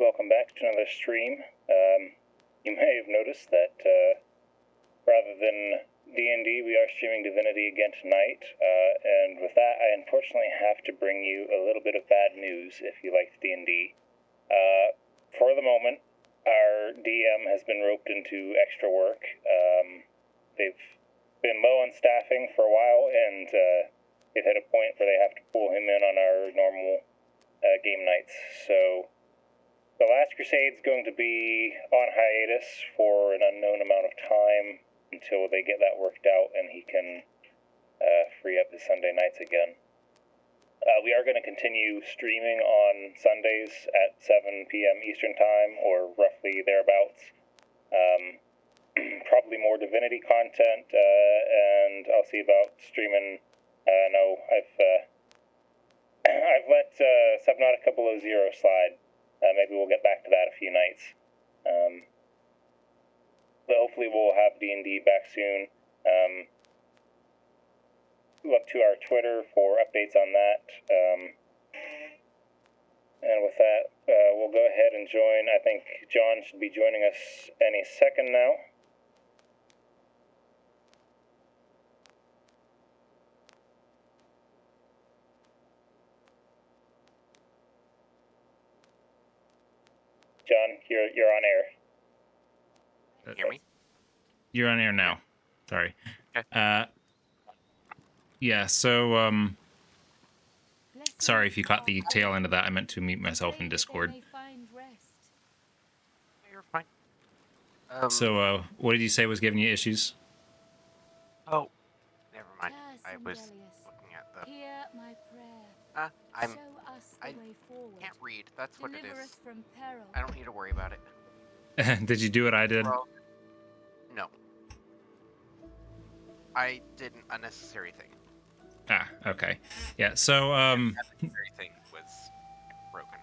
welcome back to another stream. You may have noticed that rather than D&D, we are streaming Divinity again tonight, and with that, I unfortunately have to bring you a little bit of bad news if you like D&D. For the moment, our DM has been roped into extra work. They've been low on staffing for a while, and they've hit a point where they have to pull him in on our normal game nights. So the Last Crusade's going to be on hiatus for an unknown amount of time until they get that worked out and he can free up his Sunday nights again. We are going to continue streaming on Sundays at 7 p.m. Eastern Time, or roughly thereabouts. Probably more Divinity content, and I'll see about streaming. I've let Subnautica Below Zero slide. Maybe we'll get back to that a few nights. But hopefully we'll have D&D back soon. Look to our Twitter for updates on that. And with that, we'll go ahead and join. I think John should be joining us any second now. John, you're on air. Hear me? You're on air now. Sorry. Okay. Yeah, so, sorry if you caught the tail end of that. I meant to mute myself in Discord. You're fine. So, what did you say was giving you issues? Oh, never mind. I was looking at the... I can't read. That's what it is. I don't need to worry about it. Did you do what I did? Well, no. I did an unnecessary thing. Ah, okay. Yeah, so, unnecessary thing was broken.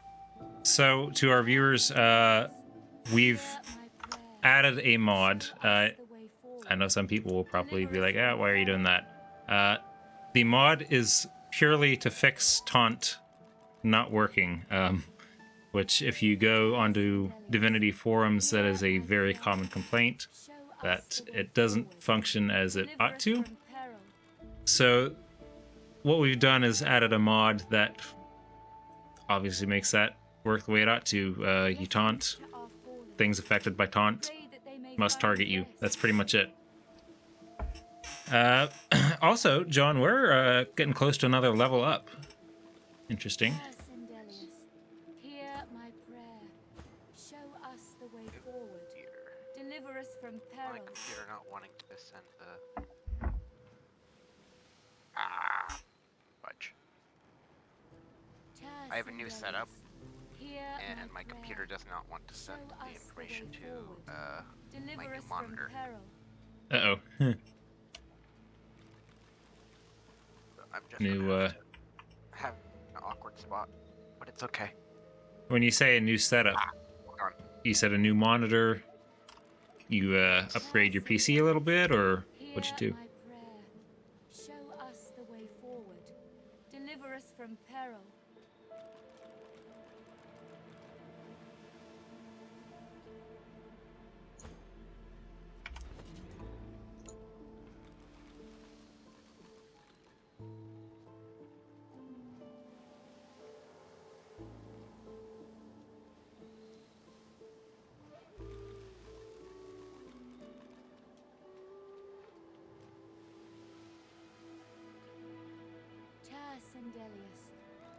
So, to our viewers, we've added a mod. I know some people will probably be like, why are you doing that? The mod is purely to fix taunt not working, which if you go onto Divinity forums, that is a very common complaint, that it doesn't function as it ought to. So what we've done is added a mod that obviously makes that work the way it ought to. You taunt, things affected by taunt must target you. That's pretty much it. Also, John, we're getting close to another level up. Interesting. My computer not wanting to send the... fudge. I have a new setup, and my computer does not want to send the information to my new monitor. Uh-oh. I'm just gonna have an awkward spot, but it's okay. When you say a new setup, Hold on. you said a new monitor, you upgrade your PC a little bit, or what'd you do? Show us the way forward. Deliver us from peril.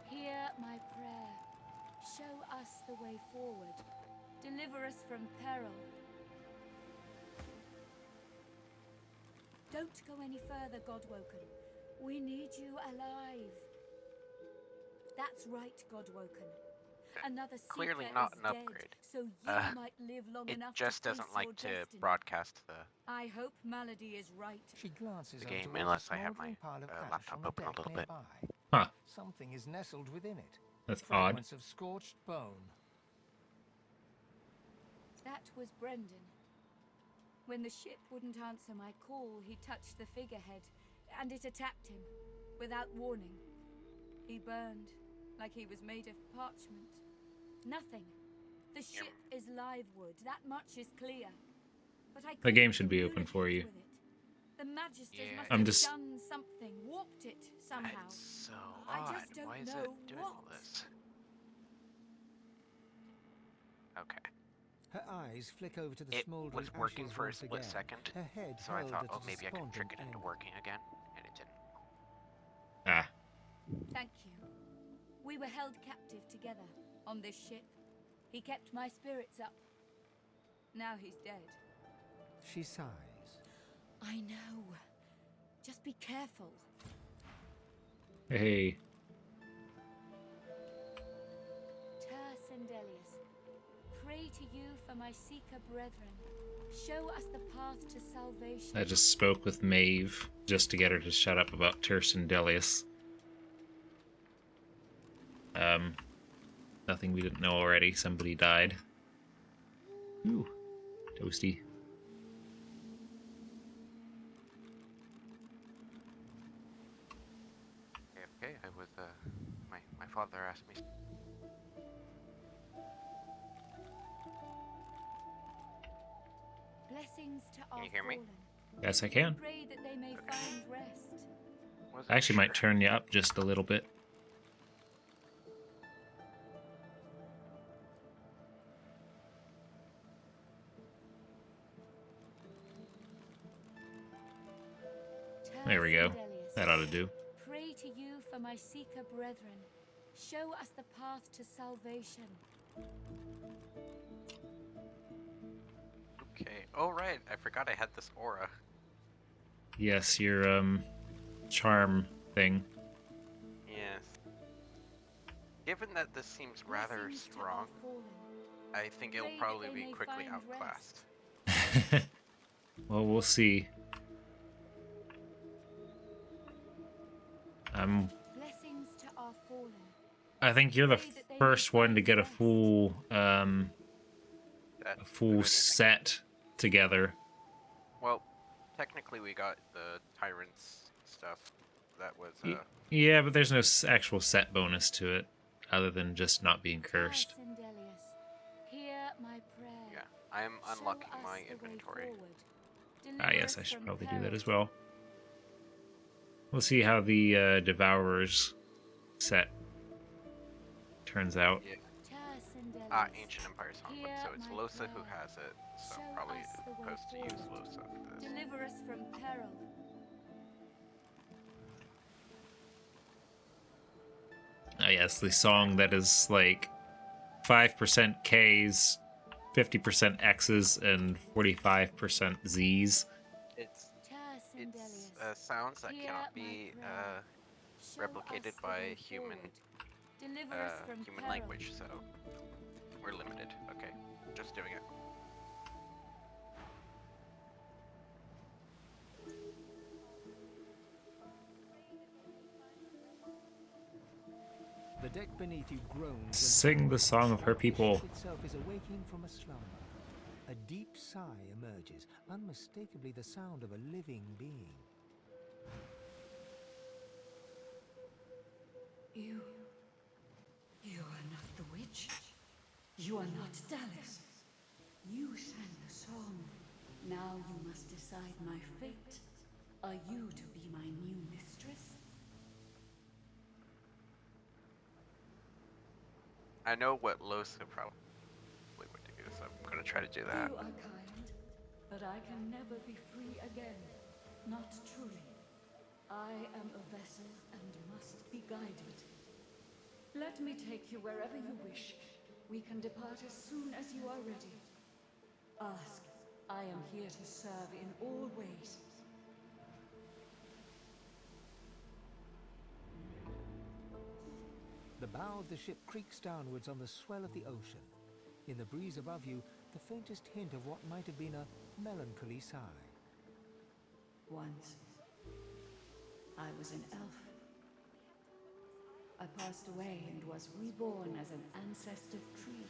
Hear my prayer. Show us the way forward. Deliver us from peril. Don't go any further, Godwoken. We need you alive. That's right, Godwoken. Another Clearly seeker not is an dead, upgrade. so you might live long It enough just to doesn't face like your to destiny. broadcast the I hope Malady is right. She glances the game towards unless a I have my smouldering pile of ash laptop on the open a deck little bit. nearby. Huh. Something is nestled within it. That's odd. Fragments of scorched bone. That was Brendan. When the ship wouldn't answer my call, he touched the figurehead, and it attacked him, without warning. He burned, like he was made of parchment. Nothing. The ship is live wood, that much is clear. But I The game couldn't should be open for you. communicate with it. The Magisters Yeah, must I'm have just- done something, warped it somehow. It's so I odd. just don't Why is know it doing all what. this? Okay. Her eyes flick over to the It smoldering was working ashes for a once split again. second, Her head so I held thought, at oh, a maybe I can trick it despondent into angle. working again, and it didn't. Ah, Thank you. We were held captive together on this ship. He kept my spirits up. Now he's dead. She sighs. I know. Just be careful. hey. Sendelius, pray to you for my seeker brethren. Show us the path to salvation. I just spoke with Maeve just to get her to shut up about Delius. Nothing we didn't know already. Somebody died. Ooh, toasty. Okay, I was, my father asked me. Blessings to Can our you hear me? fallen. Yes, I can. Pray that they may find rest. Wasn't I actually might sure. turn you up just a little bit. There we go. Sendelius, That ought to do. pray to you for my seeker brethren. Show us the path to salvation. Okay. Oh, right. I forgot I had this aura. Yes, your charm thing. Yes. Given that this seems rather Blessings to strong, our fallen. I think it'll Pray that probably they be may quickly find outclassed. Well, we'll see. Blessings to our fallen. I think you're the first one to get a full That full set together. Well, technically we got the tyrants stuff. That was Yeah, but there's no actual set bonus to it, other than just not being cursed. Sendelius, hear my prayer. yeah. I'm Show unlocking us my the way inventory. forward. Ah, Deliver yes, us I should from probably do that peril. as well. We'll see how the Devourers set turns out. Yeah. Sendelius, Ancient Empire Songbook. hear So it's my Losa who prayer. has it. So Show probably us the way supposed to use forward. Losa for this. Deliver us from peril. Ah, yes, the song that is like 5% Ks, 50% Xs, and 45% Zs. It's Sendelius, sounds that hear cannot my be prayer. Show replicated us the by way human forward. Deliver us from human peril. language. So we're limited. Okay, just doing it. The deck beneath you groans. and Sing the song of her like the people. ship itself is awaking from a slumber. A deep sigh emerges, unmistakably the sound of a living being. You are not the witch. You are not Dallas. You sang the song. Now you must decide my fate. Are you to be my new mistress? I know what Losa probably would do, so I'm gonna try to do that. You are kind, but I can never be free again. Not truly. I am a vessel and must be guided. Let me take you wherever you wish. We can depart as soon as you are ready. Ask. I am here to serve in all ways. The bow of the ship creaks downwards on the swell of the ocean. In the breeze above you, the faintest hint of what might have been a melancholy sigh. Once, I was an elf. I passed away and was reborn as an ancestor tree.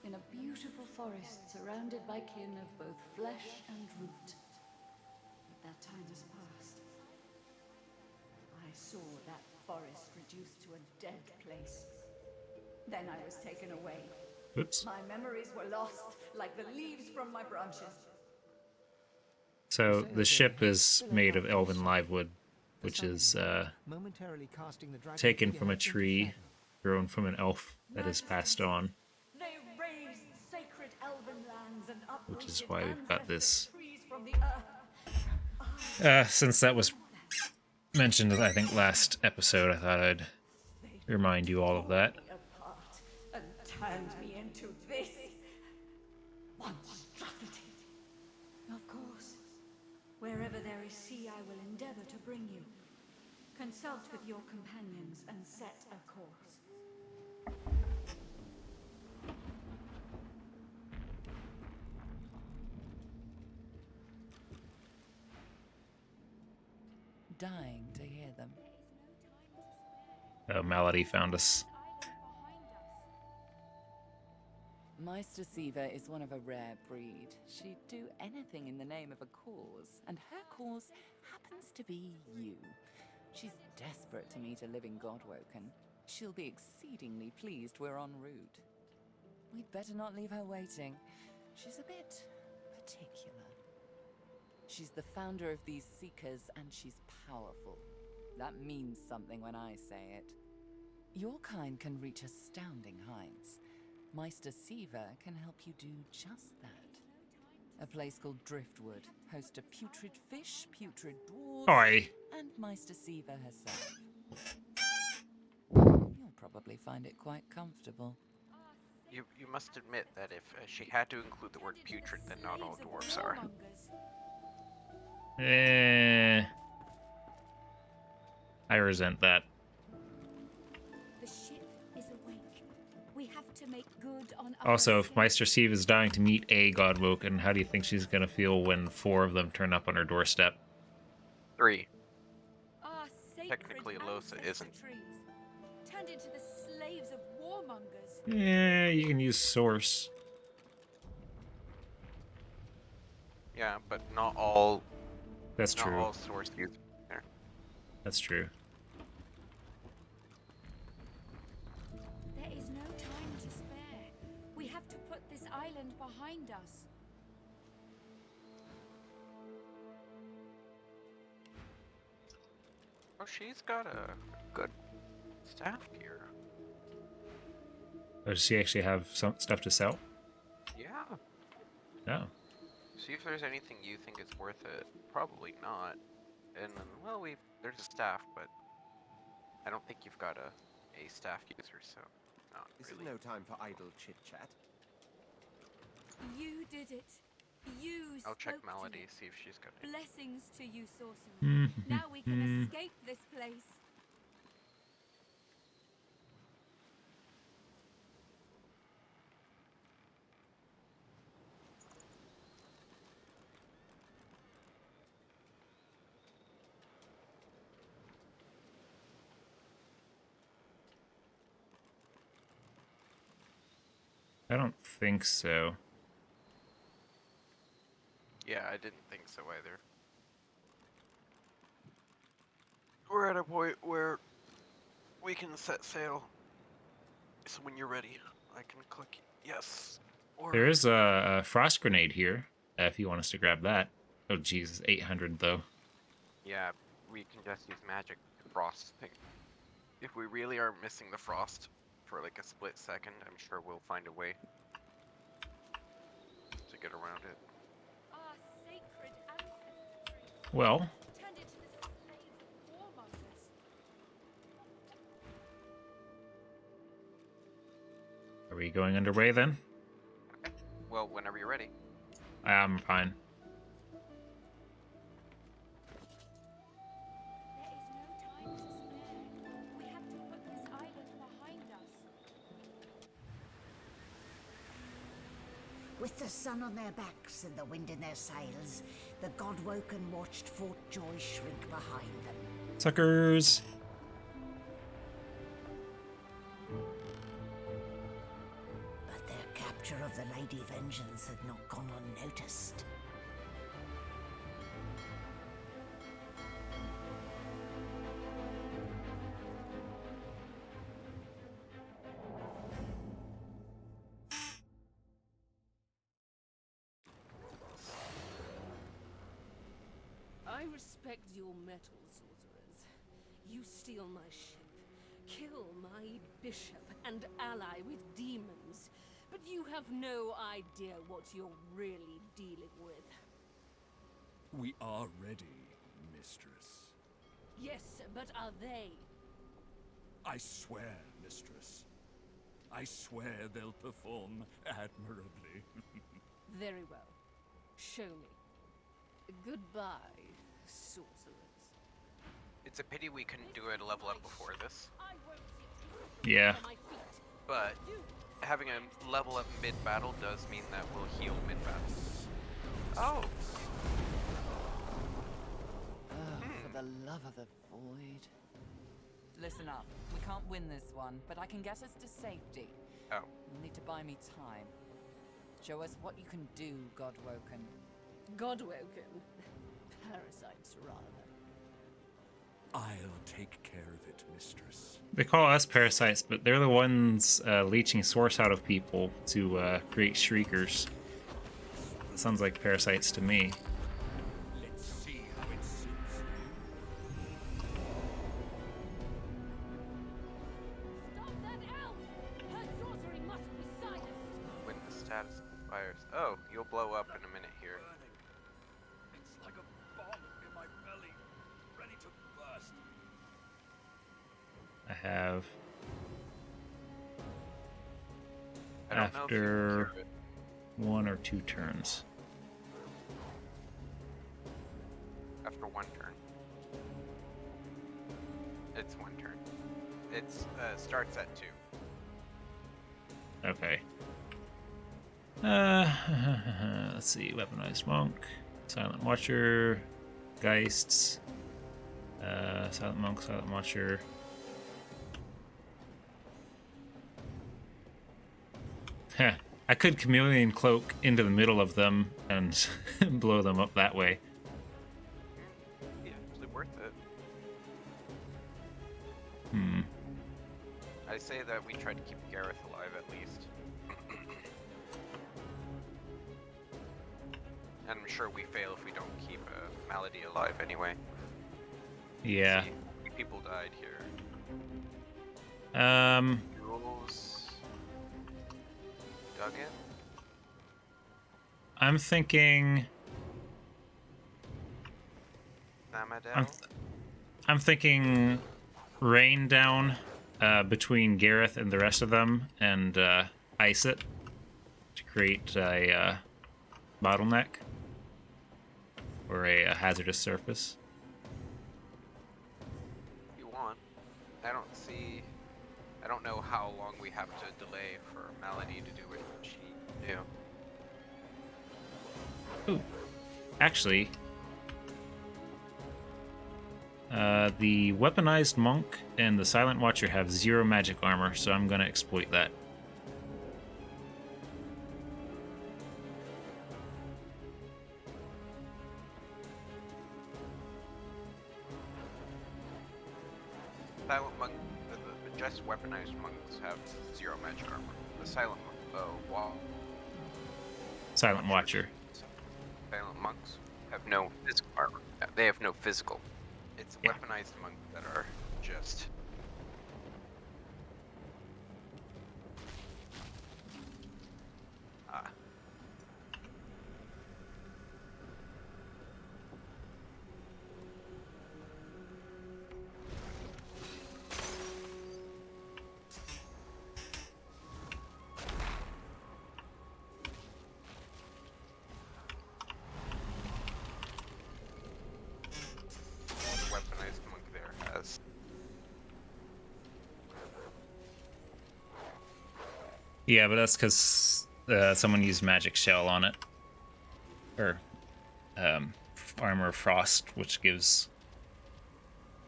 In a beautiful forest surrounded by kin of both flesh and root. But that time has passed. I saw that forest reduced to a dead place. Then I was taken away. Oops. My memories were lost, like the leaves from my branches. So the ship is made of elven livewood, which is momentarily casting the dragon taken from a figurehead into tree shadow. grown from an elf that is passed on, They raised sacred elven lands and which is uprooted why we've got ancestral this. trees from the earth. Since that was mentioned, I think, last episode, I thought I'd remind you all of that. Me apart and turned me into this monstrosity. Of course, wherever there is sea, I will endeavor to bring you. Consult with your companions and set a course. Dying to hear them. Oh, Malady found us. Meister Siva is one of a rare breed. She'd do anything in the name of a cause, and her cause happens to be you. She's desperate to meet a living Godwoken. She'll be exceedingly pleased we're en route. We'd better not leave her waiting. She's a bit particular. She's the founder of these Seekers, and she's powerful. That means something when I say it. Your kind can reach astounding heights. Meister Siva can help you do just that. A place called Driftwood hosts a putrid fish, putrid dwarves, Oi. and Meister Siva herself. You'll probably find it quite comfortable. You must admit that if she had to include the word putrid, then not all dwarves are. I resent that. The ship is awake. We have to make good on our Also, if escape. Meister Steve is dying to meet a Godwoken, how do you think she's gonna feel when 4 of them turn up on her doorstep? 3. Our sacred Technically, Alosa ancestor isn't. trees turned into the slaves of warmongers. Yeah, you can use Source. Yeah, but not all. That's Not true. all source use there. That's true. There is no time to spare. We have to put this island behind us. Oh, she's got a good staff here. Or does she actually have some stuff to sell? Yeah. No. See if there's anything you think is worth it. Probably not. And then, well, there's a staff, but I don't think you've got a staff user, so not This really. is no time for idle chit-chat. You did it. You I'll check spoke to Malady, it. see if she's got any. Blessings to you, sorcerer. Now we can escape this place. I don't think so. Yeah, I didn't think so either. We're at a point where we can set sail. So when you're ready, I can click yes. Or There is a frost grenade here, if you want us to grab that. Oh, Jesus, 800 though. yeah, we can just use magic frost thing. If we really are missing the frost for like a split second, I'm sure we'll find a way to get around it. Our sacred ancestor trees Well, turned into the slaves of warmongers. are we going underway then? Okay. Well, whenever you're ready. I'm fine. There is no time to spare. We have to put this island behind us. With the sun on their backs and the wind in their sails, the Godwoken watched Fort Joy shrink behind them. Suckers! But their capture of the Lady Vengeance had not gone unnoticed. respect your metal, sorcerers. You steal my ship, kill my bishop, and ally with demons. But you have no idea what you're really dealing with. We are ready, mistress. Yes, but are they? I swear, mistress. I swear they'll perform admirably. Very well. Show me. Goodbye, sorcerers. It's a pity we couldn't do it a level up before this. Yeah. But having a level up mid-battle does mean that we'll heal mid-battle. Oh! For the love of the void. Listen up. We can't win this one, but I can get us to safety. Oh. You'll need to buy me time. Show us what you can do, Godwoken. Godwoken? Parasites, rather. I'll take care of it, mistress. They call us parasites, but they're the ones leeching source out of people to create shriekers. Sounds like parasites to me. Let's see how it suits Stop that elf! Her sorcery must be silenced! When the status of fires. Oh, you'll blow up in a minute here. It's like a bomb in my belly, ready to burst. I have I don't know if you can after cure it. 1 or 2 turns. After 1 turn. It's 1 turn. It's starts at 2. Okay. Let's see. Weaponized monk, silent watcher, geists, silent monk, silent watcher. Heh. I could chameleon cloak into the middle of them and blow them up that way. Yeah, actually worth it. Hmm. I say that we try to keep Gareth alive at least. And I'm sure we fail if we don't keep Malady alive anyway. Yeah. See, how many people died here. Jules Duggan? I'm thinking. Samadel? I'm thinking rain down between Gareth and the rest of them and ice it to create a bottleneck or a hazardous surface. If you want. I don't know how long we have to delay for Malady to do what she do. Ooh. Actually, the weaponized monk and the silent watcher have 0 magic armor, so I'm gonna exploit that. Silent monk, the just weaponized monks have 0 magic armor. The silent monk, Silent watcher. silent monks have no physical armor. They have no physical. It's weaponized monks that are just. Weaponized monk there has. Yeah, but that's because someone used magic shell on it. Or armor of frost, which gives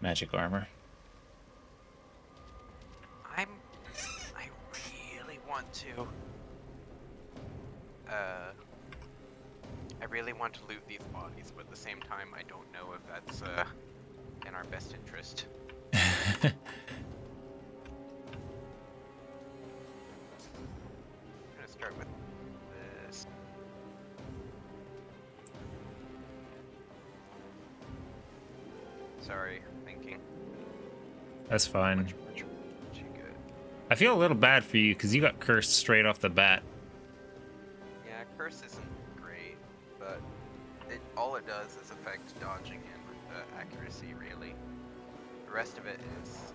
magic armor. I really want to. I really want to loot these bodies, but at the same time, I don't know if that's in our best interest. I'm gonna start with this. Sorry, thinking. That's fine. Much good. I feel a little bad for you because you got cursed straight off the bat. Yeah, curse isn't great, but all it does is affect dodging and accuracy, really. The rest of it is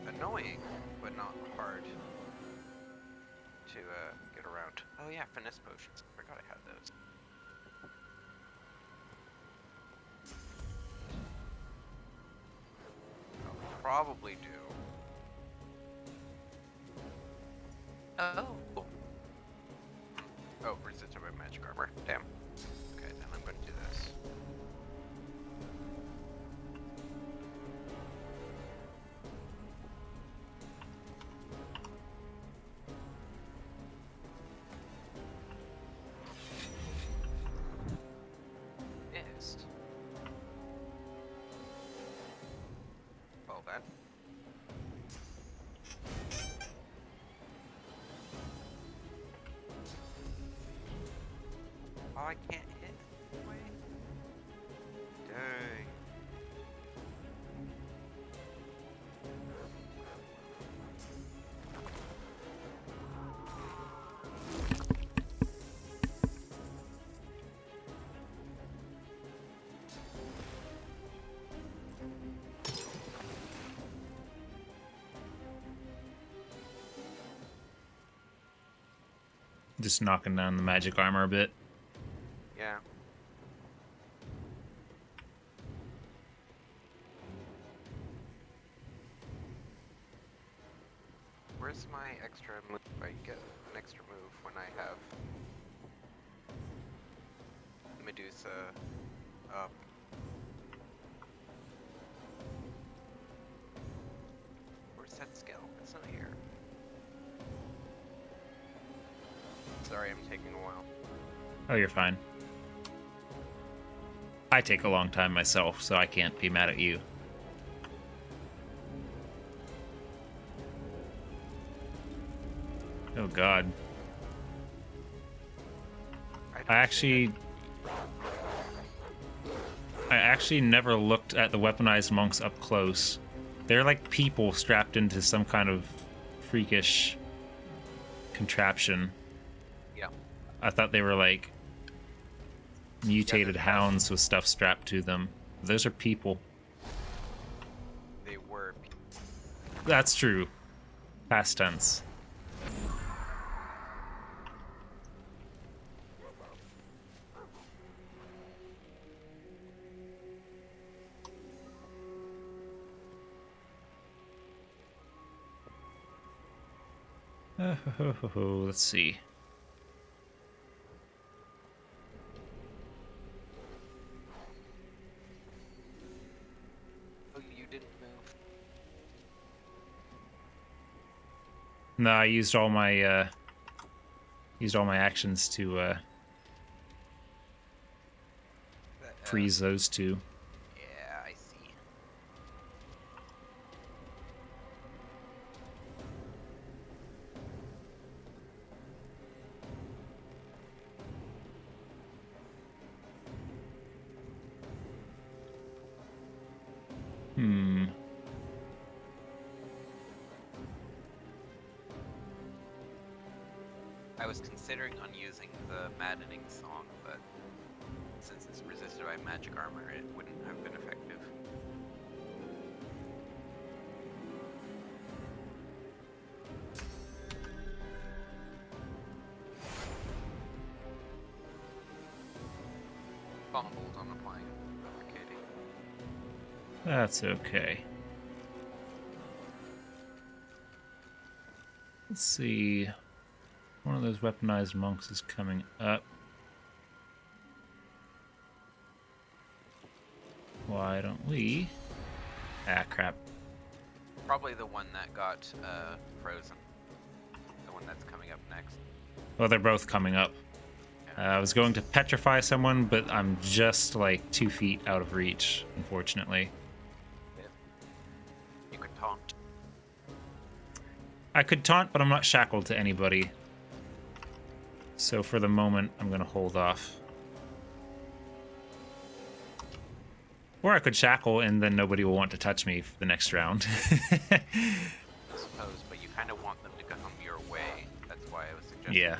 annoying, but not hard to get around. Oh yeah, finesse potions. I forgot I had those. I'll probably do. Oh. Oh, resisted by magic armor. Damn. Okay, then I'm going to do this. Missed. Well then. Oh, I can't hit. Wait. Dang. Just knocking down the magic armor a bit. Yeah. Where's my extra move? I get an extra move when I have Medusa up. Where's that skill? It's not here. Sorry, I'm taking a while. Oh, you're fine. I take a long time myself, so I can't be mad at you. Oh god. I actually never looked at the weaponized monks up close. They're like people strapped into some kind of freakish contraption. Yeah. I thought they were like mutated hounds with stuff strapped to them. Those are people. They were people. That's true. Past tense. Let's see. Oh, you didn't move. No, I used all my actions to freeze those two. Yeah, I see. I was considering on using the maddening song, but since it's resisted by magic armor, it wouldn't have been effective. Fumbled on applying suffocating. That's okay. Let's see. One of those weaponized monks is coming up. Why don't we? Ah, crap. Probably the one that got frozen. The one that's coming up next. Well, they're both coming up. I was going to petrify someone, but I'm just like 2 feet out of reach, unfortunately. You could taunt. I could taunt, but I'm not shackled to anybody. So for the moment, I'm going to hold off. Or I could shackle, and then nobody will want to touch me for the next round. I suppose, but you kind of want them to come your way. That's why I was suggesting. Yeah.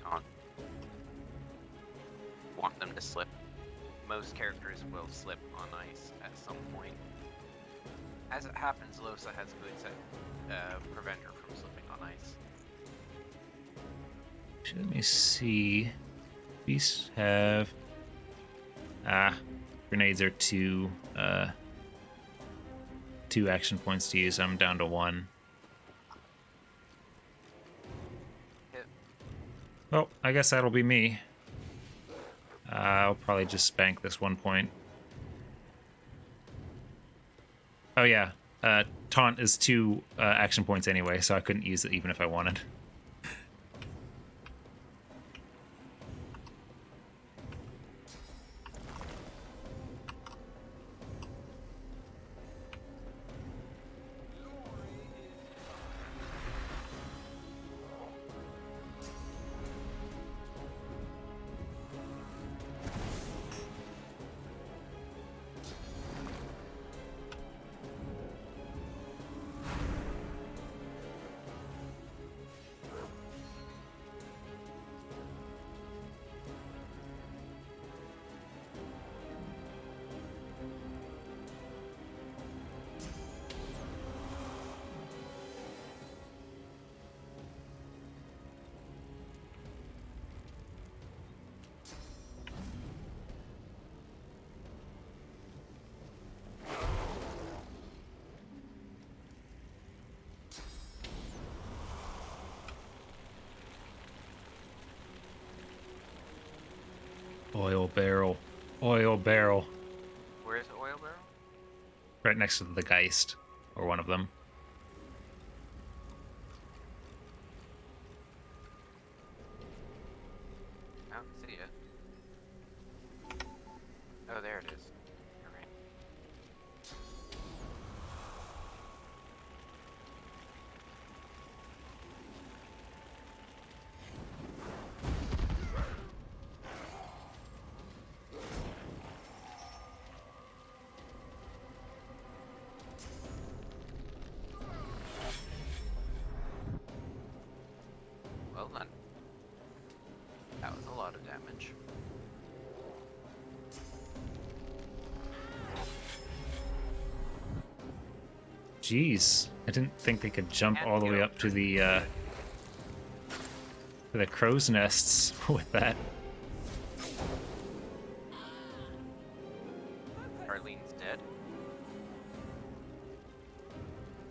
Taunt. Want them to slip. Most characters will slip on ice at some point. As it happens, Losa has boots that prevent her from slipping on ice. Let me see. Beasts have... grenades are two action points to use. I'm down to one. Hit. Well, I guess that'll be me. I'll probably just bank this 1 point. Oh yeah, taunt is 2 action points anyway, so I couldn't use it even if I wanted. Oil barrel. Oil barrel. Where's the oil barrel? Right next to the Geist, or one of them. I don't see it. Oh, there it is. You're right. Well then. That was a lot of damage. Jeez, I didn't think they could jump all the way up to the crow's nests with that. Arlene's dead.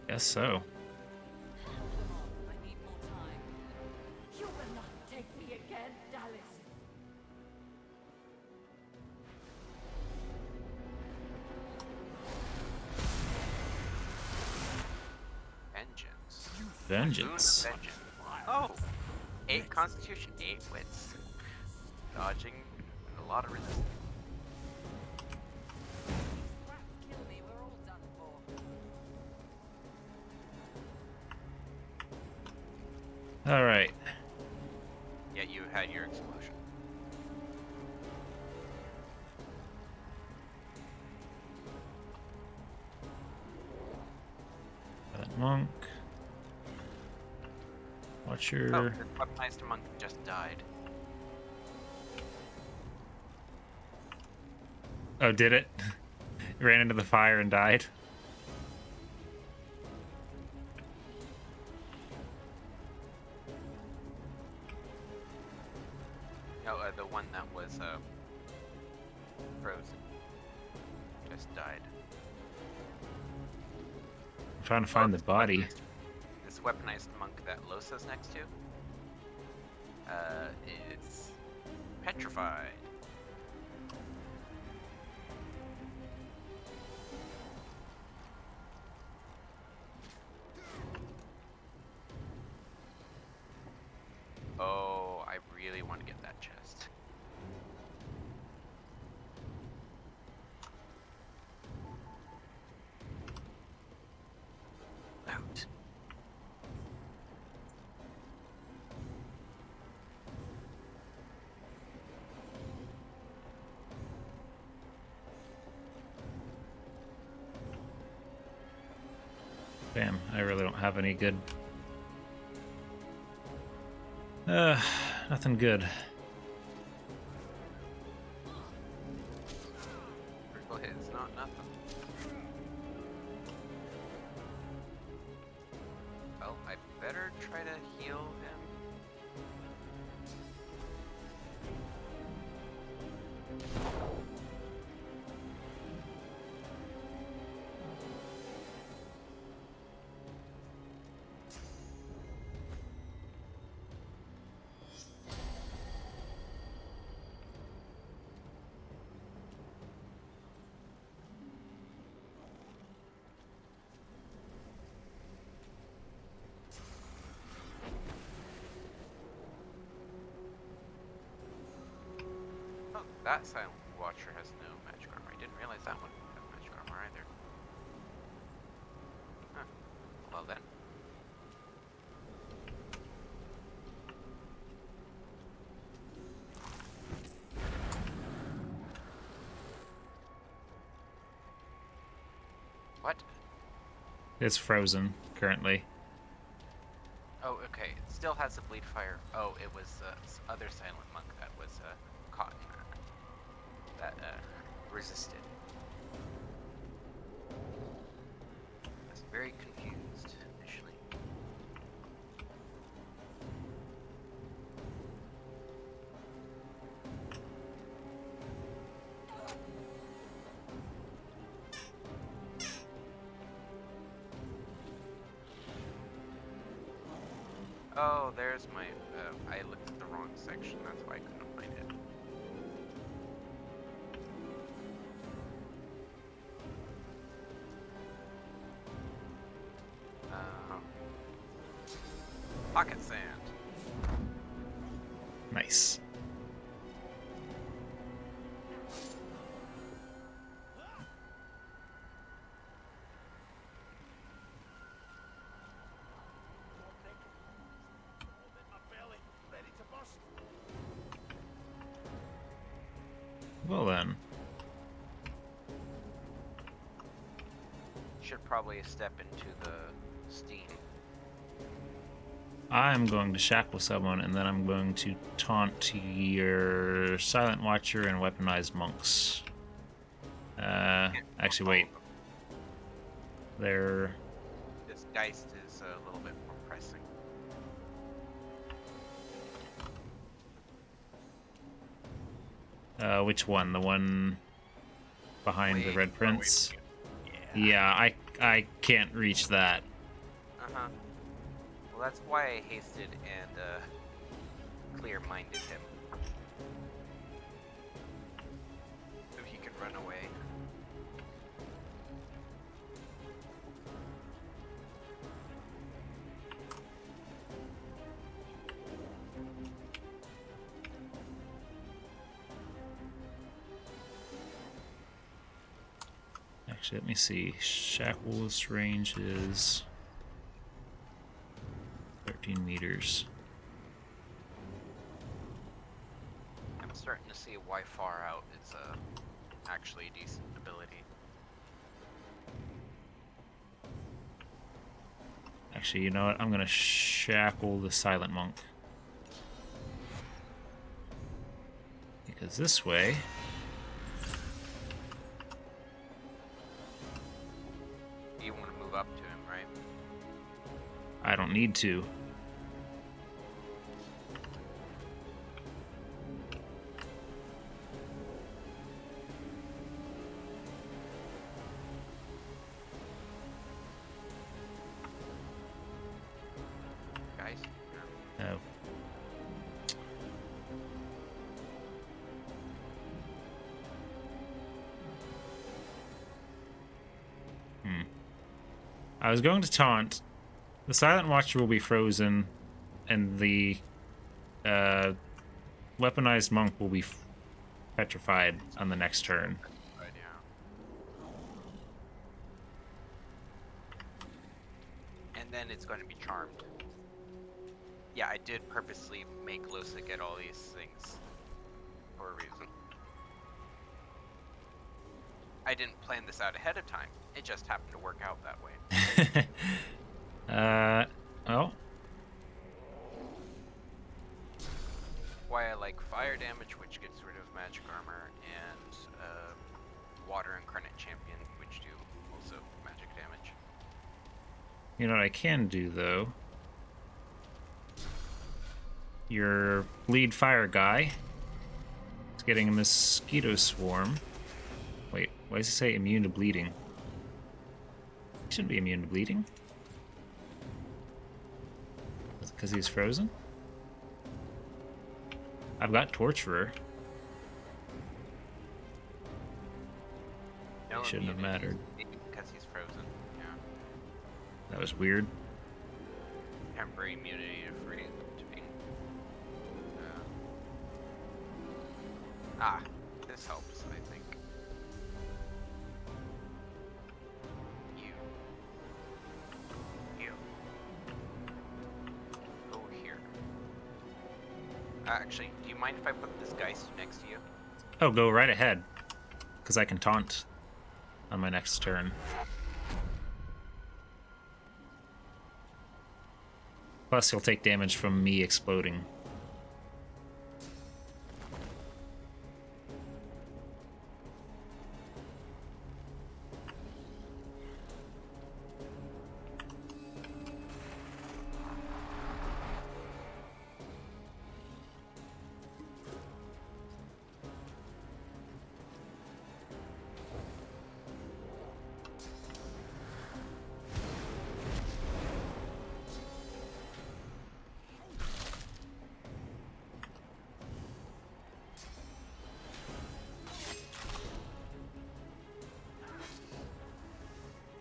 Guess so. I need more time. You will not take me again, Dallas. Vengeance. Vengeance. Vengeance. Oh! 8 constitution, 8 wits. Dodging, and a lot of resistance. Kill me, we're all done for. All right. Yet you had your explosion. That monk. Watcher. Oh, the weaponized monk just died. Oh, did it? It ran into the fire and died. No, the one that was frozen just died. I'm trying to find the body. This weaponized monk that Losa's next to is petrified. Oh, I really want to get that chest. Out. Damn, I really don't have any good... nothing good. Critical hit is not nothing. Well, I better try to heal him. Oh, that Silent Watcher has no magic armor. I didn't realize that one had magic armor either. Huh. Well then. What? It's frozen, currently. Oh, okay. It still has the bleed fire. Oh, it was other silent monk that was caught in that resisted. I was very confused initially. Oh, there's my. I looked at the wrong section. That's why I couldn't find it. Pocket sand. Nice. Well then. Should probably step into the steam. I'm going to shackle someone, and then I'm going to taunt your Silent Watcher and Weaponized Monks. Actually, wait. They're... This Geist is a little bit more pressing. which one? The one behind the Red Prince? Yeah, I can't reach that. Uh-huh. Well, that's why I hasted and clear-minded him. So he could run away. Actually, let me see. Shackle's range is 13 meters. I'm starting to see why far out is actually a decent ability. Actually, you know what? I'm gonna shackle the Silent Monk. Because this way... You want to move up to him, right? I don't need to. Guys? Oh. I was going to taunt. The Silent Watcher will be frozen, and the Weaponized Monk will be petrified on the next turn. Right, yeah. And then it's going to be charmed. Yeah, I did purposely make Losa get all these things for a reason. I didn't plan this out ahead of time. It just happened to work out that way. Oh. Why I like fire damage, which gets rid of magic armor, and water incarnate champion, which do also magic damage. You know what I can do, though? Your bleed fire guy is getting a mosquito swarm. Wait, why does it say immune to bleeding? He shouldn't be immune to bleeding. Is it because he's frozen? I've got Torturer. No, It shouldn't have mattered. Because he's frozen. Yeah. That was weird. Temporary immunity to freeze. This helps, I think. You. Go here. Actually, do you mind if I put this Geist next to you? Oh, go right ahead. Because I can taunt on my next turn. Plus, he'll take damage from me exploding.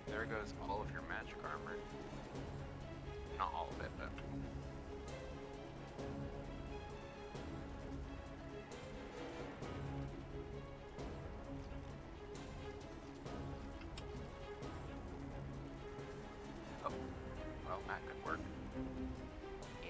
There goes all of your magic armor. Not all of it, but... Oh. Well, that could work. Yeah.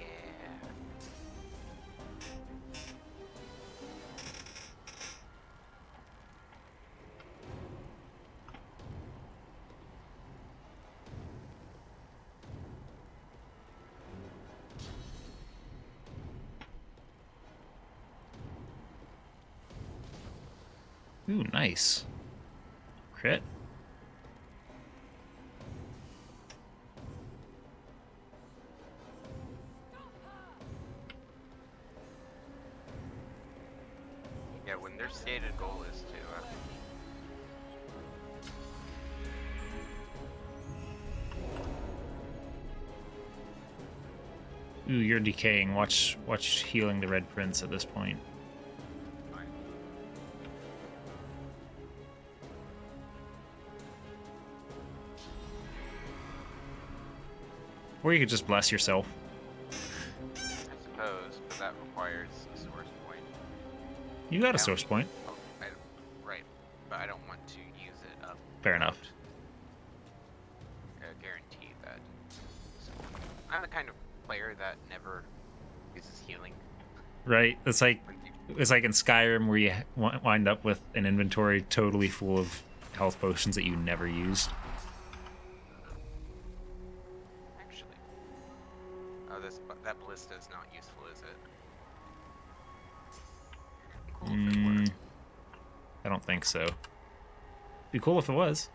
Ooh, nice. Crit. Yeah, when their stated goal is to... Ooh, you're decaying. Watch healing the Red Prince at this point. Or you could just bless yourself. I suppose, but that requires a source point. You got a source point. Oh, right, but I don't want to use it up. Fair enough. Guarantee that. So, I'm the kind of player that never uses healing. Right? It's like in Skyrim where you wind up with an inventory totally full of health potions that you never used. That ballista is not useful, is it? Cool if it were. I don't think so. Be cool if it was.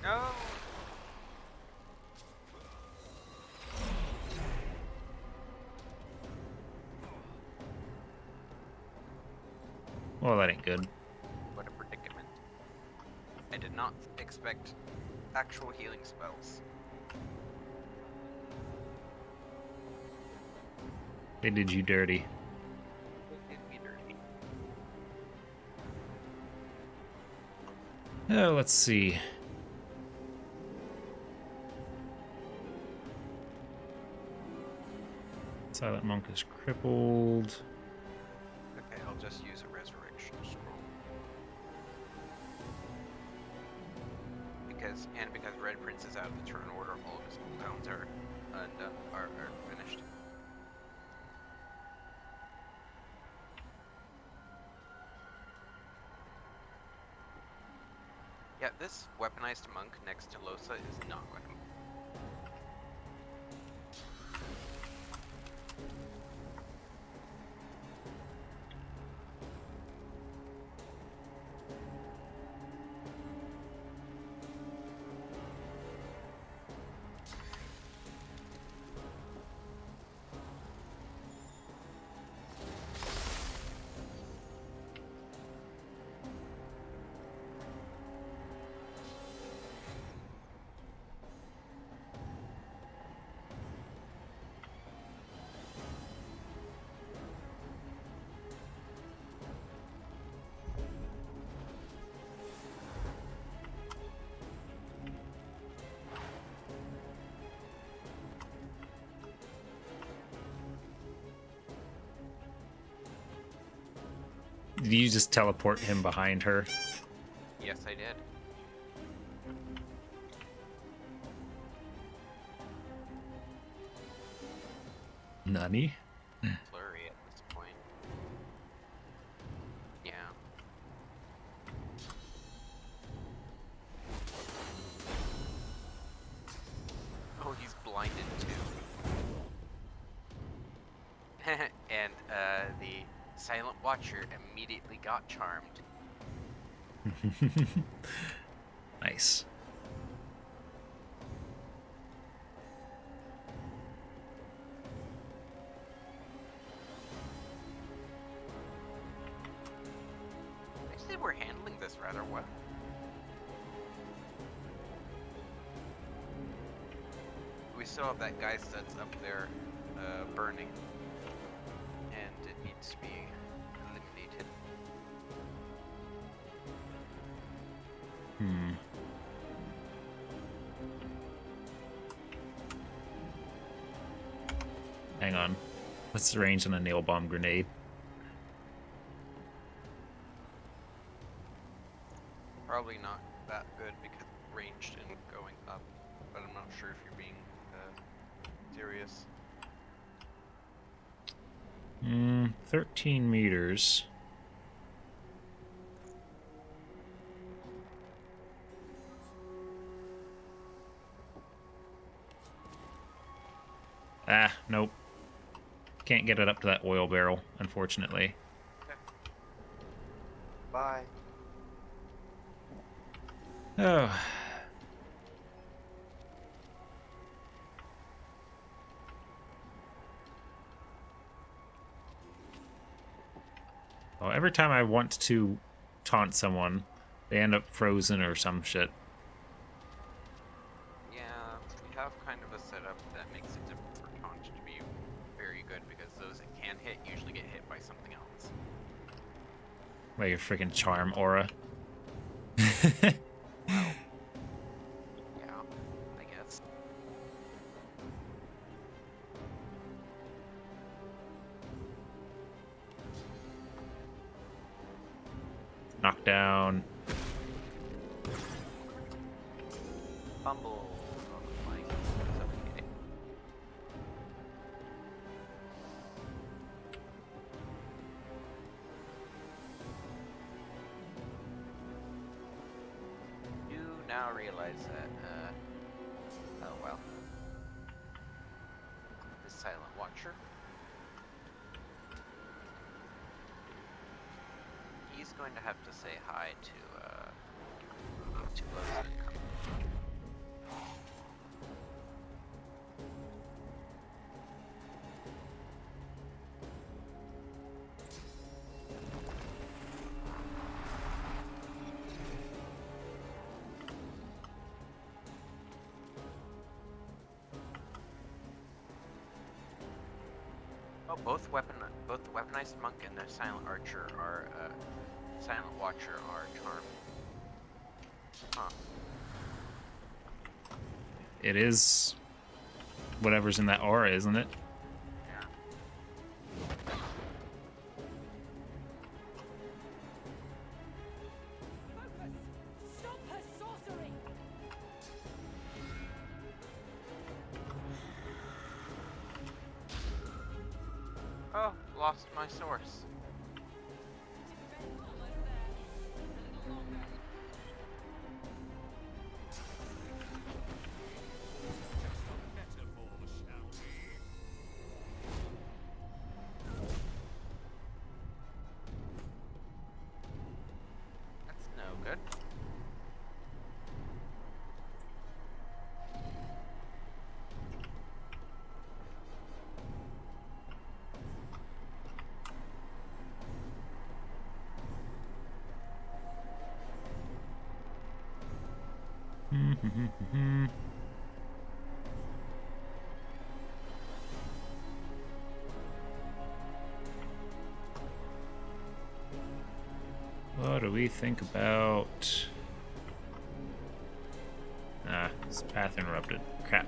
No. Well, that ain't good. What a predicament. I did not expect actual healing spells. They did you dirty. They did me dirty. Oh, let's see. Silent Monk is crippled. Okay, I'll just use a resurrection scroll. because Red Prince is out of the turn order, all of his cooldowns are undone, are finished. Yeah, this weaponized monk next to Losa is not weapon. Did you just teleport him behind her? Yes, I did. Nani? Flurry at this point. Yeah. Oh, he's blinded too. And the Silent Watcher immediately got charmed. Nice. Actually, we're handling this rather well. We still have that guy that's up there burning, and it needs to be eliminated. Hang on. What's the range on a nail bomb grenade? Probably not that good because ranged and going up, but I'm not sure if you're being serious. 13 meters. Ah, nope. Can't get it up to that oil barrel, unfortunately. Okay. Bye. Oh. Well, every time I want to taunt someone, they end up frozen or some shit. Yeah, we have kind of a setup that makes it difficult for taunt to be very good because those that can hit usually get hit by something else. Like your freaking charm aura. Well, yeah, I guess. Knockdown. Fumble on the flank. It's okay. You now realize that, oh well. The Silent Watcher. He's going to have to say hi to Losa and company. Oh, both the weaponized monk and the silent archer are silent watcher are charmed. Huh. It is whatever's in that aura, isn't it? Yeah. Focus! Stop her sorcery! lost my source. That's no good. What do we think about... Ah, this path interrupted. Crap.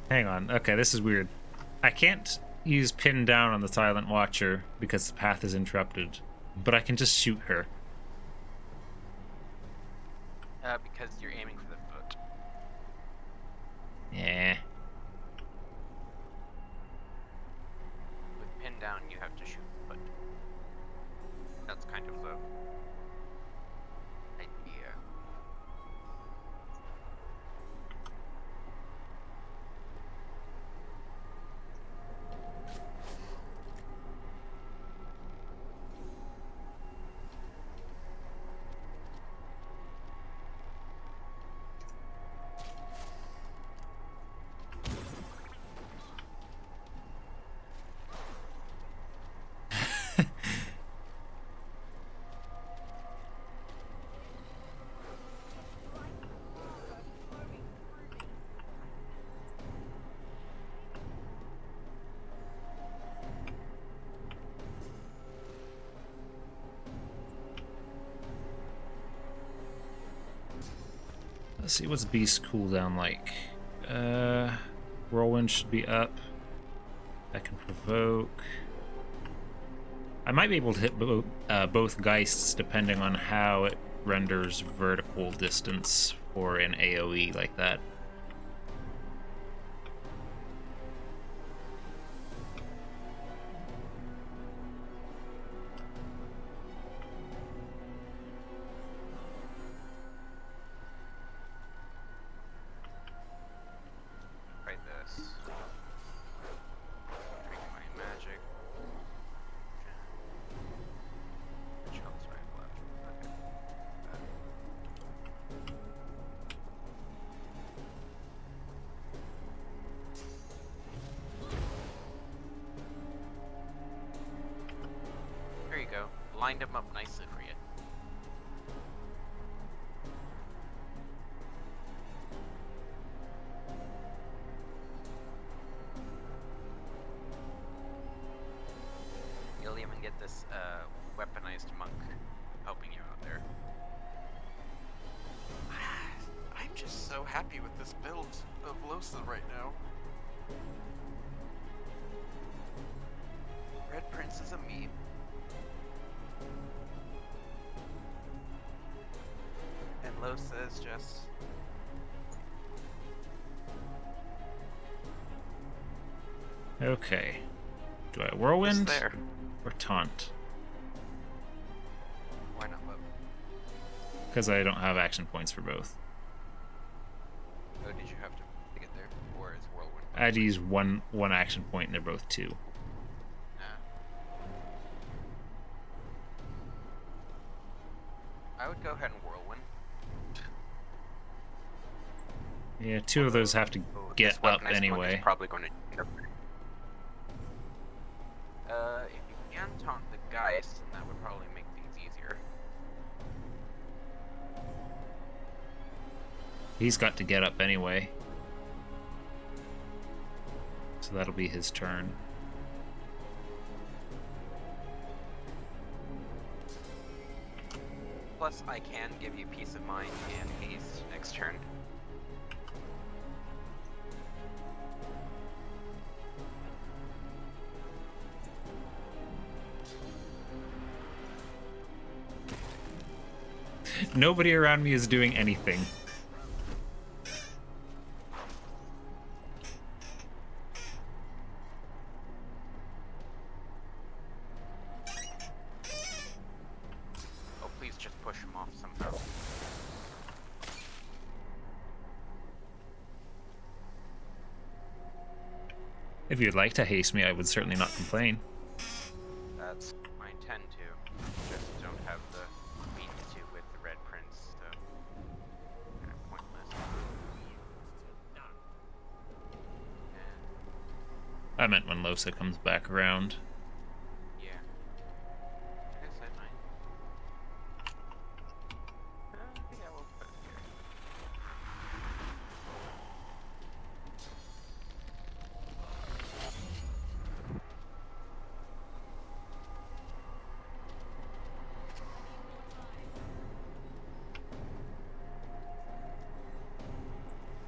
Hang on. Okay, this is weird. I can't use pin down on the Silent Watcher because the path is interrupted, but I can just shoot her. Because you're aiming for the foot. Yeah. With pin down, you have to shoot the foot. That's kind of the idea. Let's see, what's Beast cooldown like? Whirlwind should be up. I can provoke. I might be able to hit both Geists depending on how it renders vertical distance for an AoE like that. Try this. Drink my magic. Which else do I have left? Okay. There you go. Lined them up nicely for you. You'll even get this weaponized monk helping you out there. I'm just so happy with this build of Losa right now. Red Prince is a meme. And Losa is just... Okay. Do I whirlwind Just there. or taunt? Why not love? Because I don't have action points for both. Oh, did you have to get there? Or is Whirlwind? I had to use one action point and they're both 2. Nah. I would go ahead and Whirlwind. Yeah, 2 of those have to get This up weaponized monk anyway. is probably going to... if you can taunt the Geist, then that would probably make things easier. He's got to get up anyway. So that'll be his turn. Plus, I can give you peace of mind and haste next turn. Nobody around me is doing anything. Oh, please just push him off somehow. If you'd like to haste me, I would certainly not complain. That's I intend to. Just don't have the means to with the Red Prince, so kind of pointless. I meant when Losa comes back around. Yeah. I guess I might. Yeah, we'll put it here.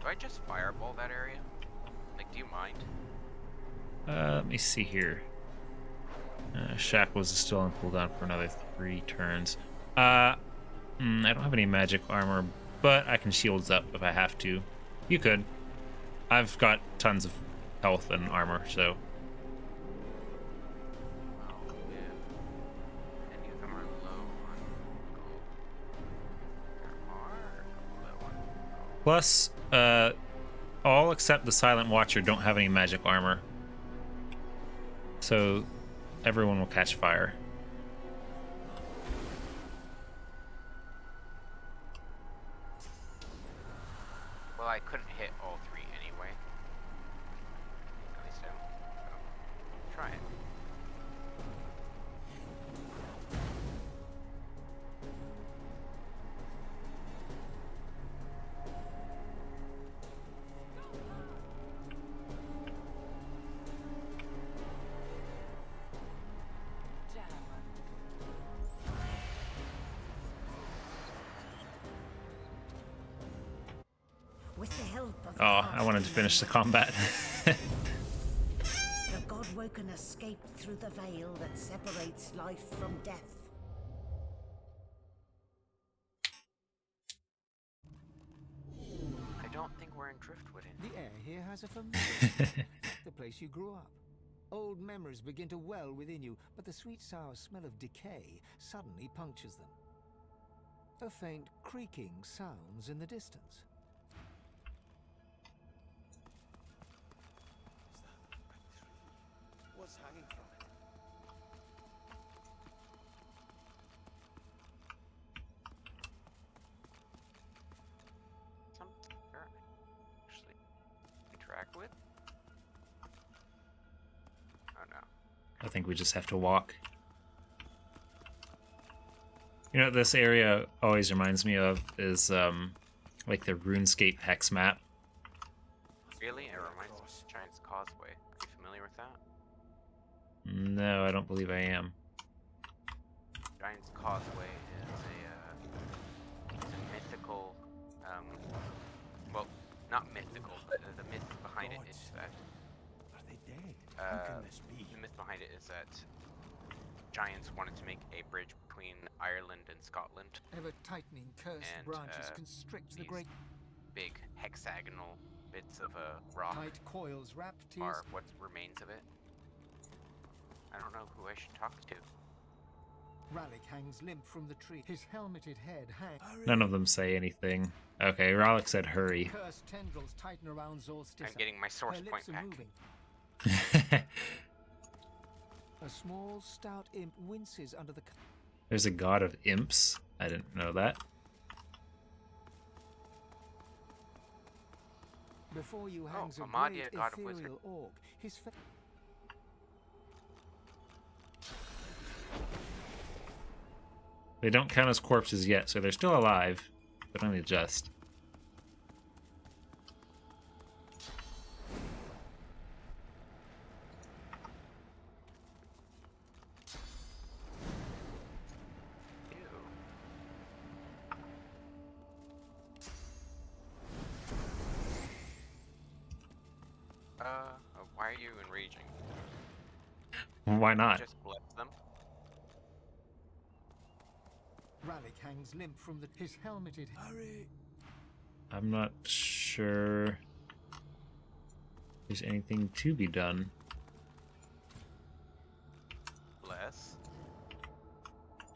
Do I just fireball that area? Like, do you mind? Let me see here. Shackles is still on cooldown for another 3 turns. I don't have any magic armor, but I can shields up if I have to. You could. I've got tons of health and armor, so. Oh, yeah. Any of them are low on gold. There are a couple that want gold. Plus, all except the Silent Watcher don't have any magic armor. So, everyone will catch fire. Well, I couldn't hit all 3 anyway. At least I don't. So, try it. With the help of Oh, I wanted to finish the combat. the God-woken escaped through the veil that separates life from death. I don't think we're in Driftwood anymore. The air here has a familiar the place you grew up. Old memories begin to well within you, but the sweet sour smell of decay suddenly punctures them. A faint creaking sounds in the distance. What's hanging from it? Something actually interact with? Oh no. I think we just have to walk. You know what this area always reminds me of is like the RuneScape hex map. Really? It reminds me of Giant's Causeway. Are you familiar with that? No, I don't believe I am. Giant's Causeway is it's a mythical, well, not mythical, but the myth behind it is that Are they dead? How can this be? the myth behind it is that giants wanted to make a bridge between Ireland and Scotland, Ever-tightening cursed and branches constrict the these great big hexagonal bits of rock tight coils wrap tears. are what remains of it. I don't know who I should talk to. Ralik hangs limp from the tree. His helmeted head hangs. None of them say anything. Okay, Ralik said hurry. Cursed tendrils tighten around Zolstissa. I'm getting my source Her point lips are back. moving. A small, stout imp winces under the. There's a god of imps. I didn't know that. Before you hangs a Amadia, great god of wizard. ethereal orc. His They don't count as corpses yet, so they're still alive, but only just. Why are you enraging? Why not? Just bless them. Rallick hangs limp from his helmeted... Hurry! I'm not sure there's anything to be done. Bless.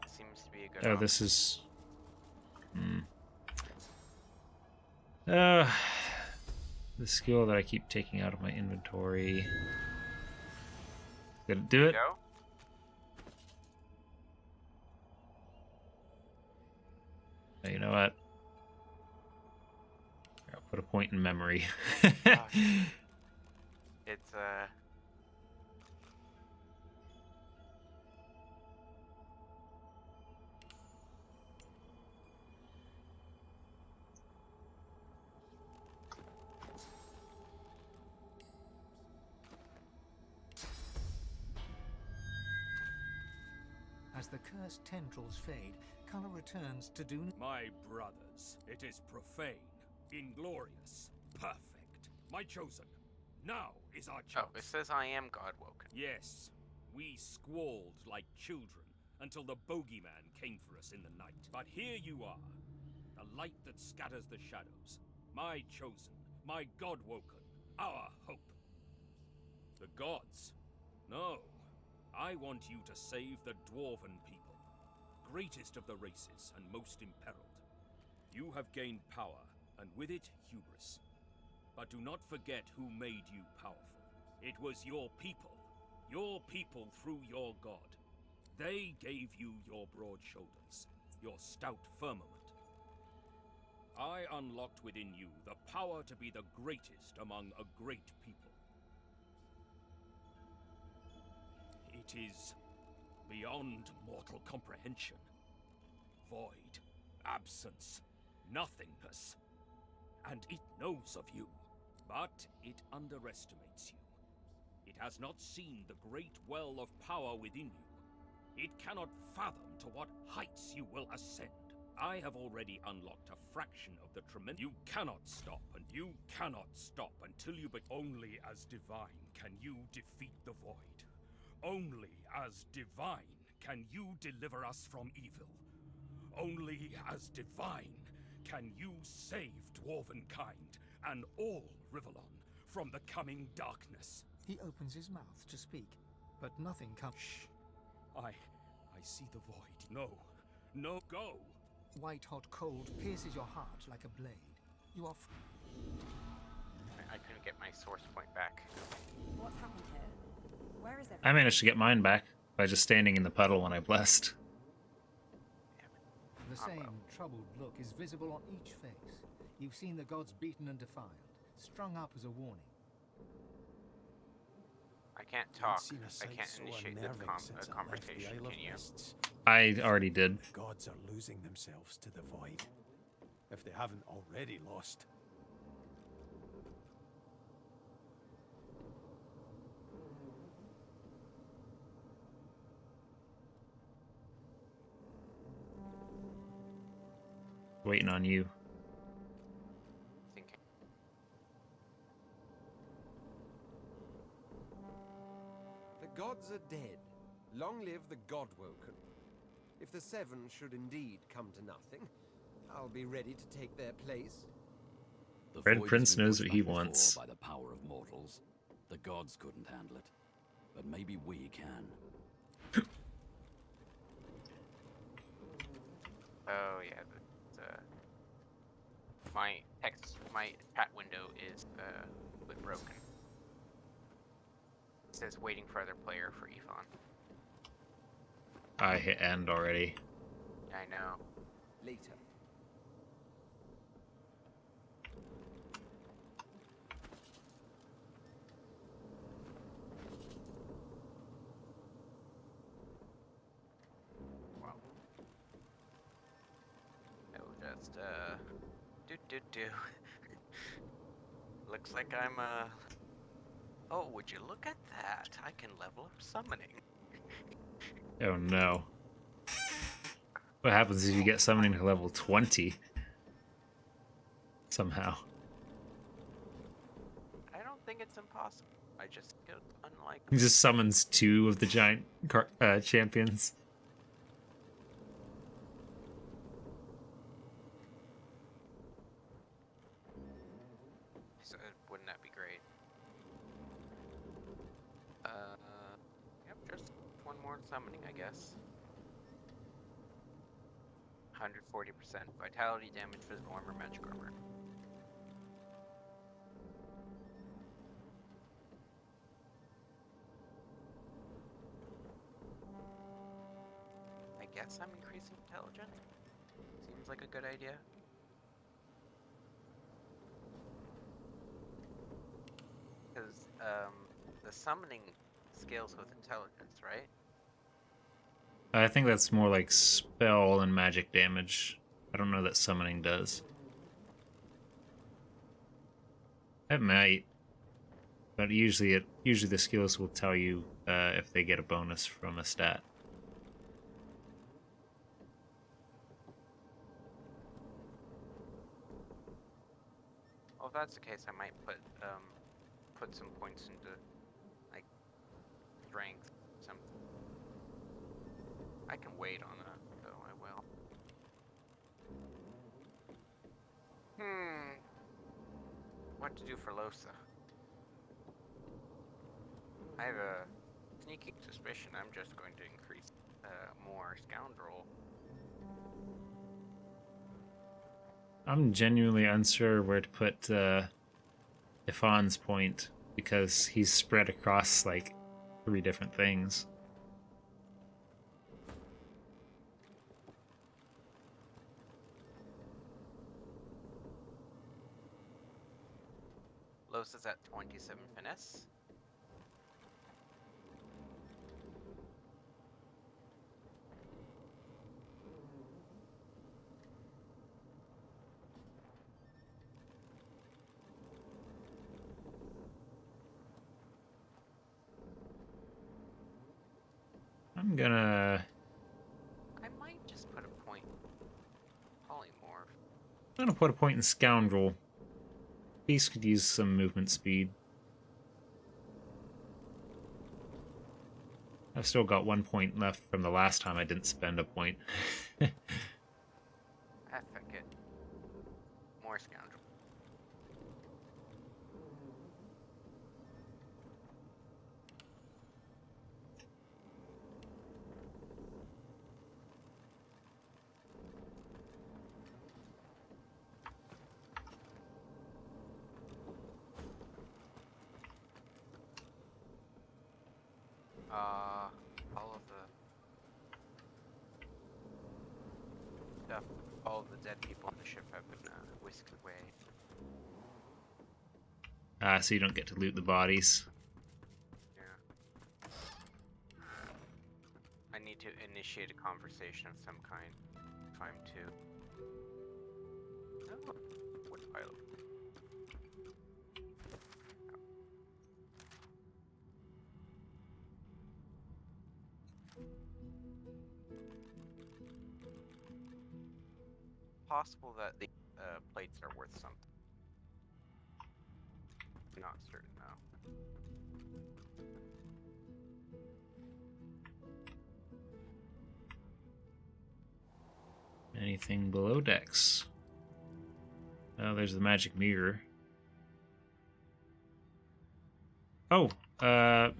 Seems to be a good Oh, option. this is... the skill that I keep taking out of my inventory. Gonna do it? Go. Oh, you know what? I'll put a point in memory. It's As the cursed tendrils fade, color returns to Dune. My brothers, it is profane, inglorious, perfect. My chosen. Now is our chance. oh, it says I am God woken. Yes, we squalled like children until the bogeyman came for us in the night. But here you are, the light that scatters the shadows. My chosen, my God woken, our hope. The gods? No. I want you to save the dwarven people, greatest of the races and most imperiled. You have gained power, and with it, hubris. But do not forget who made you powerful. It was your people through your god. They gave you your broad shoulders, your stout firmament. I unlocked within you the power to be the greatest among a great people. It is beyond mortal comprehension. Void, absence, nothingness. And it knows of you, but it underestimates you. It has not seen the great well of power within you. It cannot fathom to what heights you will ascend. I have already unlocked a fraction of the tremendous... You cannot stop, and you cannot stop until you... But only as divine can you defeat the void. Only as divine can you deliver us from evil. Only as divine can you save dwarven kind and all Rivellon from the coming darkness. He opens his mouth to speak, but nothing comes. Shh. I see the void. No, go. White-hot cold pierces your heart like a blade. You are... I couldn't get my source point back. What's happened here? Where is I managed to get mine back by just standing in the puddle when I blessed. The same troubled look is visible on each face. You've seen the gods beaten and defiled, strung up as a warning. I can't talk. I can't initiate the conversation, can you? I already did. The gods are losing themselves to the void, if they haven't already lost. Waiting on you. Thinking. The gods are dead. Long live the God-woken. If the Seven should indeed come to nothing, I'll be ready to take their place. The Red void Prince has been knows pushed what he back before wants. by the power of mortals. The gods couldn't handle it, but maybe we can. Oh yeah, my chat window is broken. It says waiting for other player for Yvonne. I hit end already. I know. Later. Wow. I'll just do. Looks like I'm Oh, would you look at that? I can level up summoning. Oh no. What happens if you get summoning to level 20? Somehow. I don't think it's impossible. I just get unlikely. He just summons 2 of the giant champions. more summoning, I guess. 140% vitality damage, physical armor, magic armor. I guess I'm increasing intelligence. Seems like a good idea. Because the summoning scales with intelligence, right? I think that's more like spell and magic damage. I don't know that summoning does. It might, but usually the skills will tell you if they get a bonus from a stat. Well, if that's the case, I might put some points into like strength. Something. I can wait on that, though. I will. What to do for Losa? I have a sneaking suspicion I'm just going to increase more scoundrel. I'm genuinely unsure where to put Ifan's point because he's spread across like 3 different things. Los is at 27 finesse. I'm gonna... I might just put a point. Polymorph. I'm gonna put a point in Scoundrel. Beast could use some movement speed. I've still got 1 point left from the last time I didn't spend a point. Fuck it. More scoundrel. All of the stuff, all of the dead people on the ship have been whisked away. So you don't get to loot the bodies. Yeah. I need to initiate a conversation of some kind. If I'm to. Oh, wood pile. Possible that the plates are worth something. Not certain though. Anything below decks? Oh, there's the magic mirror. Oh,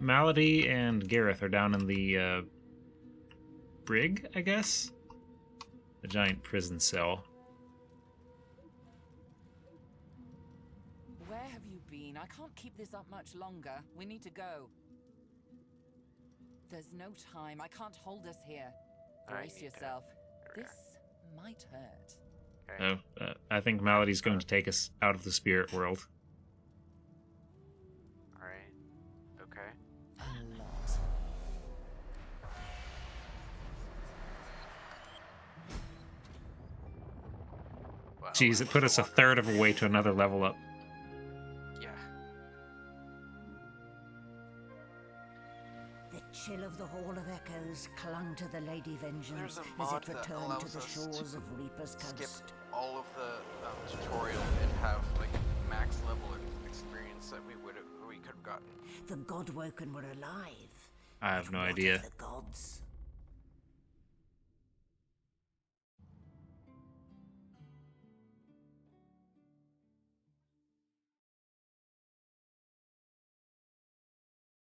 Malady and Gareth are down in the brig, I guess? The giant prison cell. Where have you been? I can't keep this up much longer. We need to go. There's no time. I can't hold us here. Brace yourself. This might hurt. Oh, I think Malady's going to take us out of the spirit world. Alright. Okay. A lot. Well, Jeez, it put us a third of a way to another level up. Yeah. The chill of the Hall of Echoes clung to the Lady Vengeance There's a as mod it that returned allows to the us shores to of Reaper's skip Coast. all of the tutorial and have like max level experience that we could have gotten. The Godwoken were alive. I have but no what idea. of the gods?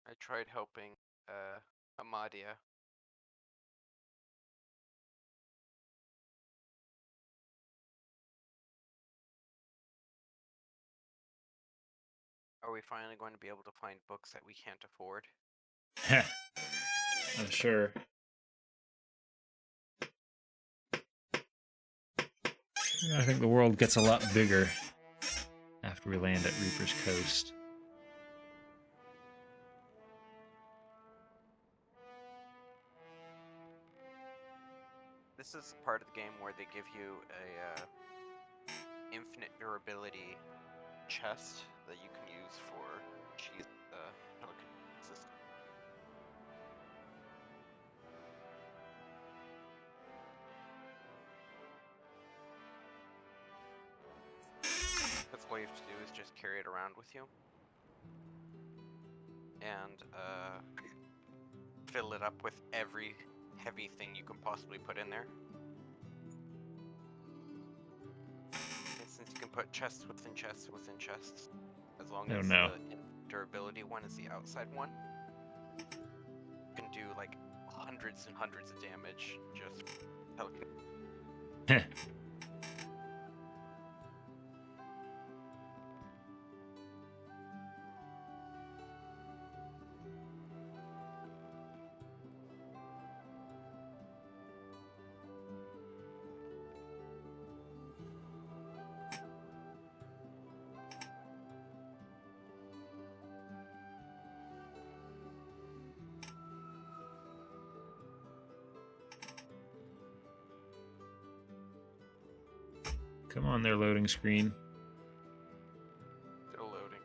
I tried helping Amadia Are we finally going to be able to find books that we can't afford? I'm sure. I think the world gets a lot bigger after we land at Reaper's Coast. This is the part of the game where they give you a infinite durability chest that you can use for cheese telekinesis. That's all you have to do is just carry it around with you. And fill it up with every heavy thing you can possibly put in there. And since you can put chests within chests within chests, as long as the durability one is the outside one, you can do like hundreds and hundreds of damage just telekinesis. Come on there, loading screen. Still loading.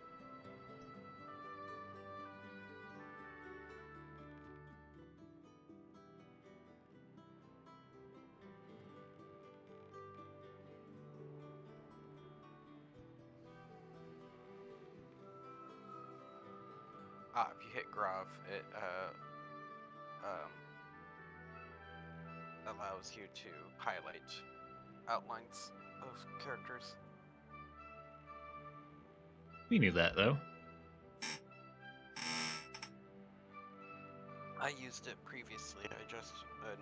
If you hit Grav, it allows you to highlight outlines of characters. We knew that, though. I used it previously. I just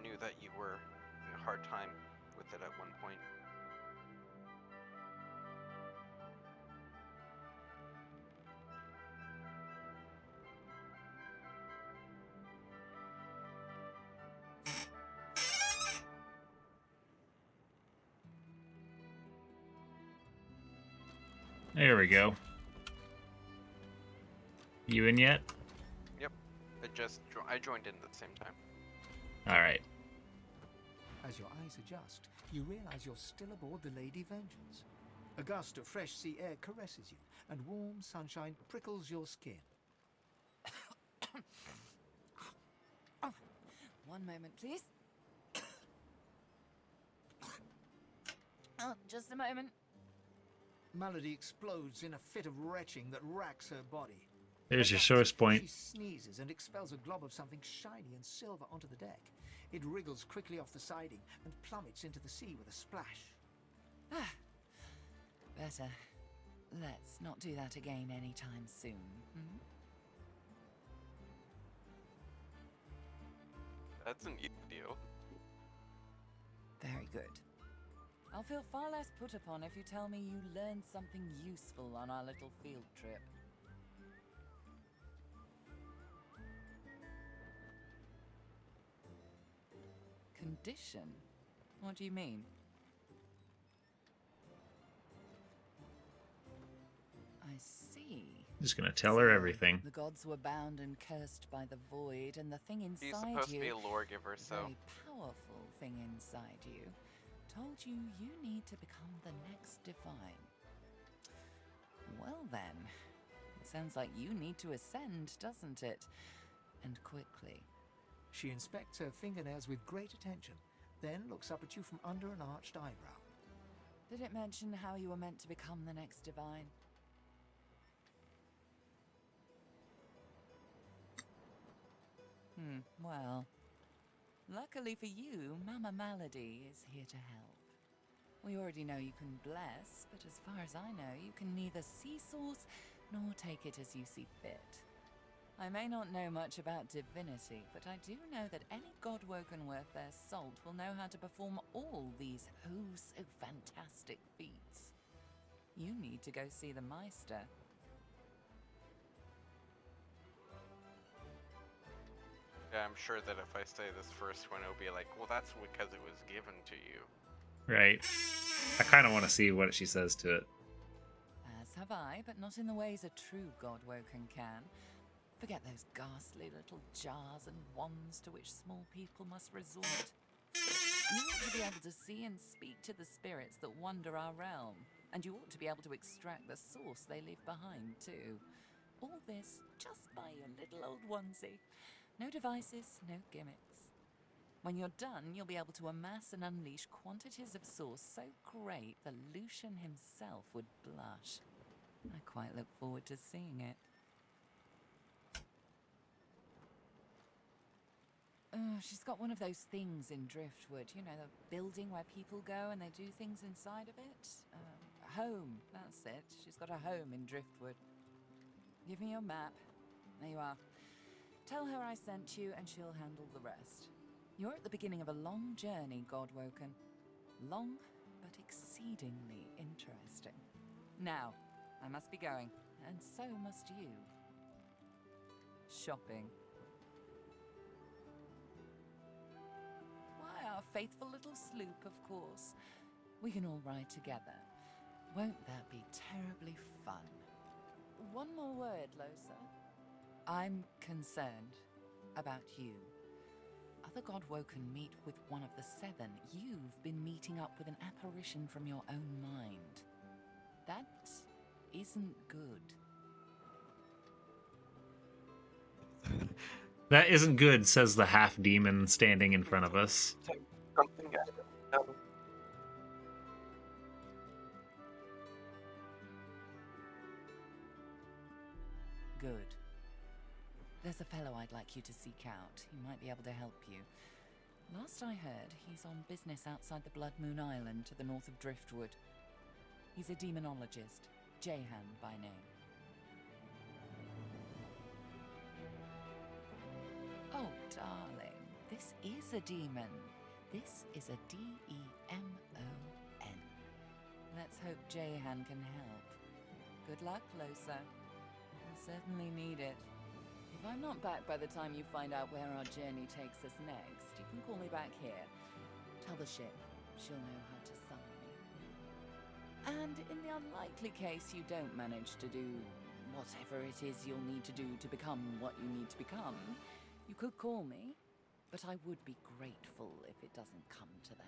knew that you were having a hard time with it at one point. There we go. You in yet? Yep. I joined in at the same time. Alright. As your eyes adjust, you realize you're still aboard the Lady Vengeance. A gust of fresh sea air caresses you, and warm sunshine prickles your skin. One moment, please. Oh, just a moment. Malady explodes in a fit of retching that racks her body. There's your source point. She sneezes and expels a glob of something shiny and silver onto the deck. It wriggles quickly off the siding and plummets into the sea with a splash. Better. Let's not do that again anytime soon. Hmm? That's an easy deal. Very good. I'll feel far less put upon if you tell me you learned something useful on our little field trip. Condition? What do you mean? I see. Just gonna tell her everything. The gods were bound and cursed by the void, and the thing inside She's supposed you, to be a lore giver, so... a very powerful thing inside you, told you you need to become the next divine. Well then, it sounds like you need to ascend, doesn't it? And quickly. She inspects her fingernails with great attention, then looks up at you from under an arched eyebrow. Did it mention how you were meant to become the next divine? Well, luckily for you, Mama Malady is here to help. We already know you can bless, but as far as I know, you can neither see source nor take it as you see fit. I may not know much about divinity, but I do know that any god-woken worth their salt will know how to perform all these oh-so-fantastic feats. You need to go see the Meister. Yeah, I'm sure that if I say this first one, it'll be like, well, that's because it was given to you. Right. I kind of want to see what she says to it. As have I, but not in the ways a true Godwoken can. Forget those ghastly little jars and wands to which small people must resort. You ought to be able to see and speak to the spirits that wander our realm, and you ought to be able to extract the source they leave behind, too. All this just by your little old onesie. No devices, no gimmicks. When you're done, you'll be able to amass and unleash quantities of source so great the Lucian himself would blush. I quite look forward to seeing it. Oh, she's got one of those things in Driftwood, you know, the building where people go and they do things inside of it. Home, that's it. She's got a home in Driftwood. Give me your map. There you are. Tell her I sent you and she'll handle the rest. You're at the beginning of a long journey, Godwoken. Long, but exceedingly interesting. Now, I must be going, and so must you. Shopping. Why, our faithful little sloop, of course. We can all ride together. Won't that be terribly fun? One more word, Losa. I'm concerned about you. Other Godwoken meet with one of the seven. You've been meeting up with an apparition from your own mind. That isn't good. That isn't good, says the half-demon standing in front of us. Something I don't know. Good. There's a fellow I'd like you to seek out. He might be able to help you. Last I heard, he's on business outside the Blood Moon Island to the north of Driftwood. He's a demonologist, Jehan by name. Oh, darling, this is a demon. This is a D-E-M-O-N. Let's hope Jehan can help. Good luck, Losa. You'll certainly need it. If I'm not back by the time you find out where our journey takes us next, you can call me back here. Tell the ship. She'll know how to summon me. And in the unlikely case you don't manage to do whatever it is you'll need to do to become what you need to become, you could call me, but I would be grateful if it doesn't come to that.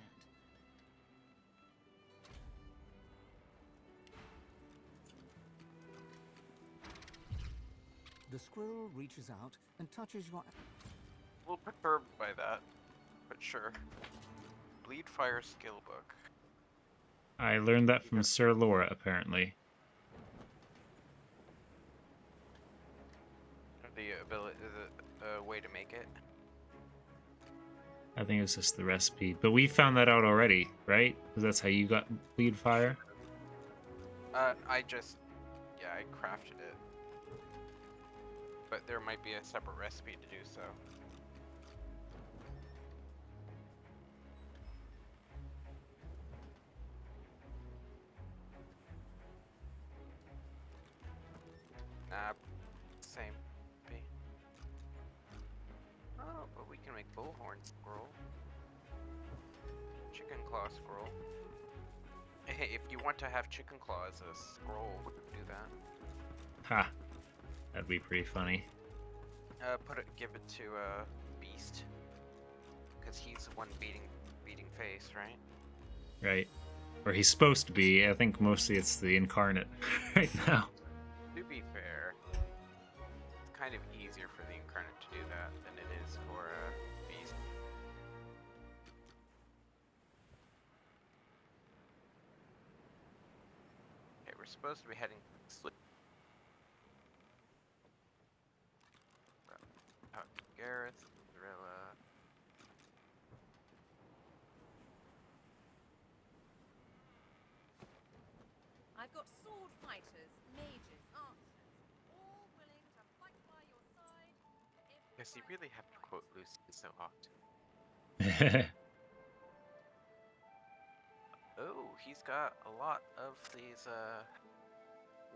The squirrel reaches out and touches your... A little perturbed by that, but sure. Bleed Fire skill book. I learned that from Sir Laura, apparently. The ability, the way to make it. I think it was just the recipe. But we found that out already, right? Because that's how you got Bleed Fire? I crafted it. But there might be a separate recipe to do so. Same. Oh, but we can make bullhorn scroll. Chicken claw scroll. Hey, if you want to have chicken claw as a scroll, we can do that. Ha. That'd be pretty funny. Give it to Beast, because he's the one beating face, right? Right. Or he's supposed to be. I think mostly it's the incarnate right now. To be fair, it's kind of easier for the incarnate to do that than it is for Beast. Okay, we're supposed to be heading sleep. Gareth, Gorilla. I've got sword fighters, mages, archers, all willing to fight by your side. Yes, you really have to quote Lucy so often. Oh, he's got a lot of these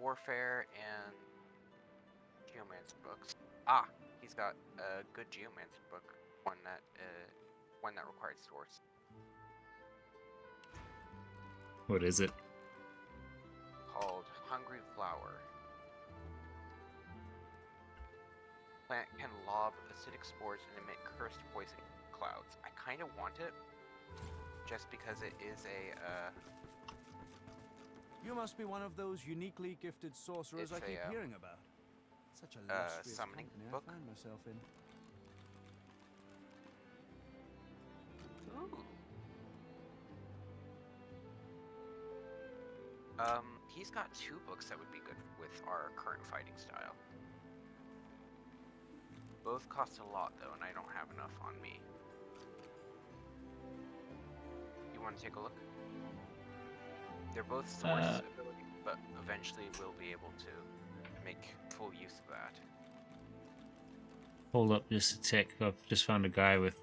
warfare and geomancy books. Ah, He's got a good geomancy book, one that required source. What is it? Called Hungry Flower. Plant can lob acidic spores and emit cursed poison clouds. I kind of want it, just because it is a. You must be one of those uniquely gifted sorcerers I keep hearing about. Such a illustrious summoning company book. I find myself in. Ooh. He's got 2 books that would be good with our current fighting style. Both cost a lot though, and I don't have enough on me. You want to take a look? They're both source ability, but eventually we'll be able to make full use of that. Hold up just a tick. I've just found a guy with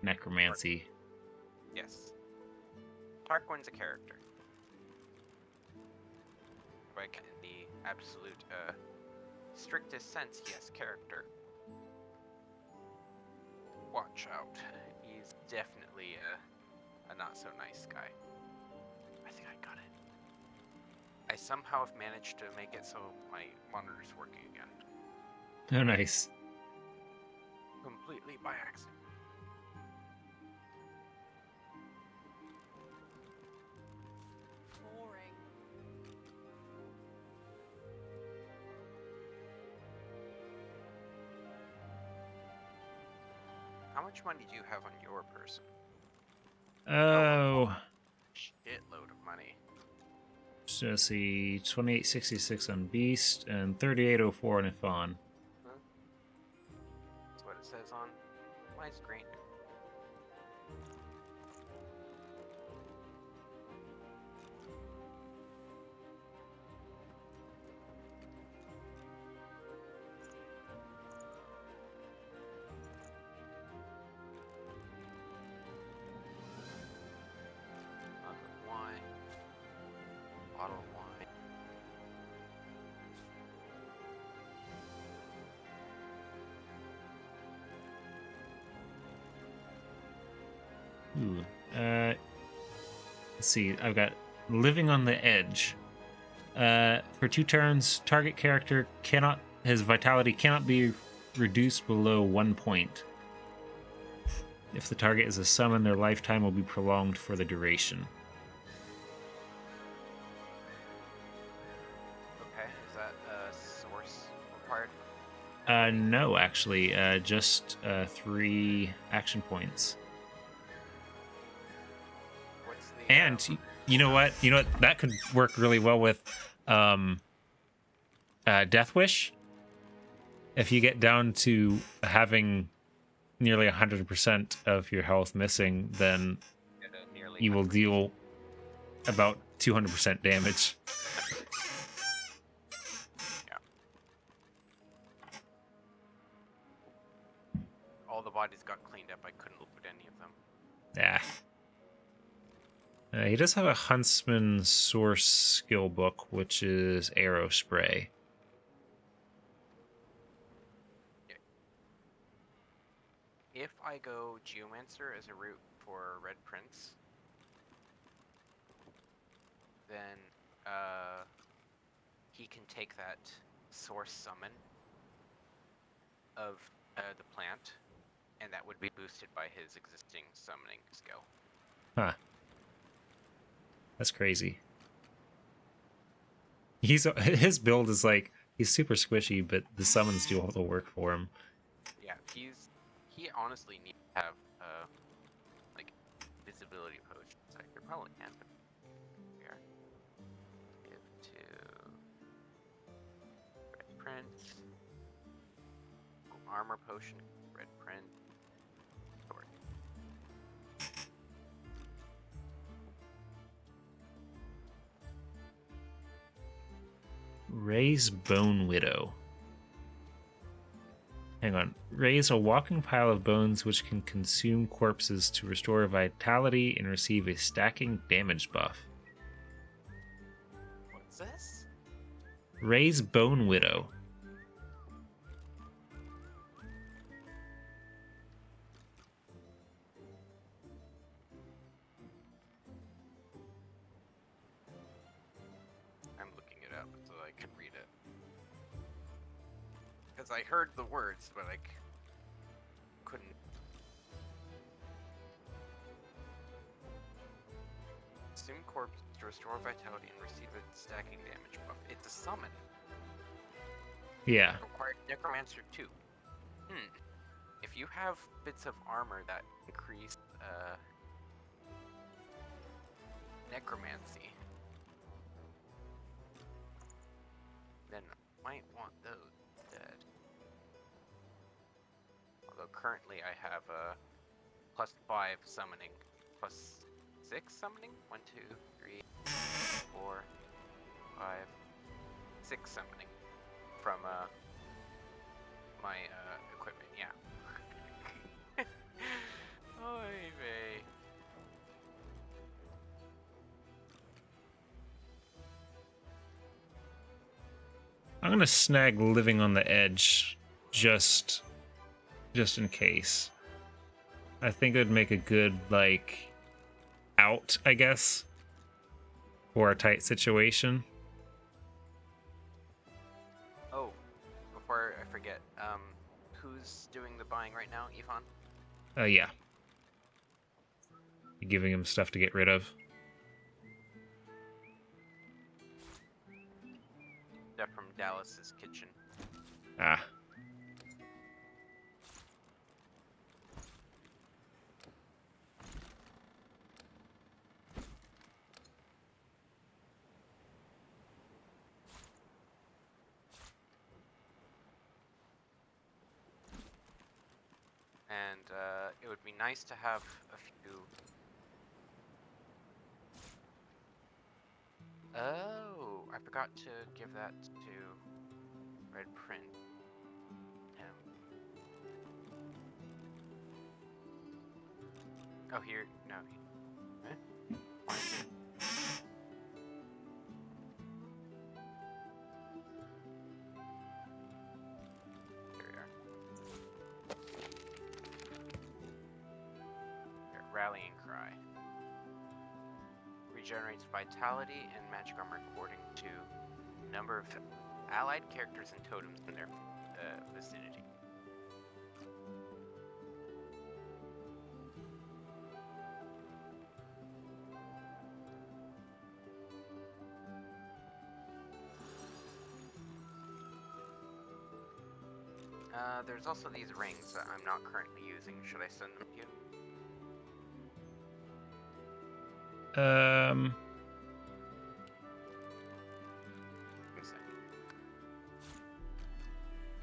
necromancy. Yes. Tarquin's a character. Like in the absolute strictest sense, yes, character. Watch out. He's definitely a not so nice guy. I think I got it. I somehow have managed to make it so my monitor's working again. Oh, nice. Completely by accident. Boring. How much money do you have on your person? Oh. Shitload of money. So let's see, 2866 on Beast and 3804 on Ifan. That's what it says on my screen. Bottle of wine. Ooh. Let's see, I've got Living on the Edge. For 2 turns, target character his vitality cannot be reduced below 1 point. If the target is a summon, their lifetime will be prolonged for the duration. Okay, is that source required? No, actually, just 3 action points. What's the, And you know what? That could work really well with Death Wish. If you get down to having nearly 100% of your health missing, then you will deal about 200% damage. Yeah. All the bodies got cleaned up. I couldn't loot any of them. Yeah. He does have a Huntsman source skill book, which is arrow spray. If I go Geomancer as a route for Red Prince, then he can take that source summon of the plant, and that would be boosted by his existing summoning skill. Huh. That's crazy. His build is like, he's super squishy, but the summons do all the work for him. Yeah, he honestly needs to have like visibility potions. I could probably can. Here, give to Red Prince. Armor potion, Red Prince. Sword. Raise Bone Widow. Hang on. Raise a walking pile of bones which can consume corpses to restore vitality and receive a stacking damage buff. What's this? Raise Bone Widow. Because I heard the words, but I couldn't. Assume corpse to restore vitality and receive a stacking damage buff. It's a summon. Yeah. Required Necromancer 2. If you have bits of armor that increase necromancy, then I might want those instead. Although currently I have a +5 summoning, +6 summoning? 1, 2, 3, 4, 5, 6 summoning from my equipment, yeah. Oy vey. I'm gonna snag living on the edge just in case. I think it would make a good like out, I guess, for a tight situation. Oh, before I forget, who's doing the buying right now, Yvonne? Yeah. Giving him stuff to get rid of. Stuff from Dallas's kitchen. Ah. And it would be nice to have a few. Oh, I forgot to give that to Red Print. Oh, here, no. Why is it? Here we are. Here, Rallying Cry. Regenerates vitality and magic armor according to number of allied characters and totems in their vicinity. There's also these rings that I'm not currently using. Should I send them to you?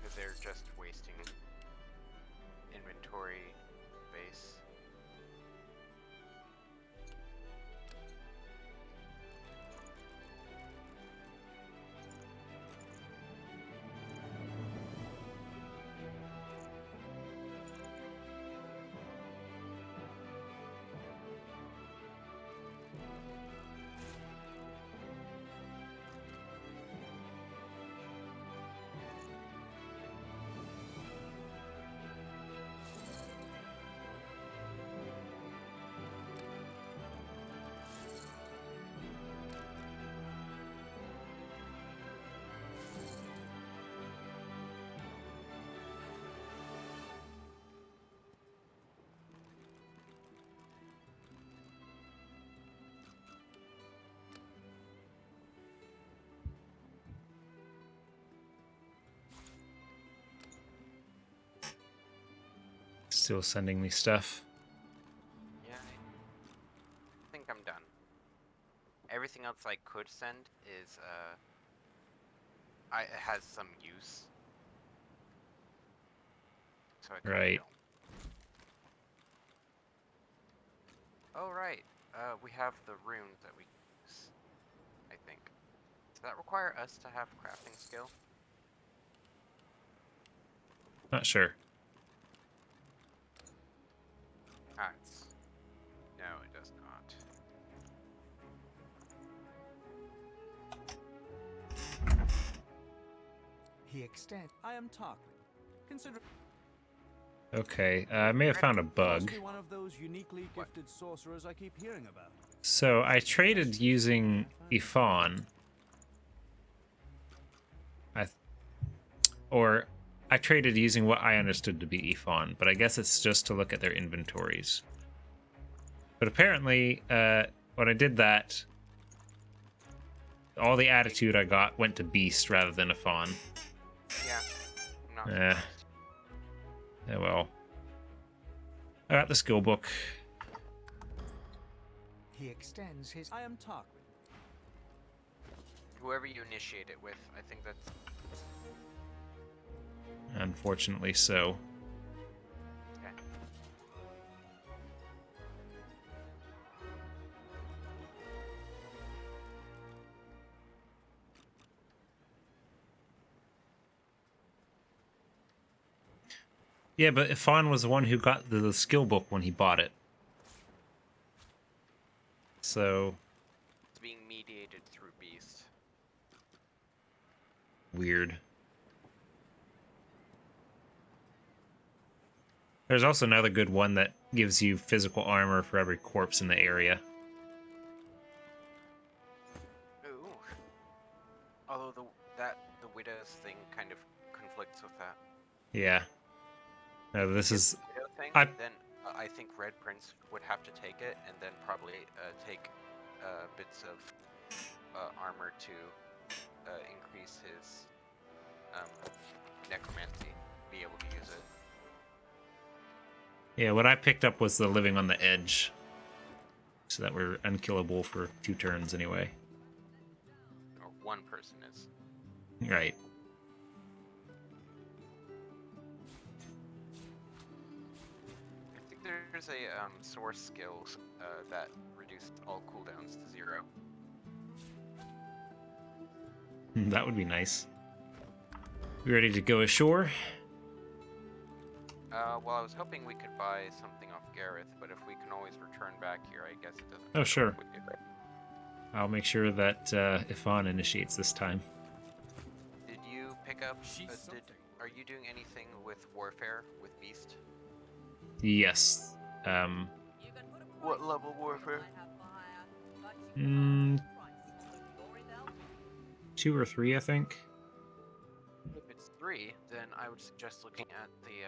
Because they're just wasting inventory space. Still sending me stuff. Yeah, I think I'm done. Everything else I could send is, it has some use. So I Right. don't. Oh, right. We have the runes that we use, I think. Does that require us to have crafting skill? Not sure. No, it does not. He extend. I am Tarquin. Consider. Okay, I may have found a bug. Must be one of those uniquely gifted sorcerers I keep hearing about. So I traded using Ifan. Or I traded using what I understood to be Ifon, but I guess it's just to look at their inventories. But apparently, when I did that, all the attitude I got went to Beast rather than Ifon. Yeah, I'm not Oh well. I got the skill book. He extends his... I am Tarquin. Whoever you initiate it with, I think that's... Unfortunately so. Okay. Yeah, but Ifon was the one who got the skill book when he bought it. So... It's being mediated through Beast. Weird. There's also another good one that gives you physical armor for every corpse in the area. Ooh. Although the Widow's thing kind of conflicts with that. Yeah. No, this is... Widow thing, then I think Red Prince would have to take it, and then probably take bits of armor to increase his necromancy, be able to use it. Yeah, what I picked up was the living on the edge. So that we're unkillable for 2 turns anyway. Or one person is. Right. I think there's a source skill that reduced all cooldowns to 0. That would be nice. We ready to go ashore? Well, I was hoping we could buy something off Gareth, but if we can always return back here, I guess it doesn't. Oh, sure. I'll make sure that Ifon initiates this time. Did you pick up? Are you doing anything with warfare with Beast? Yes. What level warfare? 2 or 3, I think. If it's 3, then I would suggest looking at the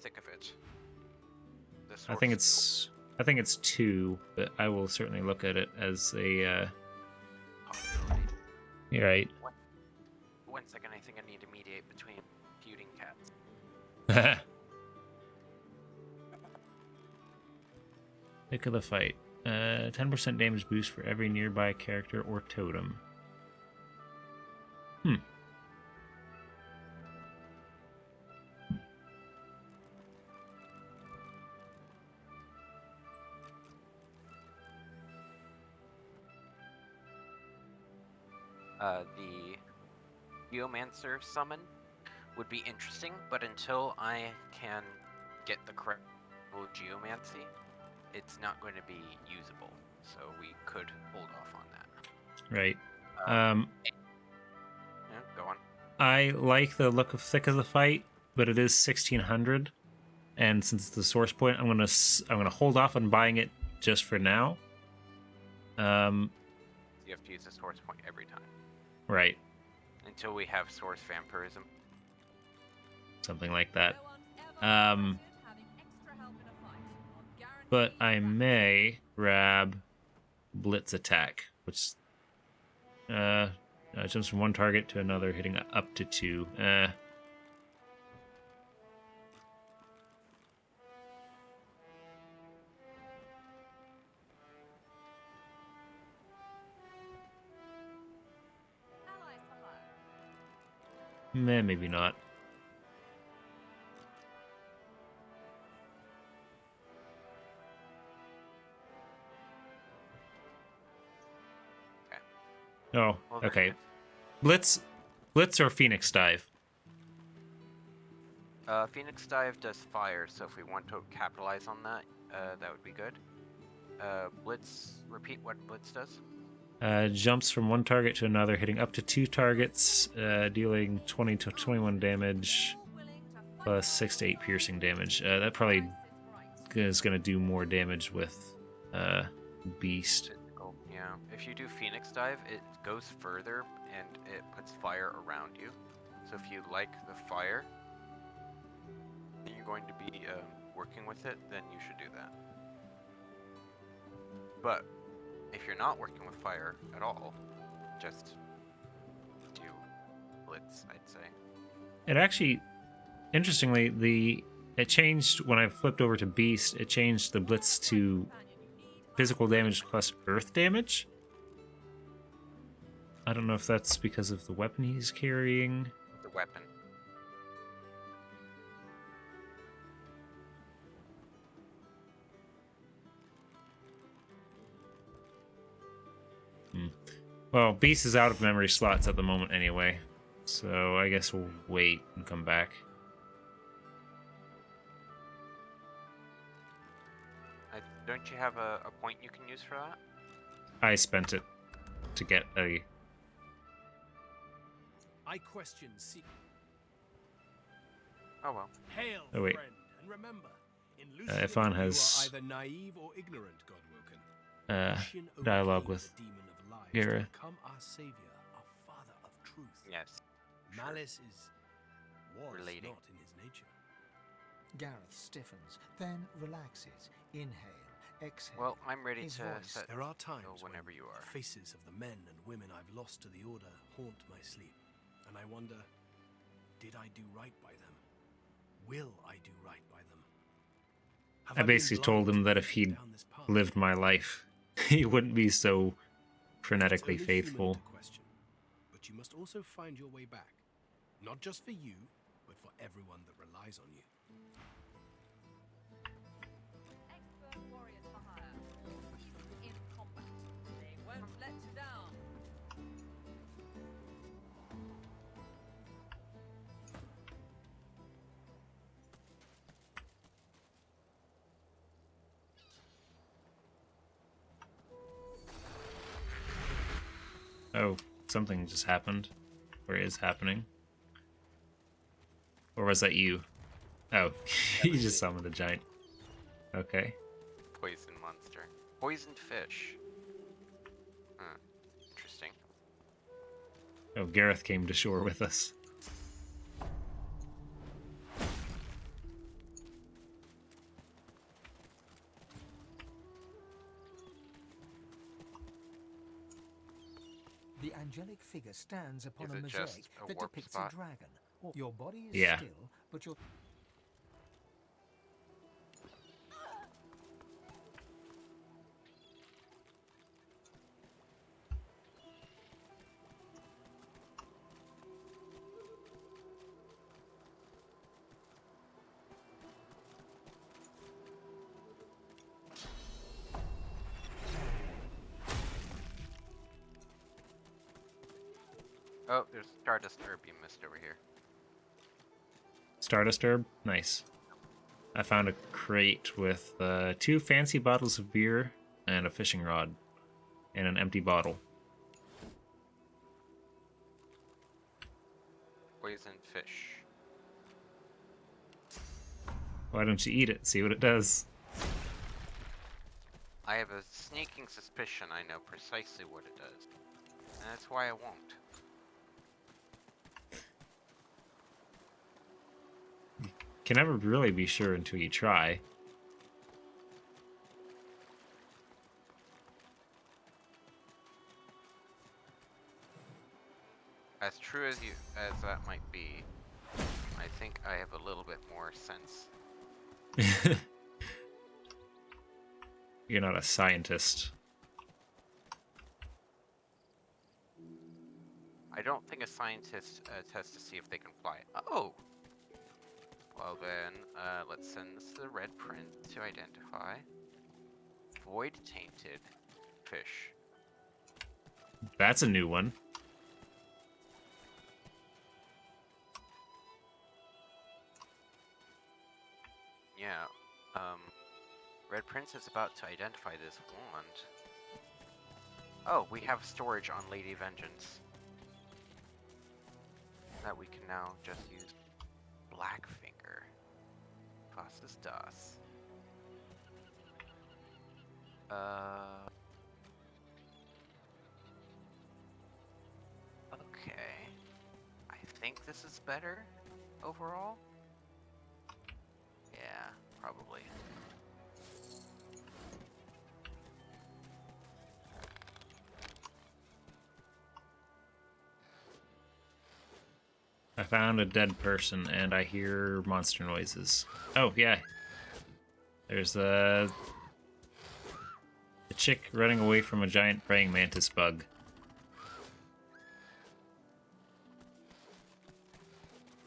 thick of it. I think it's 2, but I will certainly look at it as a possibility. You're right. One second, I think I need to mediate between feuding cats. Pick of the fight. 10% damage boost for every nearby character or totem. The Geomancer summon would be interesting, but until I can get the correct Geomancy, it's not going to be usable. So we could hold off on that. Right. Yeah, go on. I like the look of Thick of the Fight, but it is 1600, and since it's the source point, I'm gonna hold off on buying it just for now. You have to use the source point every time. Right. Until we have source vampirism. Something like that. But I may grab Blitz Attack, which jumps from one target to another, hitting up to 2. Maybe not. Oh, okay. Blitz or Phoenix Dive? Phoenix Dive does fire, so if we want to capitalize on that, that would be good. Blitz, repeat what Blitz does. Jumps from one target to another, hitting up to 2 targets, dealing 20 to 21 damage, plus 6 to 8 piercing damage. That probably is going to do more damage with Beast. Yeah, if you do Phoenix Dive, it goes further and it puts fire around you. So if you like the fire, and you're going to be working with it, then you should do that. But if you're not working with fire at all, just do blitz, I'd say. It actually, interestingly, it changed when I flipped over to Beast. It changed the blitz to physical damage plus earth damage. I don't know if that's because of the weapon he's carrying. The weapon. Well, Beast is out of memory slots at the moment anyway, so I guess we'll wait and come back. Don't you have a point you can use for that? I spent it to get a... I question see. Oh well. Hail, Oh, wait. friend, and remember, in Ifan has you are either naive or ignorant, Godwoken. dialogue with Gareth. Become our savior, our father of truth. Yes. Malice was relating. not in his nature. Gareth stiffens, then relaxes. Inhale, exhale. Well, I'm ready His to voice. set There are times whenever when you are. the faces of the men and women I've lost to the Order haunt my sleep, and I wonder, did I do right by them? Will I do right by them? Have I been basically told blind him that to if he'd down this path? lived my life, he wouldn't be so It's frenetically only faithful. human to question, but you must also find your way back, not just for you, but for everyone that relies on you. Expert warriors for hire, all seasoned in combat. They won't let you down. Oh, something just happened. Or is happening. Or was that you? Oh, you just summoned a giant. Okay. Poison monster. Poisoned fish. Interesting. Oh, Gareth came to shore with us. The angelic figure stands upon Is a it mosaic just a that warp depicts spot? a dragon. Your body is Yeah. still, but your... Oh, there's Stardust Herb you missed over here. Stardust herb? Nice. I found a crate with 2 fancy bottles of beer and a fishing rod. And an empty bottle. Poisoned fish. Why don't you eat it? See what it does. I have a sneaking suspicion I know precisely what it does. And that's why I won't. Can never really be sure until you try. As true as that might be, I think I have a little bit more sense. You're not a scientist. I don't think a scientist tests to see if they can fly. Oh! Well then, let's send this to the red print to identify. Void tainted fish. That's a new one. Yeah, Red Prince is about to identify this wand. Oh, we have storage on Lady Vengeance. That we can now just use Blackfinger. Was ist das? Okay. I think think this is better overall. Yeah, probably. I found a dead person and I hear monster noises. Oh, yeah. There's a chick running away from a giant praying mantis bug.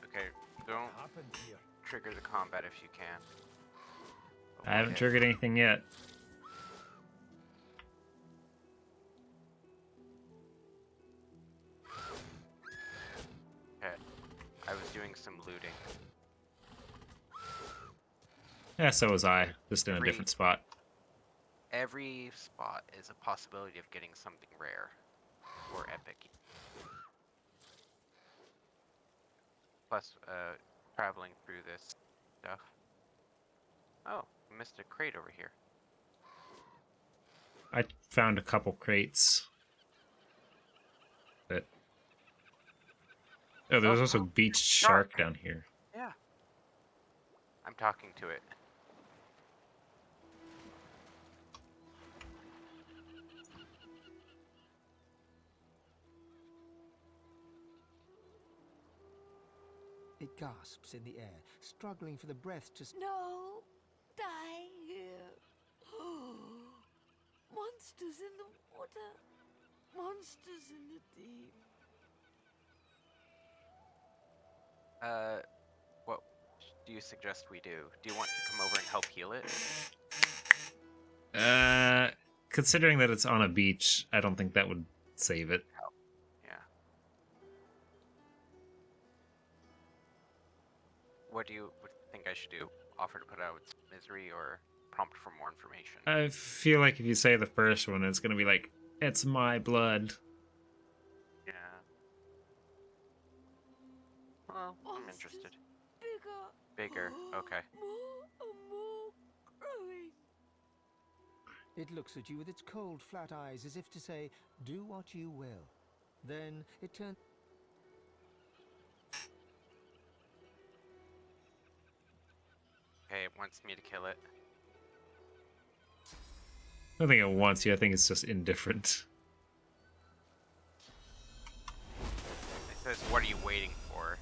Okay, don't trigger the combat if you can. I haven't triggered anything yet. Okay, I was doing some looting. Yeah, so was I, just in a different spot. Every spot is a possibility of getting something rare or epic. Plus, traveling through this stuff. Oh, I missed a crate over here. I found a couple crates. But oh, there was also a beached shark down here. Yeah. I'm talking to it. It gasps in the air, struggling for the breath to... No! Die here! Monsters in the water! Monsters in the deep! What do you suggest we do? Do you want to come over and help heal it? Considering that it's on a beach, I don't think that would save it. Yeah. What do you think I should do? Offer to put out its misery or prompt for more information? I feel like if you say the first one, it's gonna be like, it's my blood. Yeah. Well, I'm interested. Bigger, okay. It looks at you with its cold, flat eyes as if to say, do what you will. Then it turns... Okay, it wants me to kill it. I don't think it wants you, I think it's just indifferent. It says, what are you waiting for?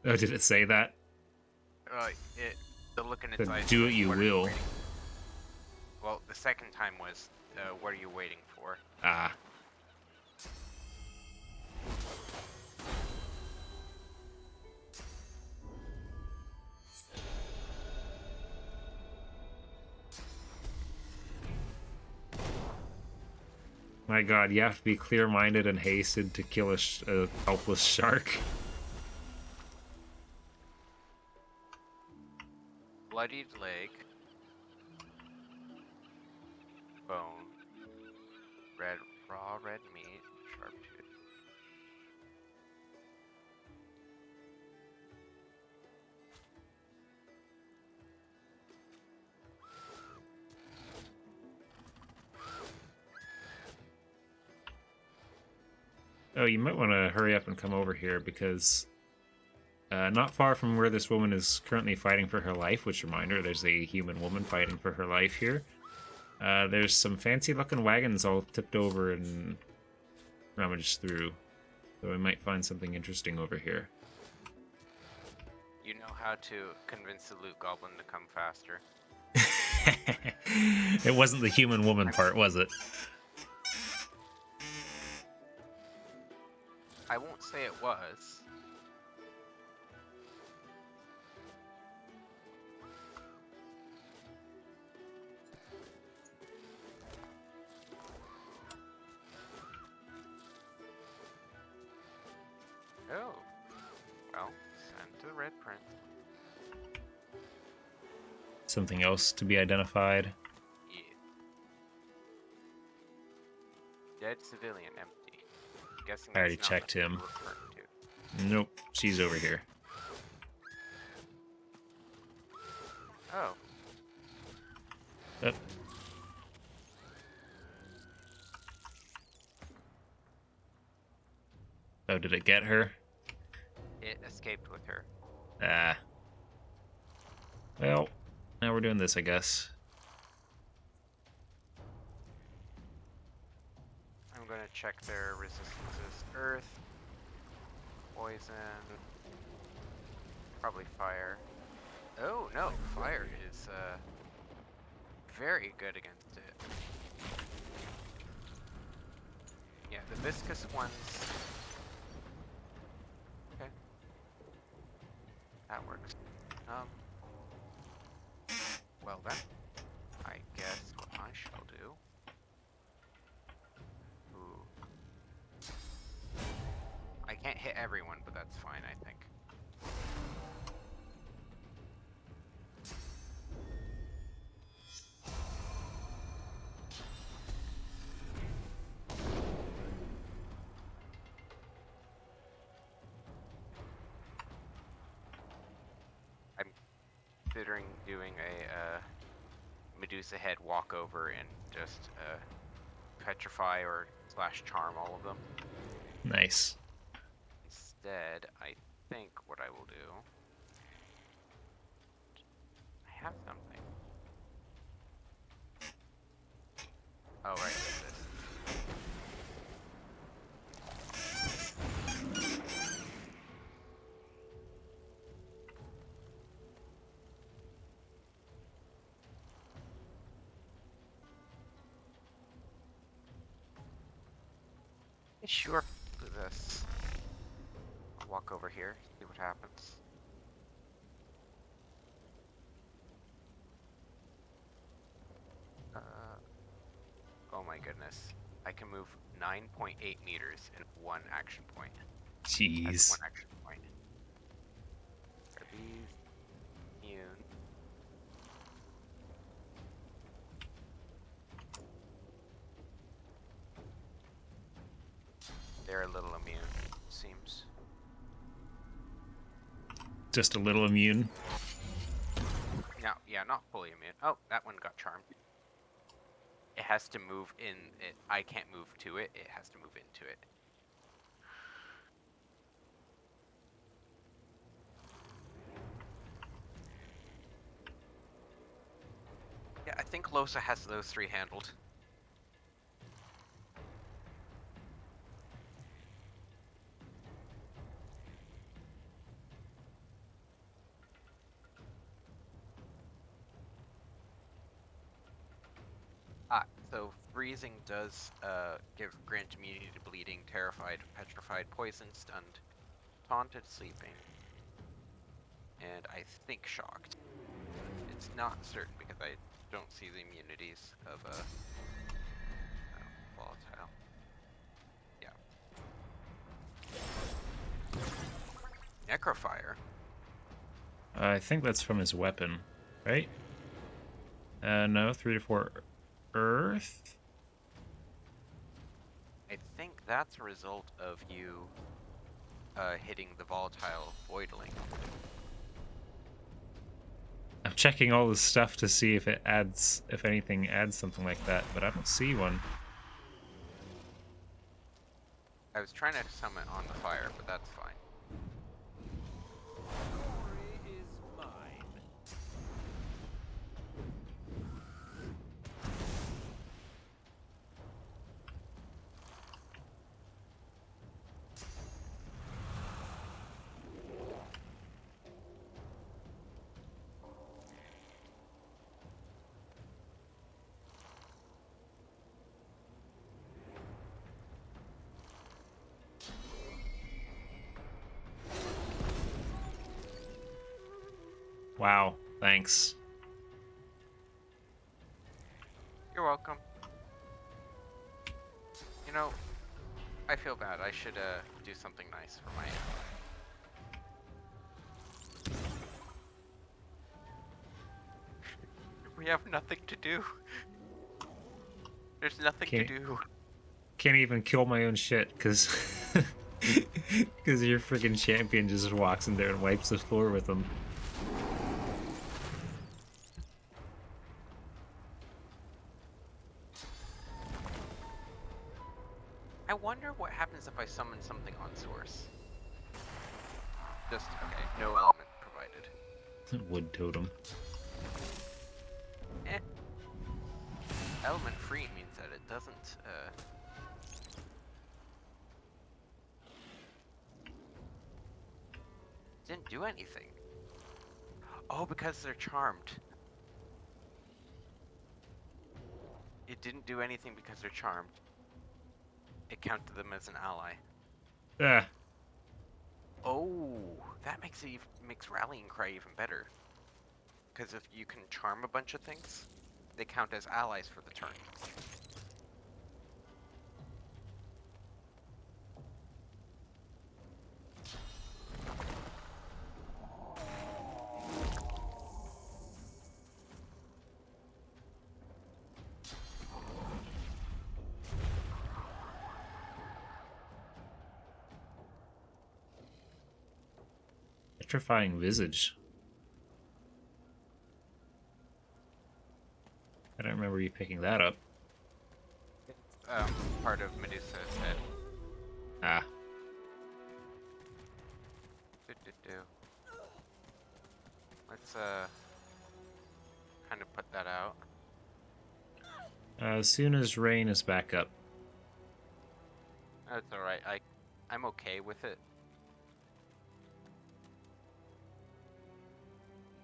Oh, did it say that? The look in its Then eyes. do what you will. Well, the second time was, what are you waiting for? Ah. My god, you have to be clear-minded and hasted to kill a helpless shark. Bloodied leg. Bone. Raw red meat. Sharp tooth. Oh, you might want to hurry up and come over here because not far from where this woman is currently fighting for her life, which reminder, there's a human woman fighting for her life here. There's some fancy looking wagons all tipped over and rummaged through. So we might find something interesting over here. You know how to convince the loot goblin to come faster. It wasn't the human woman part, was it? I won't say it was. Oh. Well, send to the red print. Something else to be identified. Yeah. Dead civilian, empty. Guessing I already that's not checked the him. we're referring to. Nope, she's over here. Oh. Yep. Oh, did it get her? It escaped with her. Ah. Well, now we're doing this, I guess. I'm gonna check their resistances. Earth, poison, probably fire. Oh no, fire is very good against it. Yeah, the viscous ones. Okay, that works. Well then, I guess what I shall do. Ooh. I can't hit everyone, but that's fine, I think. I'm considering doing a Medusa head walkover and just petrify or slash charm all of them. Nice. Instead, I think what I will do. I have something. Oh, right, that's this. Sure, do this. I'll walk over here, see what happens. Oh my goodness. I can move 9.8 meters in one action point. Jeez. That's one action point. Are these immune? They're a little immune, seems. Just a little immune. No, yeah, not fully immune. Oh, that one got charmed. It has to move in it. I can't move to it. It has to move into it. Yeah, I think Losa has those three handled. So freezing does grant immunity to bleeding, terrified, petrified, poisoned, stunned, taunted, sleeping, and I think shocked. It's not certain because I don't see the immunities of volatile. Yeah. Necrofire. I think that's from his weapon, right? No, 3 to 4 earth? I think that's a result of you hitting the volatile voidling. I'm checking all this stuff to see if it adds, if anything adds something like that, but I don't see one. I was trying to summon on the fire, but that's fine. Wow, thanks. You're welcome. You know, I feel bad. I should do something nice for my We have nothing to do. There's nothing to do. Can't even kill my own shit, because your freaking champion just walks in there and wipes the floor with them. I wonder what happens if if I summon something on source? Just, okay, no element provided. Wood totem. Eh. Element free means that it doesn't, didn't do anything. Oh, because they're charmed. It didn't do anything because they're charmed. It counted them as an ally. Ah. Oh, that makes rallying cry even better. Because if you can charm a bunch of things, they count as allies for the turn. Petrifying visage. I don't remember you picking that up. Part of Medusa's head. Ah. Let's, kind of put that out. As soon as rain is back up. That's alright, I'm okay with it.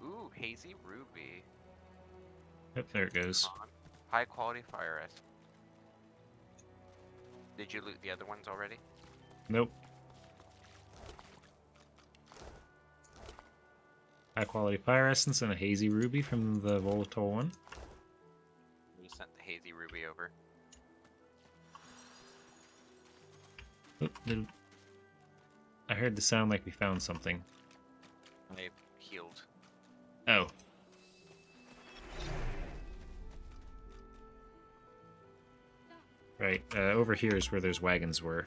Ooh, Hazy Ruby. Yep, there it goes. High quality fire essence. Did you loot the other ones already? Nope. High quality fire essence and a hazy ruby from the volatile one. You sent the Hazy Ruby over. Oop, I heard the sound like we found something. I healed. Oh. Right, over here is where those wagons were.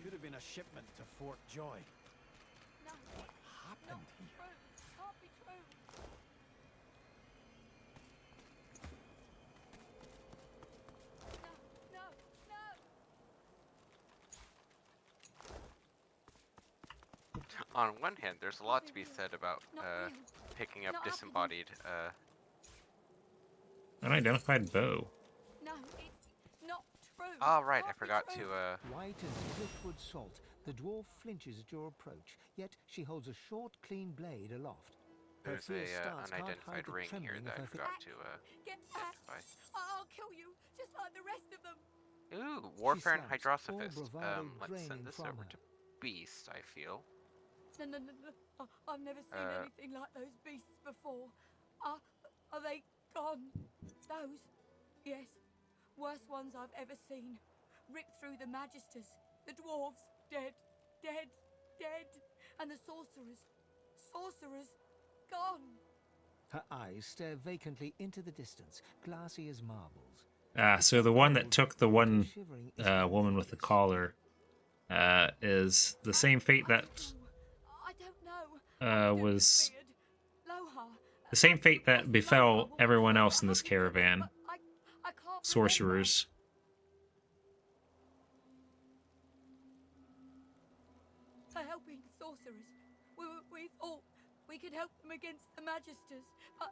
Could have been a shipment to Fort Joy. What happened here? Can't be true. No, no. On one hand, there's a lot to be said about picking up disembodied. Unidentified bow. No, it's not true. Oh, right, I forgot to. White as driftwood salt, the dwarf flinches at your approach, yet she holds a short, clean blade aloft. Her There's fierce a stance can't unidentified hide the ring here trembling that of I her forgot to Get back! I'll kill you, just like the rest of them. Ooh, Warfare and slaps, all Hydrosophist. bravado Let's draining send this from over her. to Beast, I feel. No. I've never seen anything like those beasts before. Are they gone? Those? Yes. Worst ones I've ever seen. Ripped through the Magisters. The dwarves. Dead. And the sorcerers. Gone. Her eyes stare vacantly into the distance, glassy as marbles. Ah, so the one that took the one woman with the collar is the same fate that was the same fate that befell everyone else in this caravan. Sorcerers. For helping sorcerers. We thought we could help them against the Magisters, but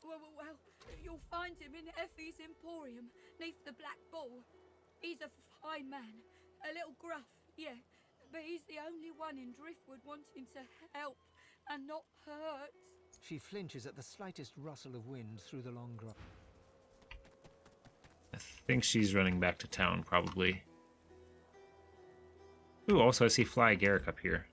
well, you'll find him in Effie's Emporium, neath the Black Bull. He's a fine man, a little gruff, yeah, but he's the only one in Driftwood wanting to help and not hurt. She flinches at the slightest rustle of wind through the long grass. I think she's running back to town, probably. Ooh, also I see Fly Garrick up here.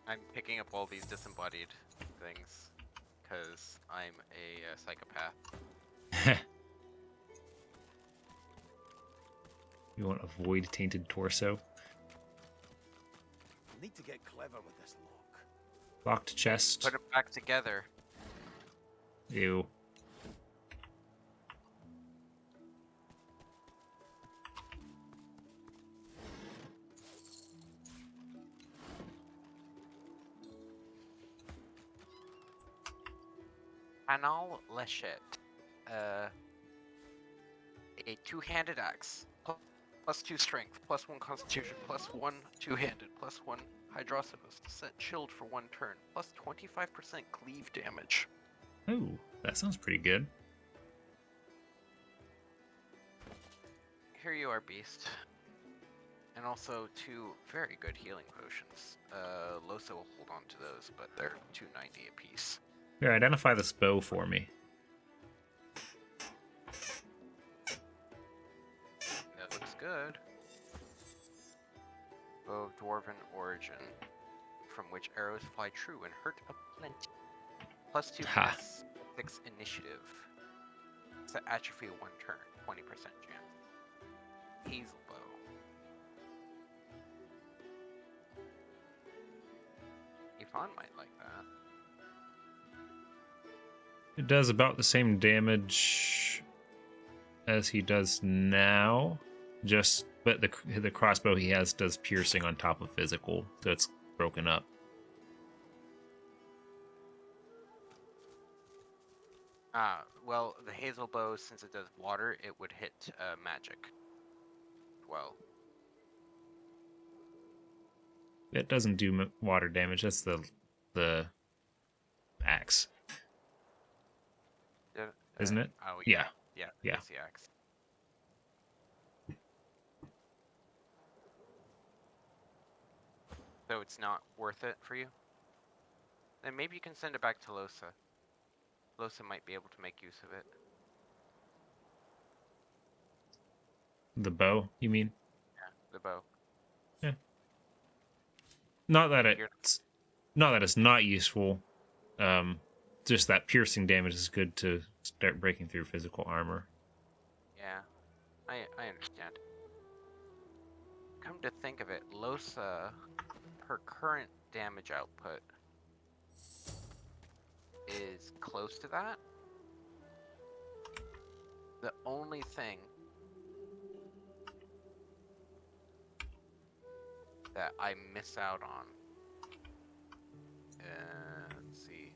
I'm picking up all these disembodied things because I'm a psychopath. You want a void tainted torso? Need to get clever with this lock. Locked chest. Put it back together. Ew. Anal Leshet. A two-handed axe. Plus 2 strength, plus 1 constitution, plus 1 two-handed, plus 1 hydrocetus. Set chilled for 1 turn, plus 25% cleave damage. Ooh, that sounds pretty good. Here you are, beast. And also 2 very good healing potions. Losa will hold on to those, but they're 290 apiece. Here, identify this bow for me. That looks good. Bow of Dwarven origin, from which arrows fly true and hurt a plenty. Plus 2 Ha. plus 6 initiative. Set atrophy 1 turn, 20% chance. Hazel bow. Yvonne might like that. It does about the same damage as he does now. But the crossbow he has does piercing on top of physical, so it's broken up. Well, the hazel bow, since it does water, it would hit magic. Well, It doesn't do water damage. That's the axe, isn't it? Oh Yeah. Yeah. Yeah. It's the axe. So it's not worth it for you? Then maybe you can send it back to Losa. Losa might be able to make use of it. The bow, you mean? Yeah, the bow. Yeah. Not that it's not useful. Just that piercing damage is good to start breaking through physical armor. Yeah, I understand. Come to think of it, Losa, her current damage output is close to that. The only thing that I miss out on, let's see,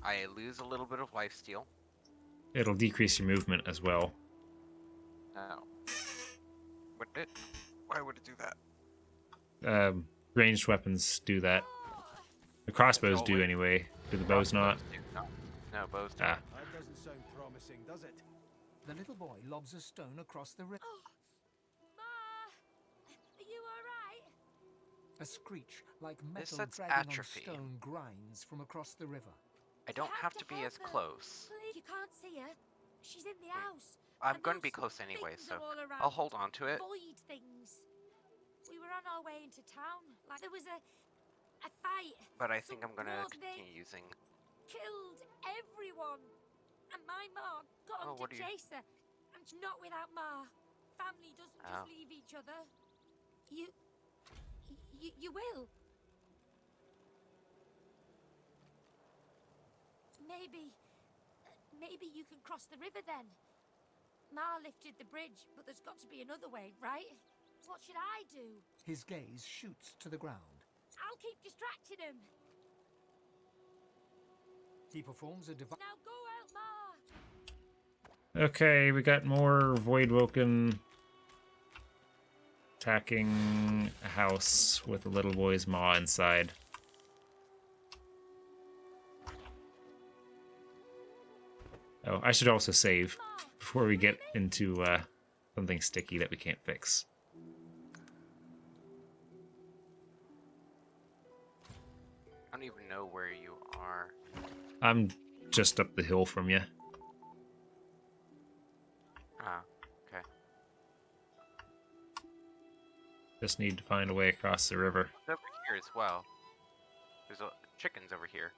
I lose a little bit of lifesteal. It'll decrease your movement as well. No. Why would it do that? Ranged weapons do that. The crossbows do anyway. Do the bows not? No, bows don't. That doesn't sound promising, does it? The little boy lobs a stone across the river. Ma, are you alright? A screech like metal sets dragging atrophy. on stone grinds from across the river. I don't have to be as close. You can't see her. She's in the house. I'm And going to be those close anyway, things so are all around. I'll hold on to it. Void things. We were on our way into town. Like there was a fight. But I think I'm going to Lord, they continue using... killed everyone. And my ma got Oh, them what to do you- chase her. And not without ma. Family doesn't Oh. just leave each other. You will. Maybe you can cross the river then. Ma lifted the bridge, but there's got to be another way, right? What should I do? His gaze shoots to the ground. I'll keep distracting him. He performs a divine. Now go out, Ma. Okay, we got more Voidwoken attacking a house with a little boy's maw inside. Oh, I should also save before we get into something sticky that we can't fix. I don't even know where you are. I'm just up the hill from you. Ah, okay. Just need to find a way across the river. It's over here as well. There's chickens over here.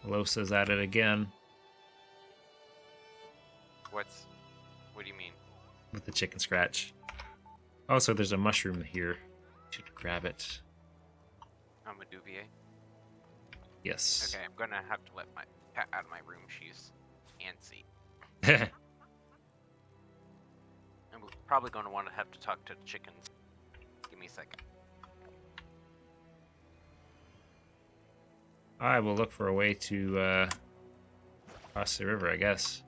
Losa's at it again What do you mean? with the chicken scratch. Also, there's a mushroom here. Should grab it. I'm a Duvier. Yes. Okay, I'm gonna have to let my cat out of my room. She's antsy. I'm probably gonna want to have to talk to the chickens. Give me a second. I will look for a way to cross the river, I guess.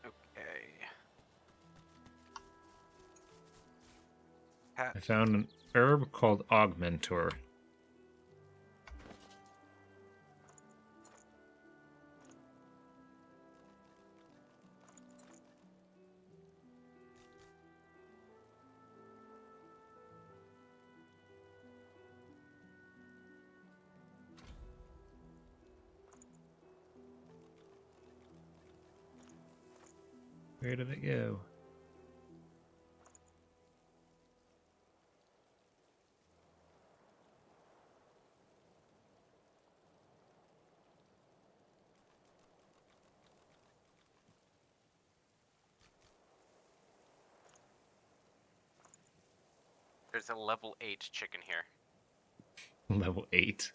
Okay. I found an herb called Augmentor. Where did it go? There's a level 8 chicken here. Level 8.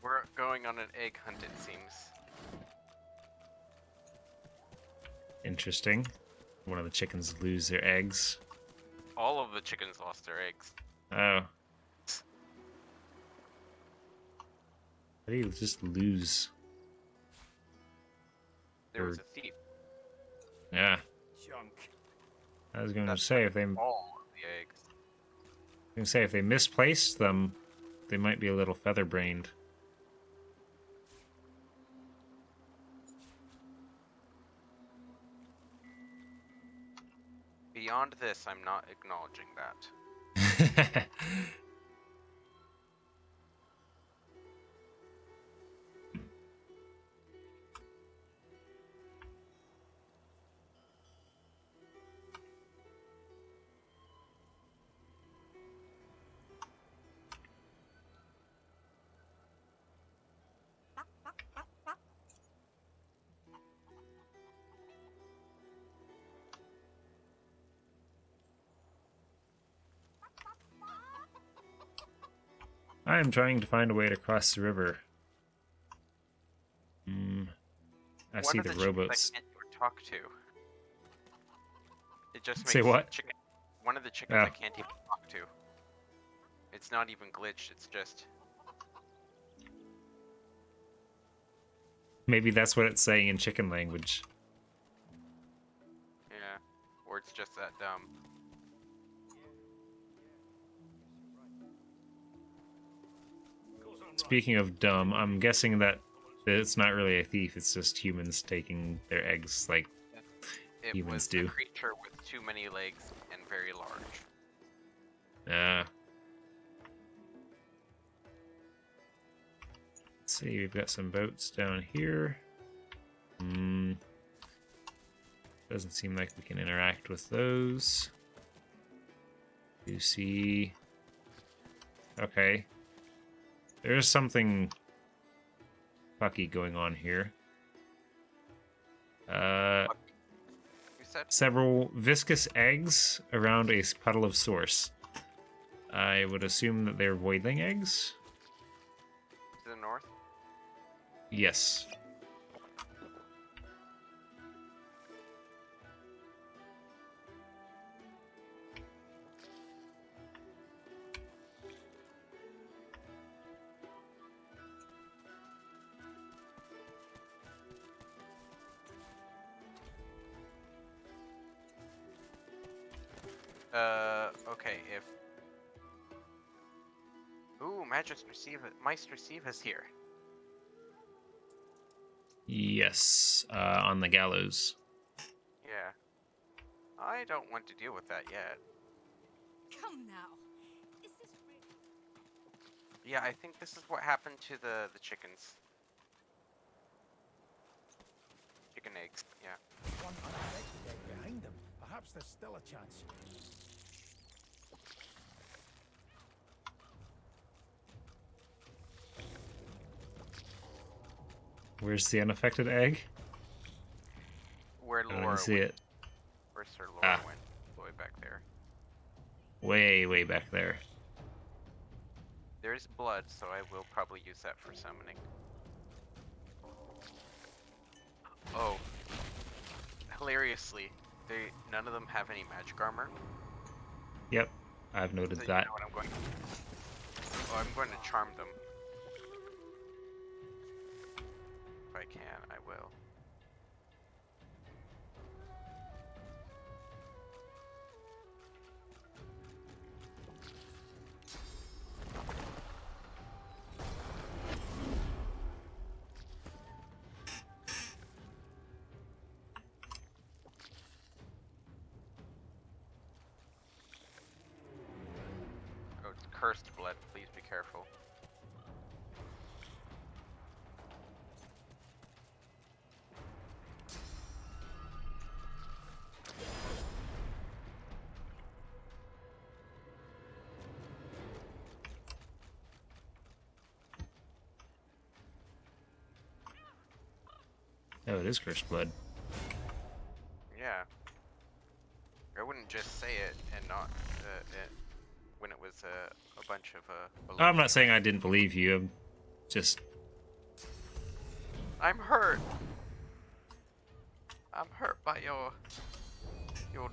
We're going on an egg hunt, it seems. Interesting. One of the chickens lose their eggs. All of the chickens lost their eggs. Oh. How do you just lose? There was a thief. Yeah. Junk. I was going to That's say if they all of the eggs. if they misplaced them, they might be a little feather-brained. Beyond this, I'm not acknowledging that. I am trying to find a way to cross the river. I see the rowboats. I can't even talk to. It just makes Say what? chicken. One of the chickens Oh. I can't even talk to. It's not even glitched. It's just. Maybe that's what it's saying in chicken language. Yeah. Or it's just that dumb. Speaking of dumb, I'm guessing that it's not really a thief, it's just humans taking their eggs like It humans was do. a creature with too many legs and very large. Let's see, we've got some boats down here. Doesn't seem like we can interact with those. You see... Okay. There's something fucky going on here. Several viscous eggs around a puddle of source. I would assume that they're voidling eggs? To the north? Yes. Okay, if... Ooh, Meister Siva's here. Yes, on the gallows. Yeah. I don't want to deal with that yet. Come now. Is this really... Yeah, I think this is what happened to the chickens. Chicken eggs, yeah. One unexpected egg behind them. Perhaps there's still a chance. Where's the unaffected egg? Where I don't Laura even see went. it. Where Sir Laura Ah. went. Way back there. Way, way back there. There's blood, so I will probably use that for summoning. Oh. Hilariously, none of them have any magic armor. Yep, I've noted So that. you know what I'm going to do? Oh, I'm going to charm them. If I can, I will. Oh, it's cursed blood. Please be careful. Oh, it is cursed blood. Yeah. I wouldn't just say it and not when it was a bunch of. I'm not saying I didn't believe you. I'm just. I'm hurt. I'm hurt by your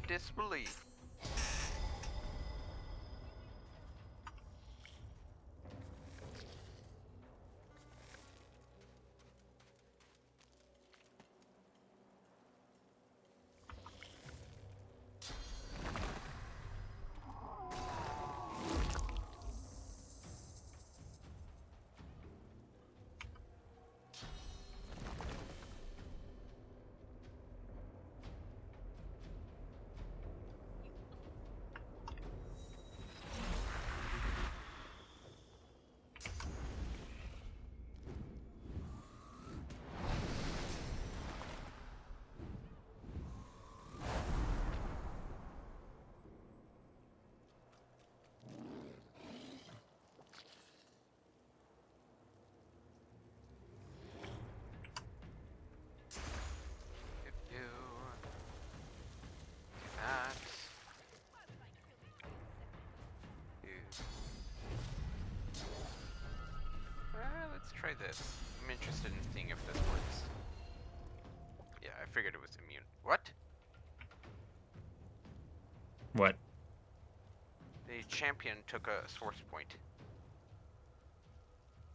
disbelief. Let's try this. I'm interested in seeing if this works. Yeah, I figured it was immune. What? What? The champion took a source point.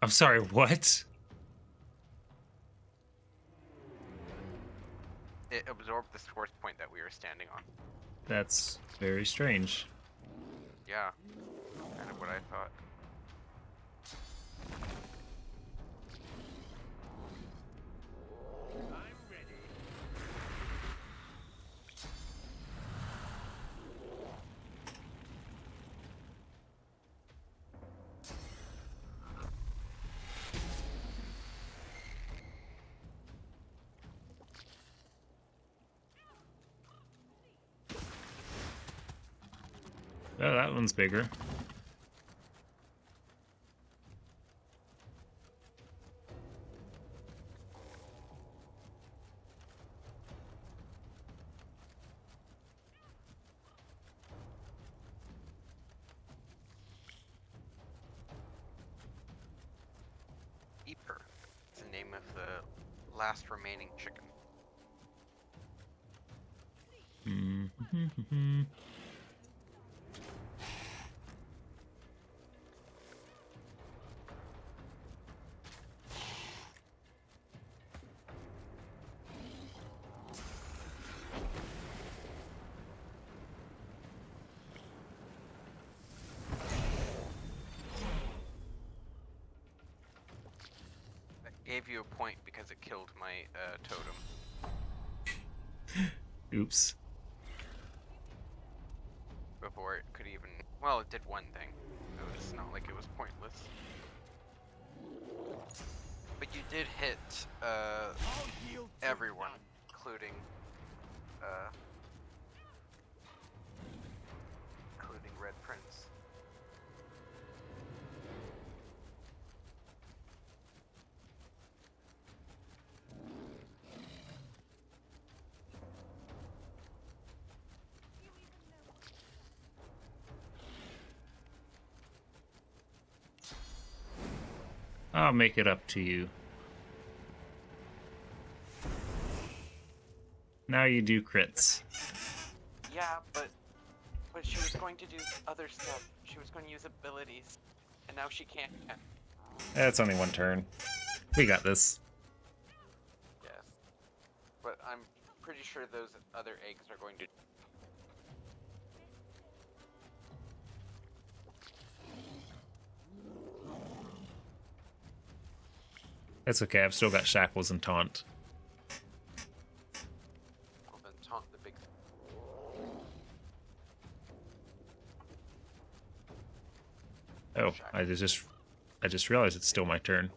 I'm sorry, what? It absorbed the source point that we were standing on. That's very strange. Yeah, kind of what I thought. Oh, that one's bigger. Eeper. It's the name of the last remaining chicken. Gave you a point because it killed my totem. Oops. Before it could even... Well, it did one thing. It's not like it was pointless. But you did hit everyone, including Red Prince. I'll make it up to you. Now you do crits. Yeah, but she was going to do other stuff. She was going to use abilities, and now she can't. That's only one turn. We got this. Yes, but I'm pretty sure those other eggs are going to. It's okay, I've still got shackles and taunt. Well, then taunt the big. Oh, I just realized it's still my turn.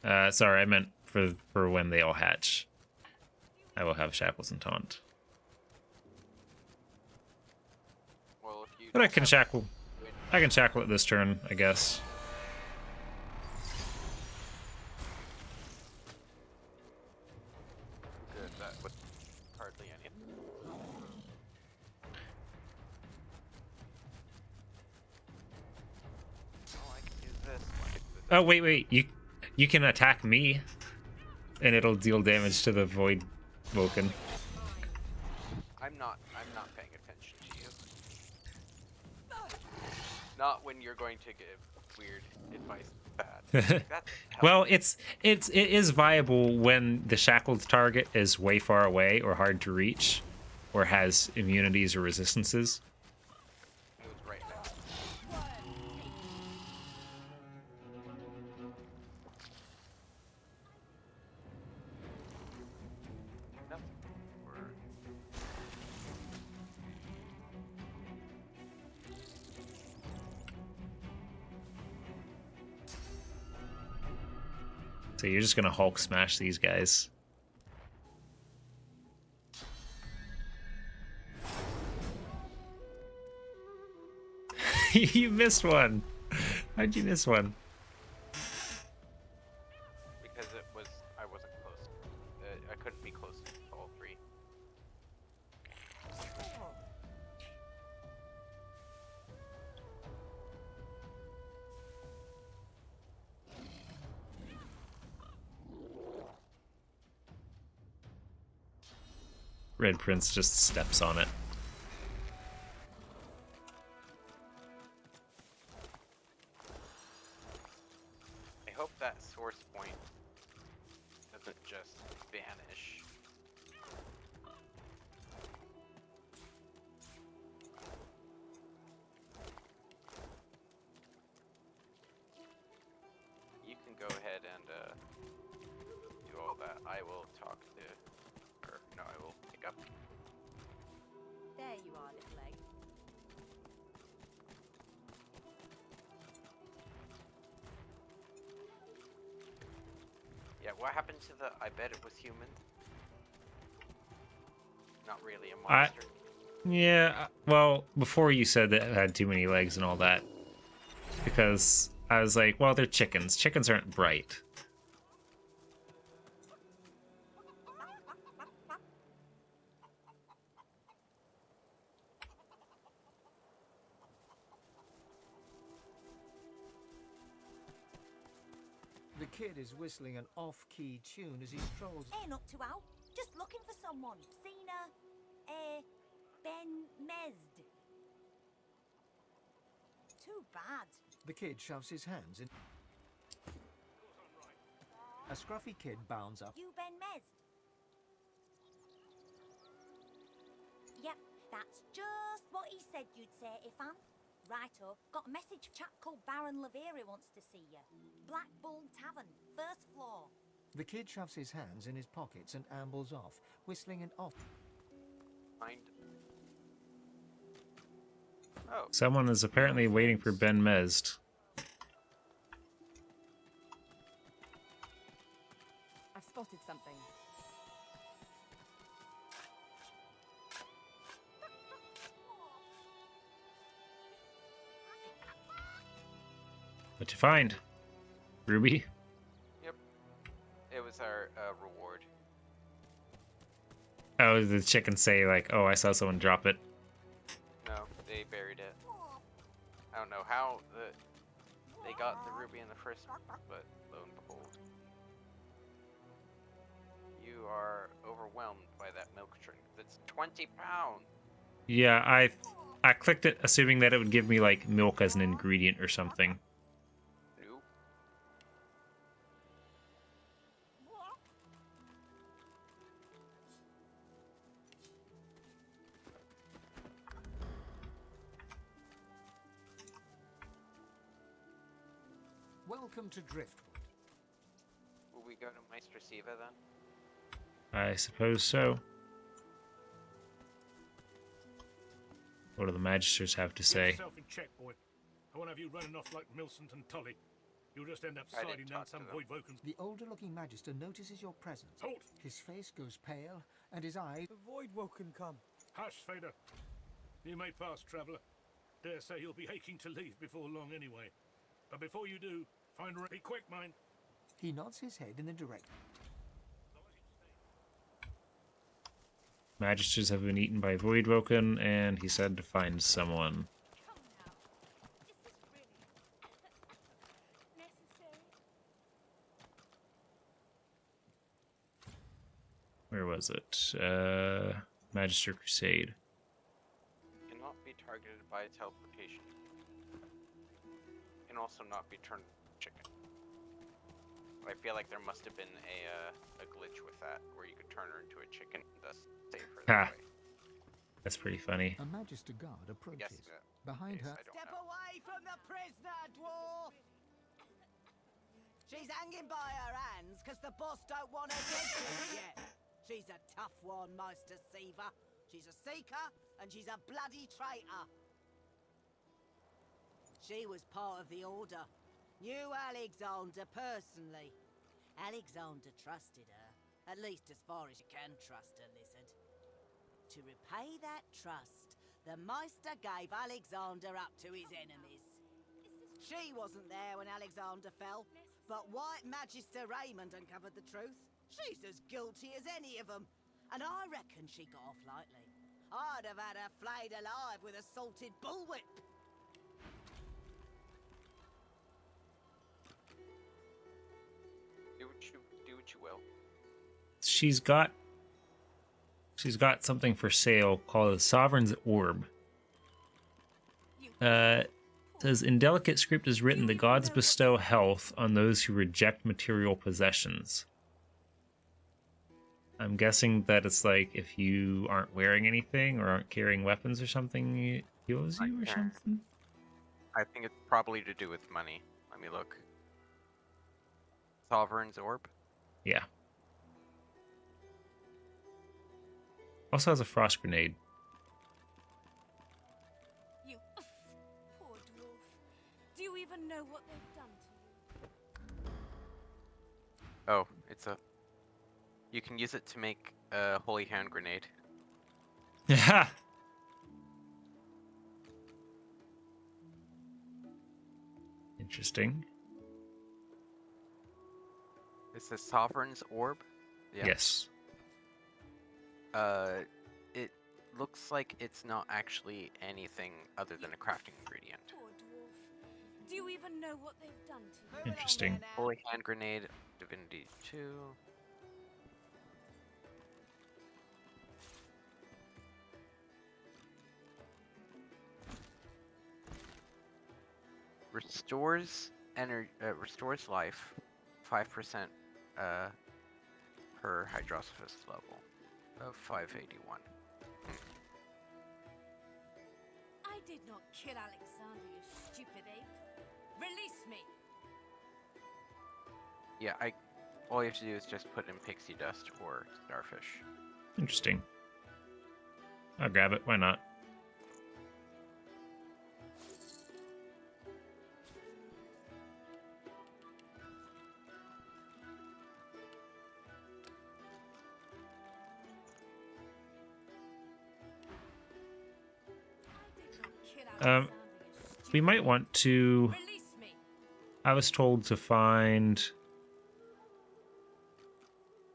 Yep. Sorry, I meant for when they all hatch. I will have shackles and taunt. Well, if you But I can shackle it this turn, I guess. Good, that would hardly any. Oh, I can use this. Oh wait, you can attack me, and it'll deal damage to the Void Woken. I'm not paying attention to you. Not when you're going to give weird advice bad. Well, it is viable when the shackled target is way far away or hard to reach, or has immunities or resistances. It was right now. Nothing. So you're just gonna Hulk smash these guys. You missed one. How'd you miss one? Because I wasn't close. I couldn't be close to all three. Red Prince just steps on it. I hope that source point doesn't just vanish. You can go ahead and do all that. I will talk to, or no, I will pick up. There you are, little egg. Yeah, what happened to the? I bet it was human. Not really a monster. Yeah, well, before you said that it had too many legs and all that, because I was like, well, they're chickens. Chickens aren't bright. The kid is whistling an off-key tune as he strolls. Ain't up to out. Just looking for someone. Seen Ben Mesd. Too bad. The kid shoves his hands in. A scruffy kid bounds up. You Ben Mesd? Yep, that's just what he said you'd say, Ifan. Righto, got a message. Chap called Baron Laveri wants to see you. Black Bull Tavern, first floor. The kid shoves his hands in his pockets and ambles off, whistling an off. Oh. Someone is apparently waiting for Ben Mesd. I've spotted something. What'd you find? Ruby? Yep. It was our reward. Oh, did the chicken say, like, oh, I saw someone drop it? No, they buried it. I don't know how they got the ruby in the first place, but lo and behold. You are overwhelmed by that milk drink. That's 20 pounds! Yeah, I clicked it assuming that it would give me, like, milk as an ingredient or something. Nope. Welcome to Driftwood. Will we go to Meister Siva then? I suppose so. What do the Magisters have to Get say? yourself in check, boy. I won't have you running off like Millicent and Tully. You'll just end up sliding down some Voidwoken. The older-looking Magister notices your presence. Halt! His face goes pale, and his eye... The Voidwoken come. Hush, Fader. You may pass, traveller. Dare say you'll be aching to leave before long anyway. But before you do, find her. Be quick, mind. He nods his head in the direction. Magisters have been eaten by Voidwoken, and he said to find someone. Where was it? Magister Crusade. Cannot be targeted by teleportation. Can also not be turned chicken. I feel like there must have been a glitch with that, where you could turn her into a chicken and thus save her that way. That's pretty funny. A Magister guard approaches. Behind her... Step away from the prisoner, dwarf! She's hanging by her hands because the boss don't want her dead just yet. She's a tough one, Meister Siva. She's a seeker, and she's a bloody traitor. She was part of the Order. Knew Alexander personally. Alexander trusted her, at least as far as you can trust a lizard. To repay that trust, the Meister gave Alexander up to his enemies. She wasn't there when Alexander fell, but White Magister Raymond uncovered the truth. She's as guilty as any of them, and I reckon she got off lightly. I'd have had her flayed alive with a salted bullwhip. Do what you will. She's got something for sale called the Sovereign's Orb. Says in delicate script is written, the gods bestow health on those who reject material possessions. I'm guessing that it's like if you aren't wearing anything or aren't carrying weapons or something, it heals you or something. I think it's probably to do with money. Let me look. Sovereign's Orb? Yeah. Also has a frost grenade. You poor dwarf. Do you even know what they've done to you? Oh, it's a... You can use it to make a holy hand grenade. Yeah. Interesting. It's a Sovereign's Orb? Yeah. Yes. It looks like it's not actually anything other than a crafting ingredient. Poor dwarf. Do you even know what they've done to you? Interesting. Holy hand grenade, Divinity 2. Restores restores life 5% per Hydrosophist level of 581. I did not kill Alexander, you stupid ape. Release me! Yeah, all you have to do is just put in pixie dust or starfish. Interesting. I'll grab it. Why not? We might want to I was told to find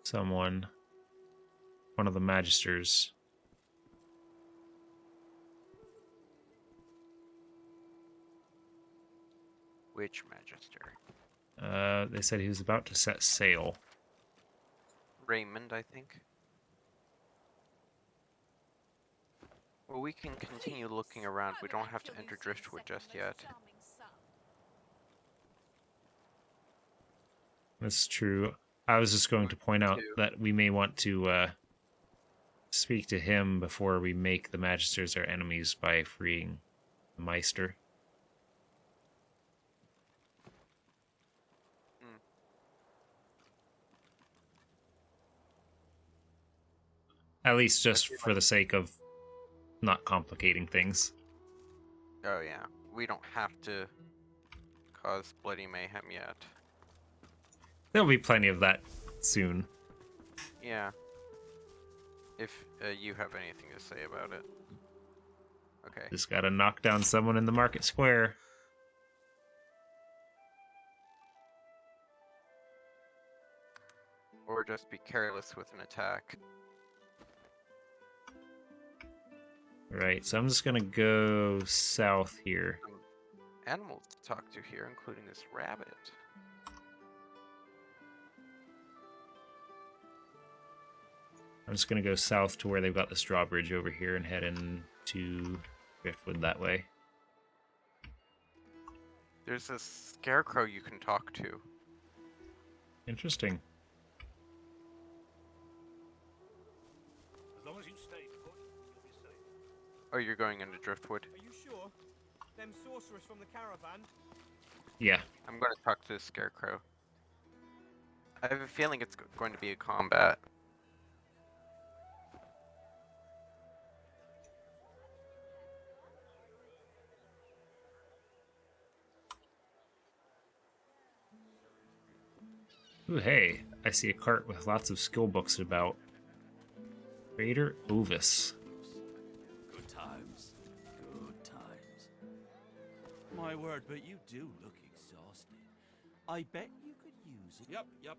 someone, one of the magisters. Which magister? They said he was about to set sail. Raymond, I think. Well, we can continue looking around. We don't have to enter Driftwood just yet. That's true. I was just going to point out that we may want to speak to him before we make the Magisters our enemies by freeing the Meister. At least just for the sake of not complicating things. Oh yeah, we don't have to cause bloody mayhem yet. There'll be plenty of that soon. Yeah. If you have anything to say about it. Okay. Just gotta knock down someone in the market square. Or just be careless with an attack. Right, so I'm just gonna go south here. Animals to talk to here, including this rabbit. I'm just gonna go south to where they've got this drawbridge over here and head into Driftwood that way. There's a scarecrow you can talk to. Interesting. As long as you stay put, you'll be safe. Oh, you're going into Driftwood? Are you sure? Them sorcerers from the caravan? Yeah. I'm going to talk to the scarecrow. I have a feeling it's going to be a combat. Ooh, hey, I see a cart with lots of skill books about. Raider Ovis. Good times. Good times. My word, but you do look exhausted. I bet you could use it. Yep.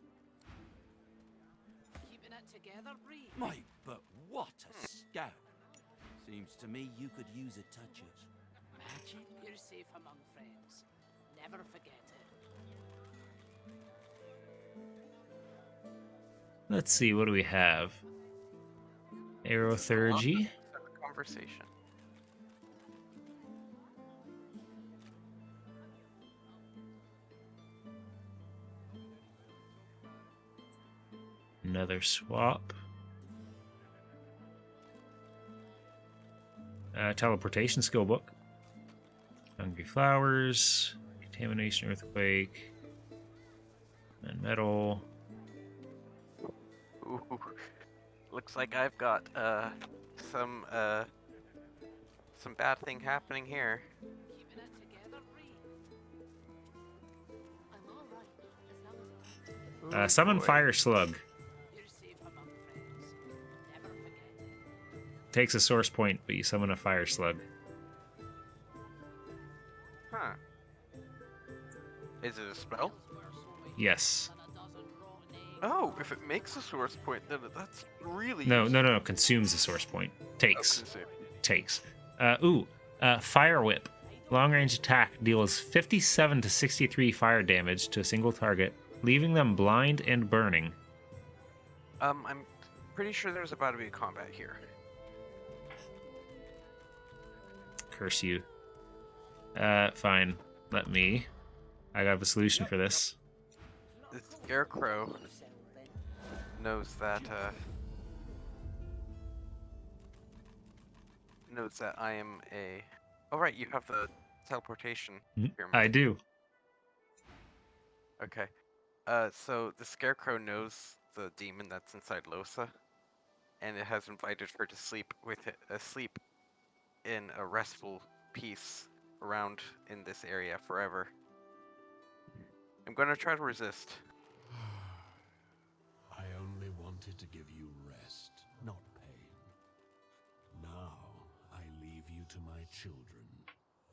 Keeping it together, Bree. My, but what a scout. Seems to me you could use a touch of magic. You're safe among friends. Never forget it. Let's see, what do we have? Aerothergy. Conversation. Another swap. Teleportation skill book. Hungry flowers. Contamination earthquake. And metal. Ooh, looks like I've got some bad thing happening here. Keeping it together, Bree. I'm all right, as long as Summon boy. Fire Slug. you're safe among friends. Never forget it. Takes a source point, but you summon a Fire Slug. Huh. Is it a spell? Yes. Oh, if it makes a source point, then that's really No, consumes a source point. Takes. Oh, consume. Takes. Fire Whip. Long range attack deals 57 to 63 fire damage to a single target, leaving them blind and burning. I'm pretty sure there's about to be a combat here. Curse you. Fine. I have a solution for this. The scarecrow knows that I am a. Oh right, you have the teleportation. pyramid. I do. Okay. So the scarecrow knows the demon that's inside Losa, and it has invited her to sleep with it, sleep in a restful peace around in this area forever. I'm gonna try to resist. I only wanted to give you rest, not pain. Now I leave you to my children.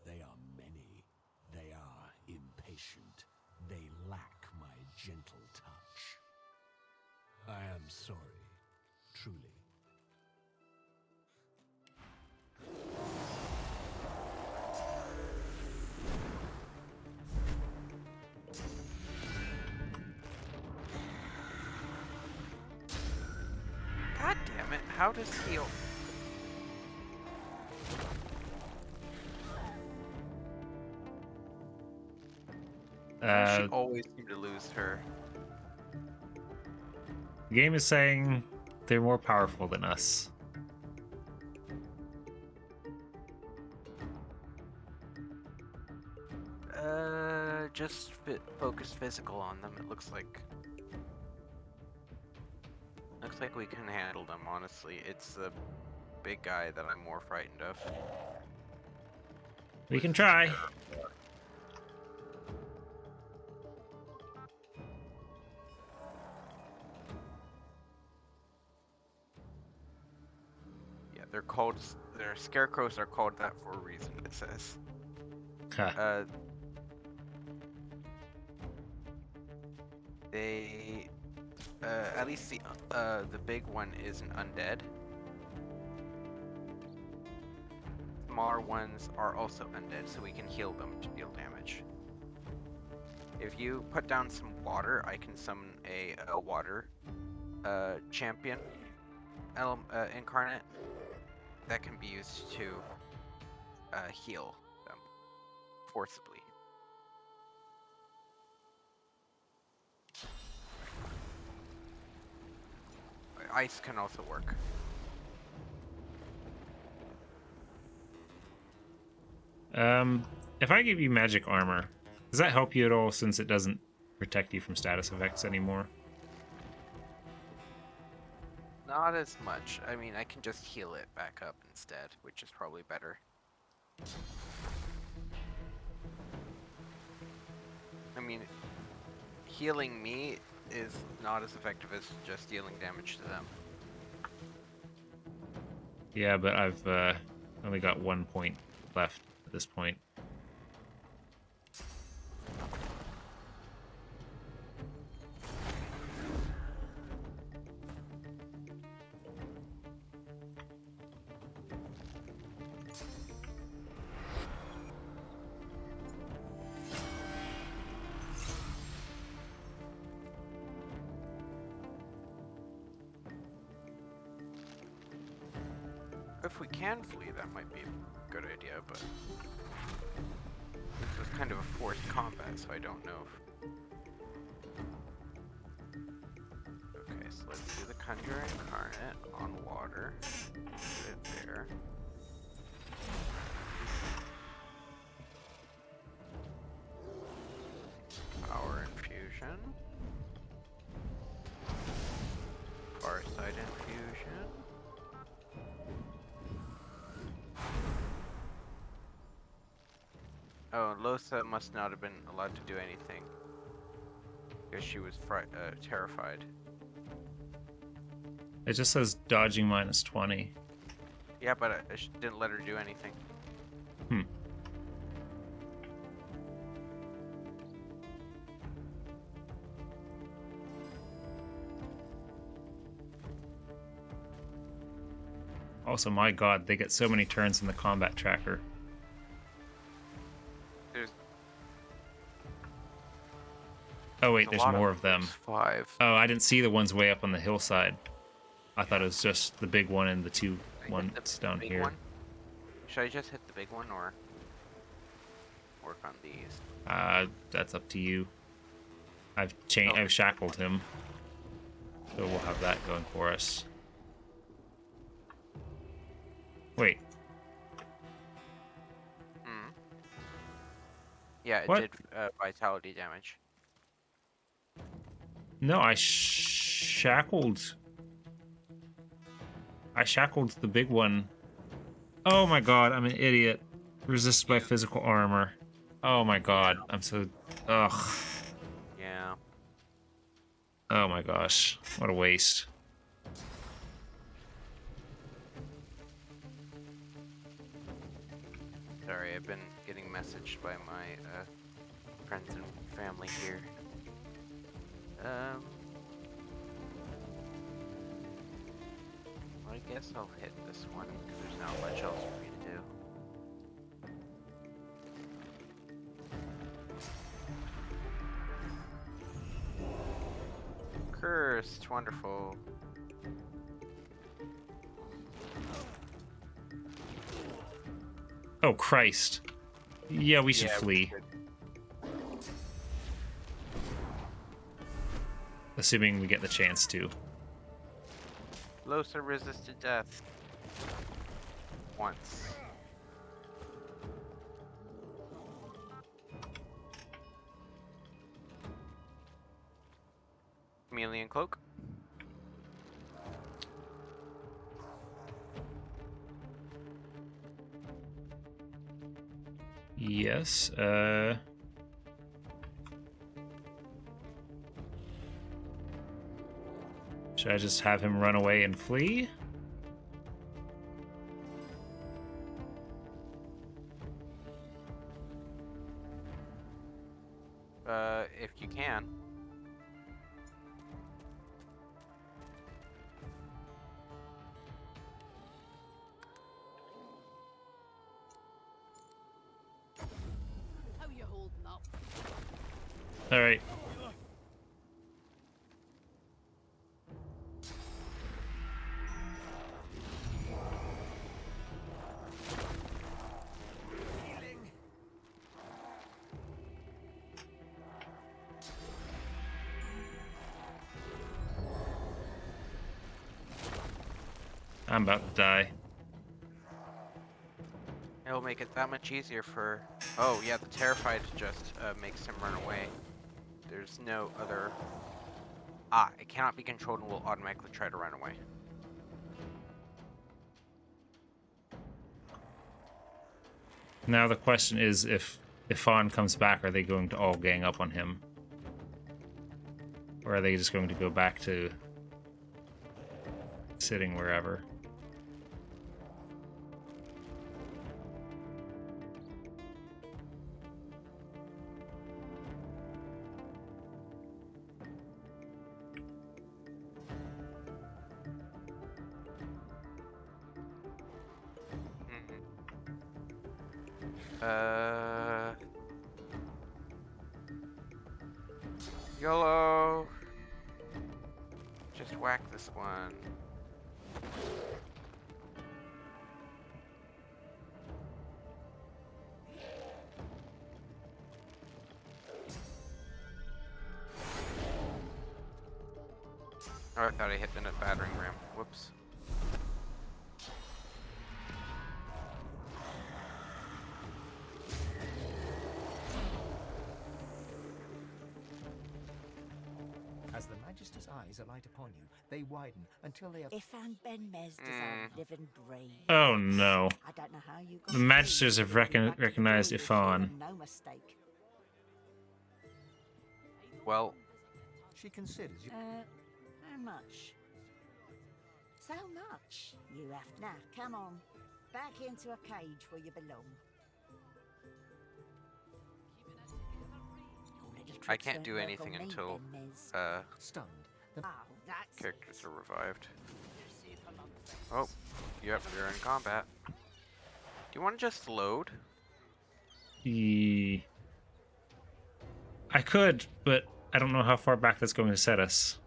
They are many. They are impatient. They lack my gentle touch. I am sorry, truly. God damn it, how does heal? She always seem to lose her. The game is saying they're more powerful than us. Just focus physical on them. It looks like. Looks like we can handle them, honestly. It's the big guy that I'm more frightened of. We can try. Yeah, they're called. Their scarecrows are called that for a reason. It says. Huh. They. At least the big one is an undead. Smaller ones are also undead, so we can heal them to deal damage. If you put down some water, I can summon a water champion incarnate that can be used to heal them forcibly. Ice can also work. If I give you magic armor, does that help you at all since it doesn't protect you from status effects anymore? Not as much. I mean, I can just heal it back up instead, which is probably better. I mean, healing me is not as effective as just dealing damage to them. Yeah, but I've only got 1 point left at this point. If we can flee, that might be a good idea, but this was kind of a forced combat, so I don't know if... Okay, so let's do the Conjure Incarnate on water. Put it there. Power Infusion. Farsight Infusion. Oh, Losa must not have been allowed to do anything. Because she was terrified. It just says dodging -20. Yeah, but I didn't let her do anything. Hmm. Also, my god, they get so many turns in the combat tracker. Oh wait, there's more of them. 5. Oh, I didn't see the ones way up on the hillside. I thought it was just the big one and the two ones down here. One? Should I just hit the big one or work on these? That's up to you. I've shackled him, so we'll have that going for us. Wait. Hmm. Yeah, it What? did vitality damage. No, I shackled the big one. Oh my god, I'm an idiot. Resisted by physical armor. Oh my god, I'm so... Ugh. Yeah. Oh my gosh, what a waste. Sorry, I've been getting messaged by my friends and family here. I guess I'll hit this one, because there's not much else for me to do. Cursed, wonderful. Oh, Christ. Yeah, we should Yeah, flee. Assuming we get the chance to. Losa resisted death. Once. Chameleon cloak. Yes, should I just have him run away and flee? If you can. How you holding up? All right. I'm about to die. It'll make it that much easier for... Oh, yeah, the Terrified just makes him run away. There's no other... Ah, it cannot be controlled and will automatically try to run away. Now the question is, if Fawn comes back, are they going to all gang up on him? Or are they just going to go back to sitting wherever? YOLO! Just whack this one. Oh, I thought I hit the battering ram. Whoops. As the Magister's eyes alight upon you, they widen until they have... Ifan Ben Mez does live and breathe. Oh no. I don't know how you got The Magisters have recognized Ifan. No mistake. Well... She considers you... How much? So much, you have. Now, come on. Back into a cage where you belong. I can't do anything until stunned. Characters are revived. Oh, yep, you're in combat. Do you want to just load? I could, but I don't know how far back that's going to set us.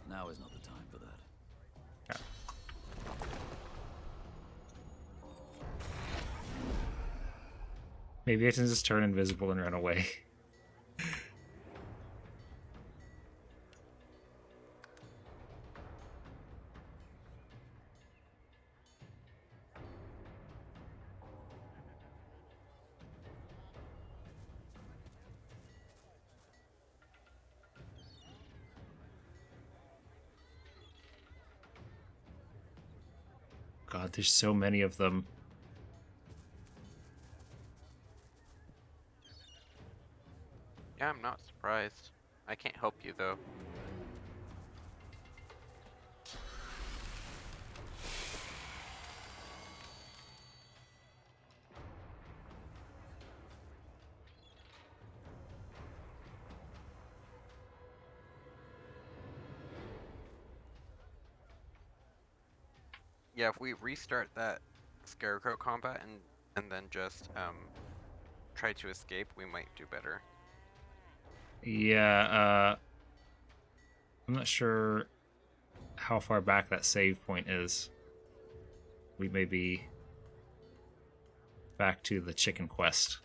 Now is not the time for that. Maybe I can just turn invisible and run away. God, there's so many of them. Yeah, I'm not surprised. I can't help you though. Yeah, if we restart that scarecrow combat and then just try to escape, we might do better. Yeah, I'm not sure how far back that save point is. We may be back to the chicken quest.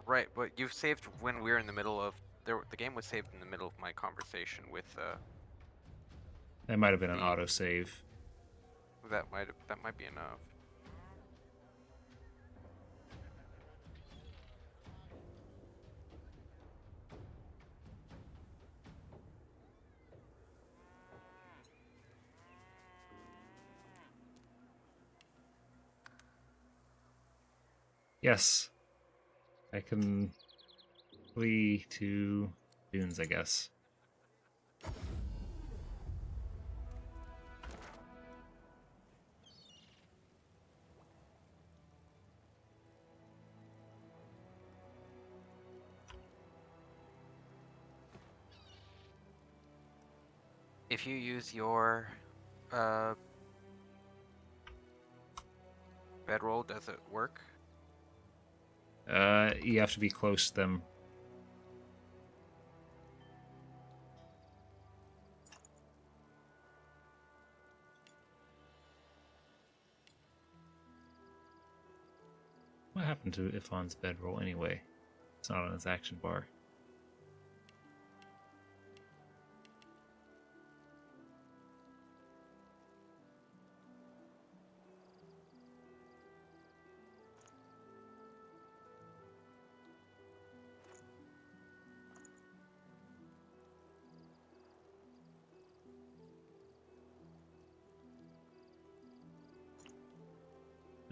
Right, but you've saved when we were in the middle of the game was saved in the middle of my conversation with That might have been an autosave. that might be enough. Yes. I can flee to dunes, I guess. If you use your bedroll, does it work? You have to be close to them. What happened to Ifon's bedroll anyway? It's not on his action bar.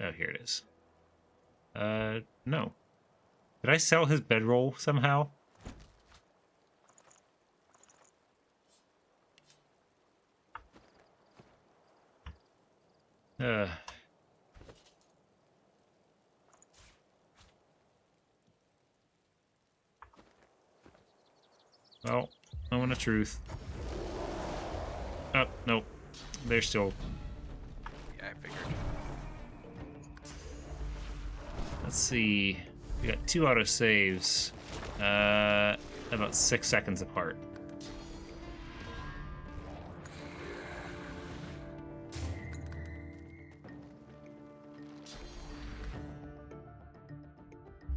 Oh, here it is. No. Did I sell his bedroll somehow? Well, moment of truth. Oh, nope. They're still... Yeah, I figured. Let's see. We got 2 autosaves. About 6 seconds apart.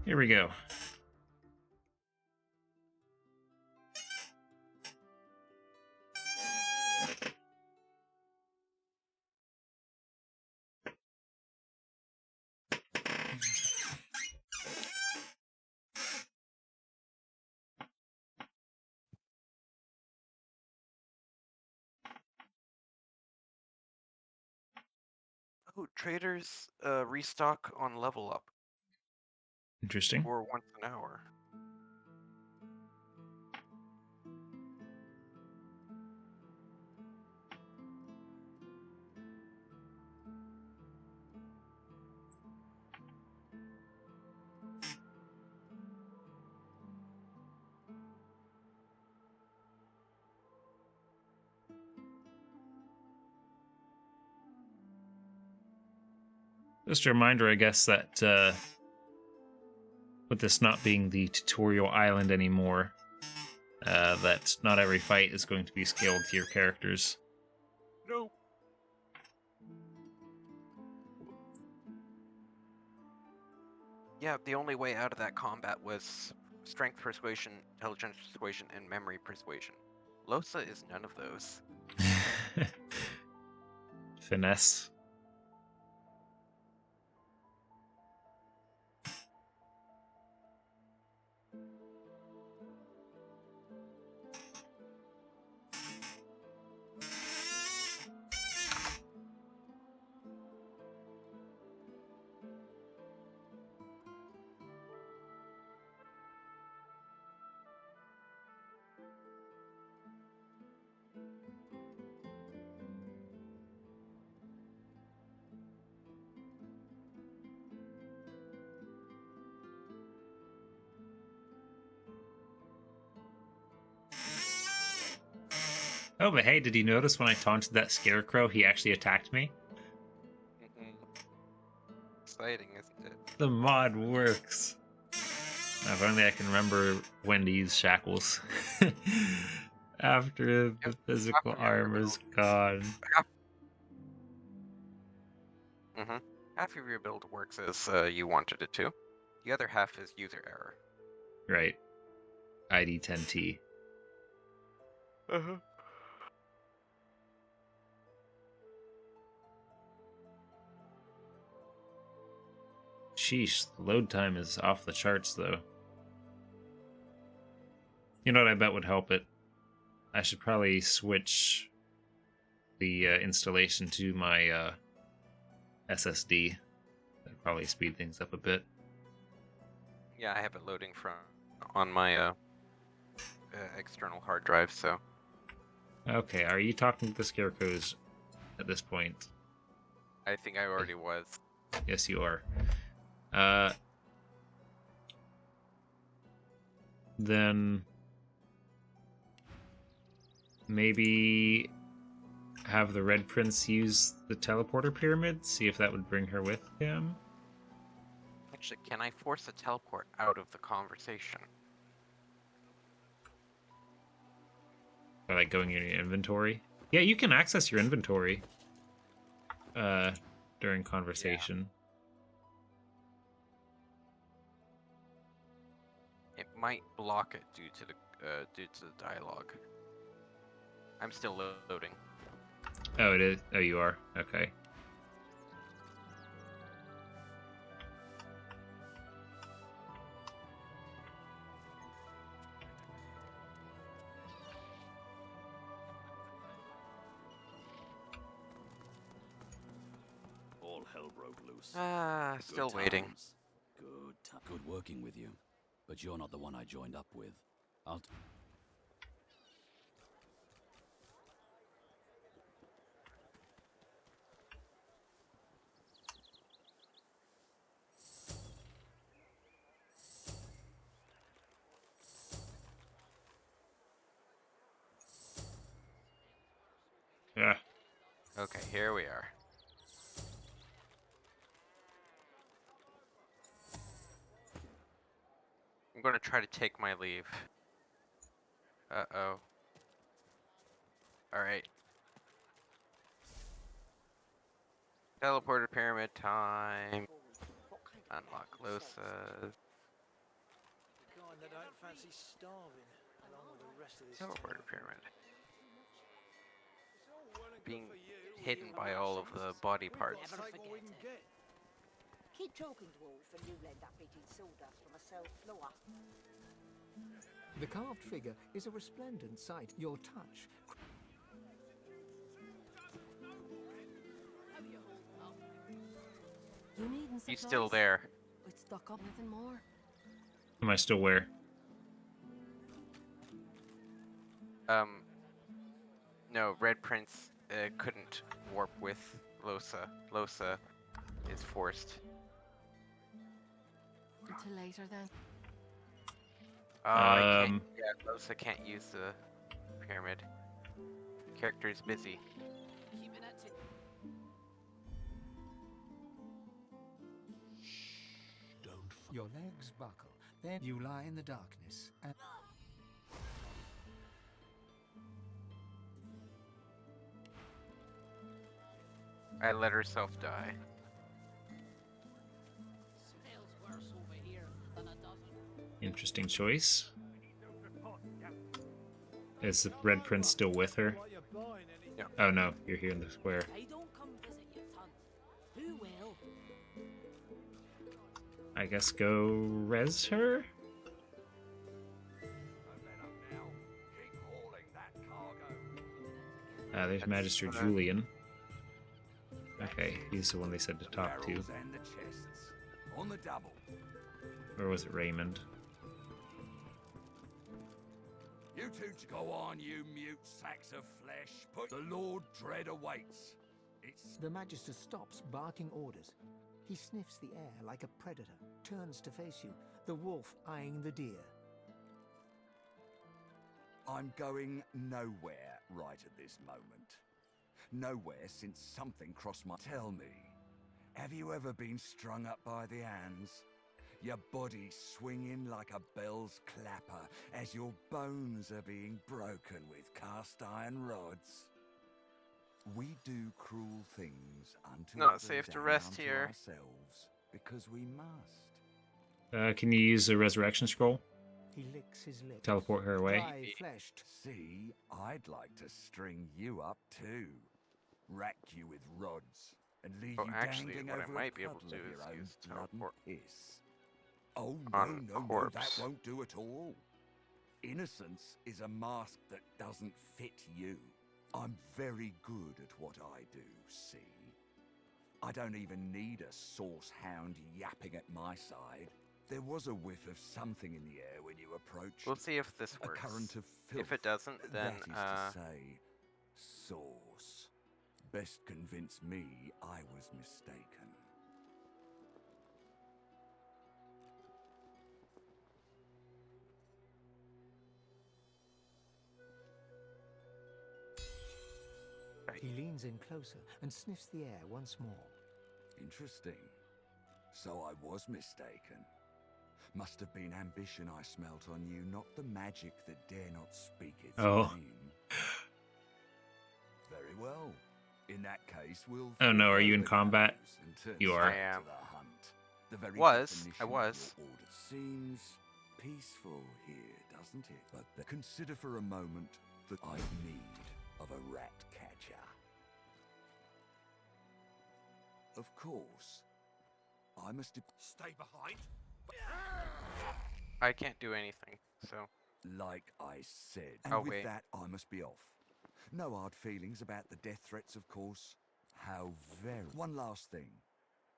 Here we go. Oh, traders restock on level up. Interesting. Or once an hour. Just a reminder, I guess, that with this not being the tutorial island anymore, that not every fight is going to be scaled to your characters. No. Yeah, the only way out of that combat was strength persuasion, intelligence persuasion, and memory persuasion. Losa is none of those. Finesse. Oh, but hey, did you notice when I taunted that scarecrow, he actually attacked me? Exciting, isn't it? The mod works. Now, if only I can remember when to use shackles. After the physical armor's gone. Half of your build works as you wanted it to. The other half is user error. Right. ID 10T. Sheesh, the load time is off the charts, though. You know what I bet would help it? I should probably switch the installation to my SSD. That'd probably speed things up a bit. Yeah, I have it loading from on my external hard drive, so... Okay, are you talking to the scarecrows at this point? I think I already was. Yes, you are. Then maybe have the Red Prince use the teleporter pyramid, see if that would bring her with him. Actually, can I force a teleport out of the conversation? By like going in your inventory? Yeah, you can access your inventory during conversation. It might block it due to the dialogue. I'm still loading. Oh, it is. Oh, you are. Okay. All hell broke loose. Still Good waiting. times. Good working with you. But you're not the one I joined up with. Yeah. Okay, here we are. I'm gonna try to take my leave. Uh-oh. Alright. Teleporter pyramid time. Unlock Losas. Teleporter pyramid. Being hidden by all of the body parts. Keep talking, dwarf, and you'll end up eating sawdust from a cell floor. The carved figure is a resplendent sight. Your touch. You needn't He's still there. We'd stock up anything more. Am I still where? No, Red Prince couldn't warp with Losa. Losa is forced. Until later, then. I can't. Yeah, Losa can't use the pyramid. Character is busy. Your legs buckle. Then you lie in the darkness and... I let herself die. Interesting choice. Is the Red Prince still with her? Yeah. Oh no, you're here in the square. I don't come visit your son. Who will? I guess go res her? There's Magister Julian. Okay, he's the one they said to talk to. On the double. Or was it Raymond? You two go on, you mute sacks of flesh. Put the Lord Dread awaits. It's The Magister stops, barking orders. He sniffs the air like a predator, turns to face you, the wolf eyeing the deer. I'm going nowhere. right at this moment. Nowhere since something crossed my... Tell me, have you ever been strung up by the hands? Your body swinging like a bell's clapper as your bones are being broken with cast iron rods? We do cruel things unto Not others safe to and rest unto here. ourselves because we must. Can you use a resurrection scroll? He licks his lips. Teleport her away. Dry-fleshed. See, I'd like to string you up too. Rack you with rods and leave Oh, you actually, dangling what I over might a be able to puddle do of your is own use blood and teleport piss. Oh on no, a that corpse. won't do at all. Innocence is a mask that doesn't fit you. I'm very good at what I do, see? I don't even need a source hound yapping at my side. There was a whiff of something in the air when you approached. We'll see if this A works. current of filth. If it doesn't, then That is to say, source. Best convince me I was mistaken. He leans in closer and sniffs the air once more. Interesting. So I was mistaken. Must have been ambition I smelt on you, not the magic that dare not speak its name. Very well. In that case, we'll... Oh no, are you in forego the combat? gallows and turn You straight are. I am. to the hunt. The very I definition of was. your order. Seems peaceful here, doesn't it? But consider for a moment that I've need of a rat catcher. Of course, I must Stay behind. I can't do anything, so... Like I said. And Oh, with wait. that, I must be off. No hard feelings about the death threats, of course. How very... One last thing.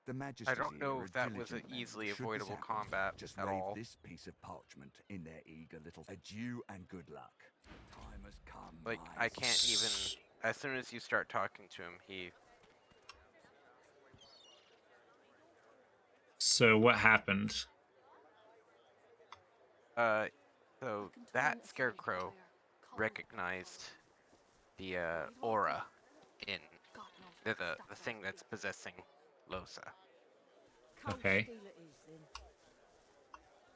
The Majesties I don't know here if are that was an diligent men. easily Should this avoidable happen, combat just at wave all. this piece of parchment in their eager little... Adieu and good luck. Time has come. Like, my I can't even... As soon as you start talking to him, he... So what happened? So that scarecrow recognized the aura in the thing that's possessing Losa. Okay.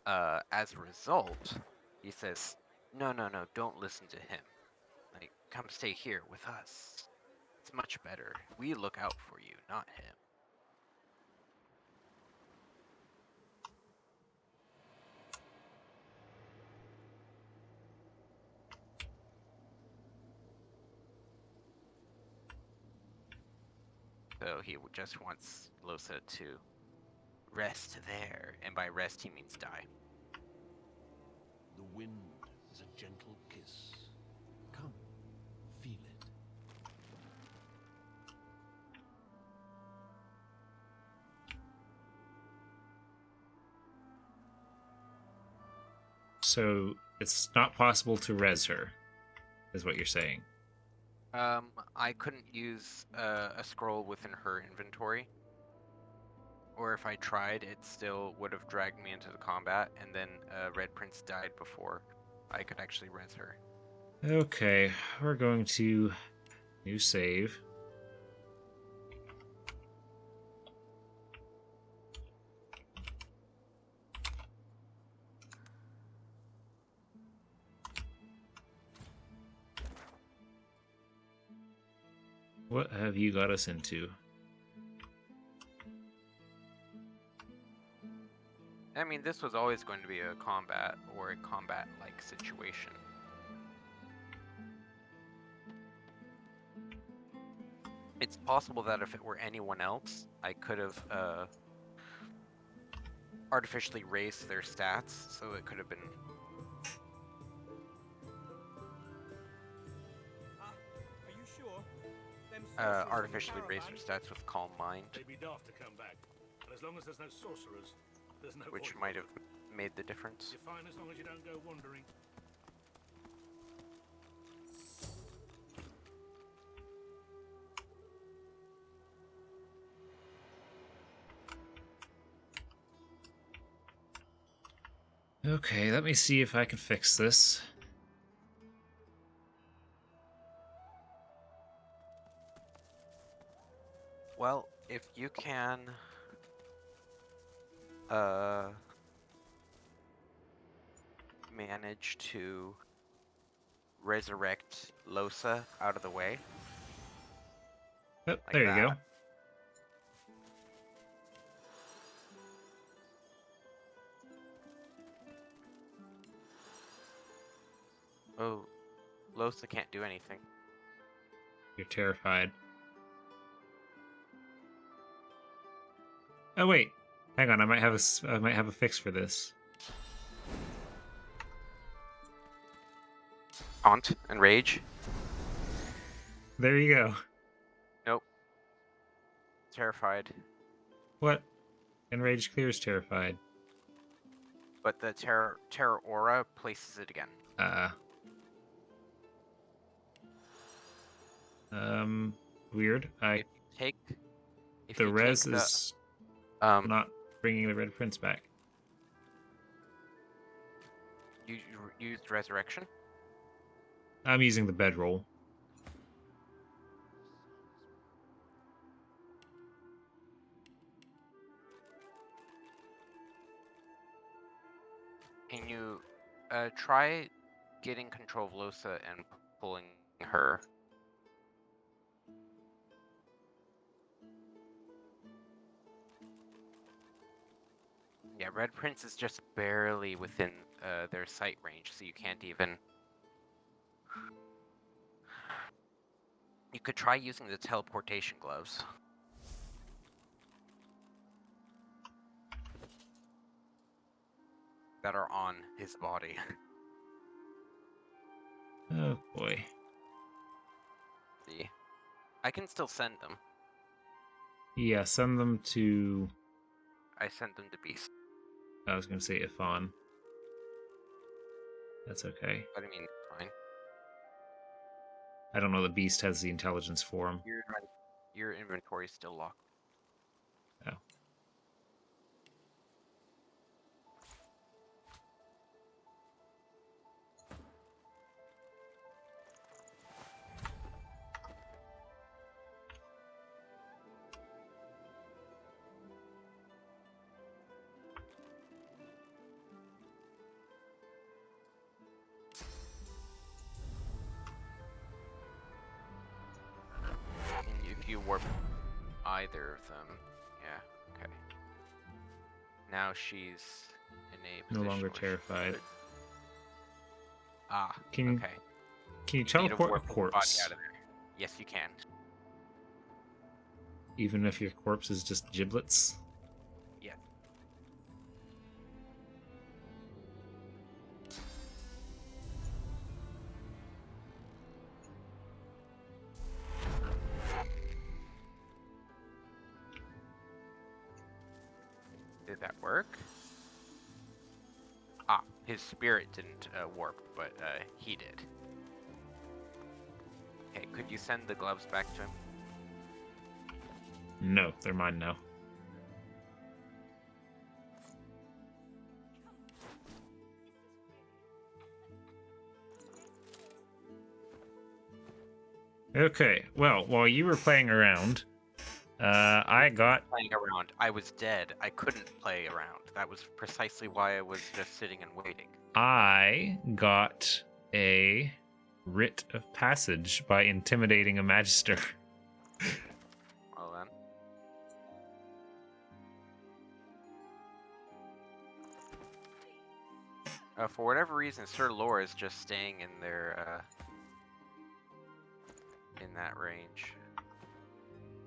As a result, he says, no, don't listen to him. Like, come stay here with us. It's much better. We look out for you, not him. So he just wants Losa to rest there, and by rest he means die. The wind is a gentle kiss. Come, feel it. So it's not possible to res her, is what you're saying. I couldn't use a scroll within her inventory. Or if I tried, it still would have dragged me into the combat, and then Red Prince died before I could actually res her. Okay, we're going to new save. What have you got us into? I mean, this was always going to be a combat or a combat-like situation. It's possible that if it were anyone else, I could have artificially raised their stats, so it could have been... Are you sure? Them artificially raise their stats with Calm Mind, They'd be daft to come back. But as long as there's no sorcerers, there's no which point. might have made the difference. You're fine as long as you don't go wandering. Okay, let me see if I can fix this. you can manage to resurrect Losa out of the way. Oh, Like there you go. that. Oh, Losa can't do anything. You're terrified. Oh wait, hang on. I might have a fix for this. Taunt and rage. There you go. Nope. Terrified. What? Enraged clears terrified. But the terror aura places it again. Weird. If The you res take is not bringing the red prince back. You used resurrection. I'm using the bedroll. Can you try getting control of Losa and pulling her? Yeah, Red Prince is just barely within their sight range, so you can't even... You could try using the teleportation gloves. That are on his body. Oh boy. See, I can still send them. Yeah, send them to... I sent them to Beast. I was going to say Ifan. That's okay. But I mean, it's fine. I don't know the Beast has the intelligence for him. Your inventory is still locked. Oh. If you warp either of them, yeah, okay. Now she's in a No position longer where she terrified. could- Ah, Can okay. you Need to teleport a warp the body corpse? out of there. Yes, you can. Even if your corpse is just giblets? Yeah. Did that work? Ah, his spirit didn't warp, but he did. Okay, could you send the gloves back to him? No, they're mine now. Okay, well, while you were playing around, I got... Playing around. I was dead. I couldn't play around. That was precisely why I was just sitting and waiting. I got a writ of passage by intimidating a magister. Well then. For whatever reason, Sir Lore is just staying in their, in that range.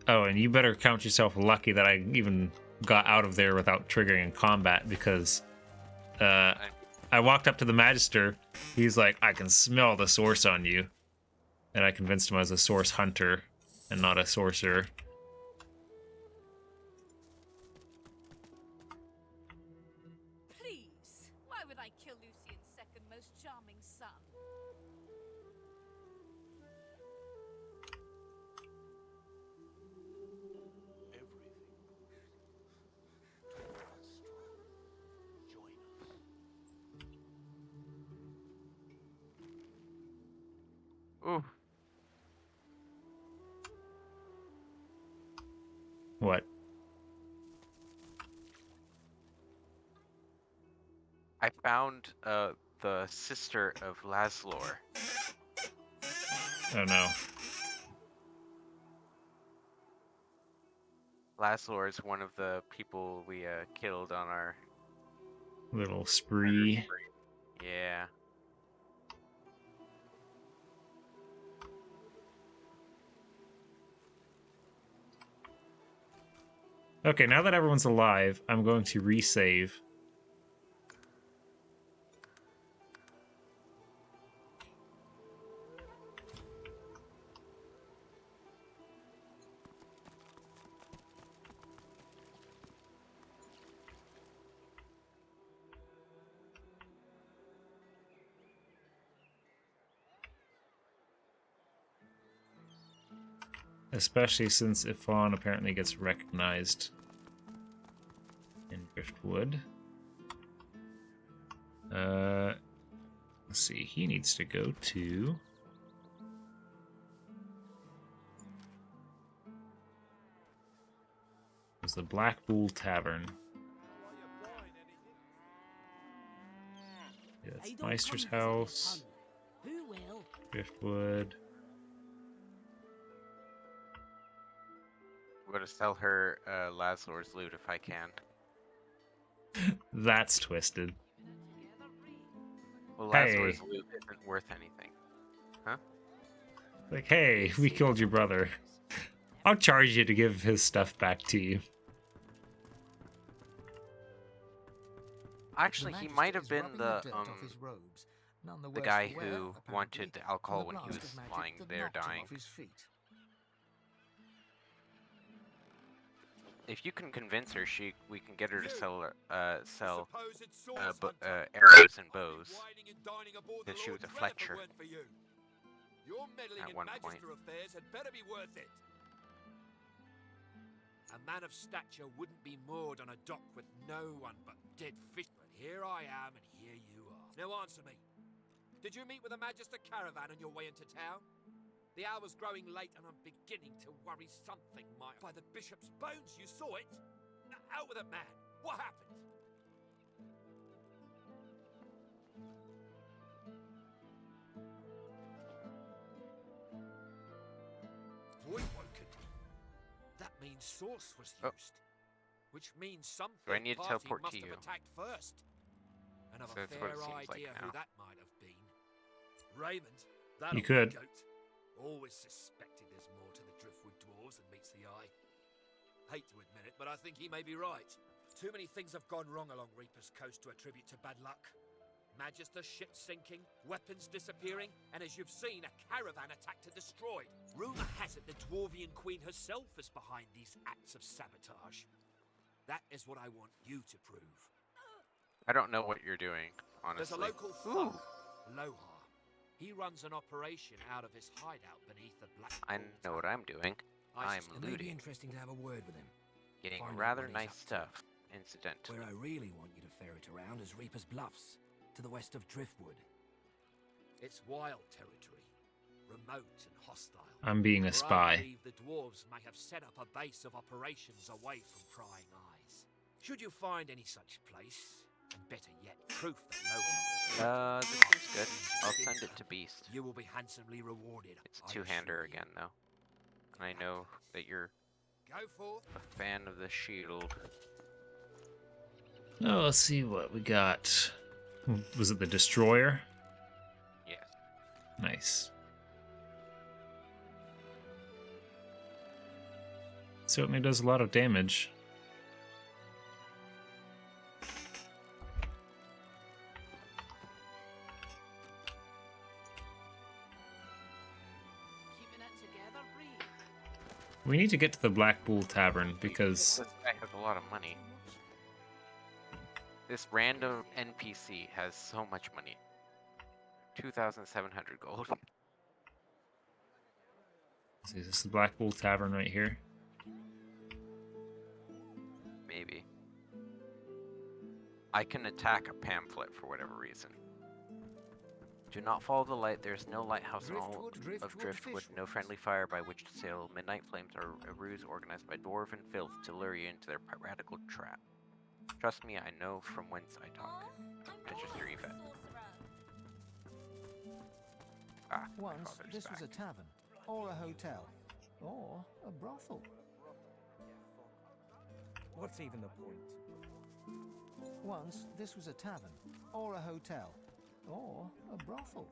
Oh, and you better count yourself lucky that I even got out of there without triggering in combat, because I walked up to the Magister. He's like, I can smell the source on you. And I convinced him I was a source hunter and not a sorcerer. Please, why would I kill Lucian's second most charming son? Ooh. What? I found the sister of Laslor. Oh no. Laslor is one of the people we killed on our Little spree. Yeah. Okay, now that everyone's alive, I'm going to resave. Especially since Ifan apparently gets recognized in Driftwood. Let's see, he needs to go to... It's the Black Bull Tavern. Yeah, that's Meister's house. Who will? Driftwood. I'm gonna sell her Laslor's loot if I can. That's twisted. Well, Hey. Laslor's loot isn't worth anything. Huh? Like, hey, we killed your brother. I'll charge you to give his stuff back to you. Actually, he might have been the guy who wanted alcohol when he was lying there dying. If you can convince her, we can get her to sell arrows and bows. Because she was a Fletcher at one point. A man of stature wouldn't be moored on a dock with no one but dead fish. But here I am, and here you are. Now answer me. Did you meet with the Magister caravan on your way into town? The hour's growing late, and I'm beginning to worry something might... By the bishop's bones, you saw it? Now, out with it, man. What happened? Voidwoken. That means source was used. Which means some Do I need to party teleport must to have you? attacked first. And I've So a that's what fair it seems like idea now. who that might have been. Raymond, that You old could. goat. Always suspected there's more to the Driftwood dwarves than meets the eye. Hate to admit it, but I think he may be right. Too many things have gone wrong along Reaper's Coast to attribute to bad luck. Magister ship sinking, weapons disappearing, and as you've seen, a caravan attacked and destroyed. Rumour has it the Dwarvian Queen herself is behind these acts of sabotage. That is what I want you to prove. I don't know what you're doing, honestly. There's a local thug, Lohar. He runs an operation out of his hideout beneath the Black I know what I'm doing. I'm It may be looting. interesting to have a word with him. Getting Find out rather what he's nice up to. stuff, incidentally. Where I really want you to ferret around is Reaper's Bluffs, to the west of Driftwood. It's wild territory, remote and hostile. I'm being a Where I spy. believe the dwarves may have set up a base of operations away from prying eyes. Should you find any such place, and better yet, proof that Lohar This seems good. I'll send it to Beast. you will be handsomely rewarded. It's a two-hander again, though. And I know that you're Go forth. a fan of the shield. Oh, let's see what we got. Was it the Destroyer? Yes. Nice. Certainly does a lot of damage. We need to get to the Black Bull Tavern because This guy has a lot of money. This random NPC has so much money. 2,700 gold. this is the Black Bull Tavern right here. Maybe. I can attack a pamphlet for whatever reason. Do not follow the light. There's no lighthouse in all of Driftwood. No friendly fire by which to sail. Midnight flames are a ruse organized by dwarven filth to lure you into their piratical trap. Trust me, I know from whence I talk. Register event. Ah, my Once, father's this back. was a tavern, or a hotel, or a brothel. What's even the point? Once, this was a tavern, or a hotel, or a brothel.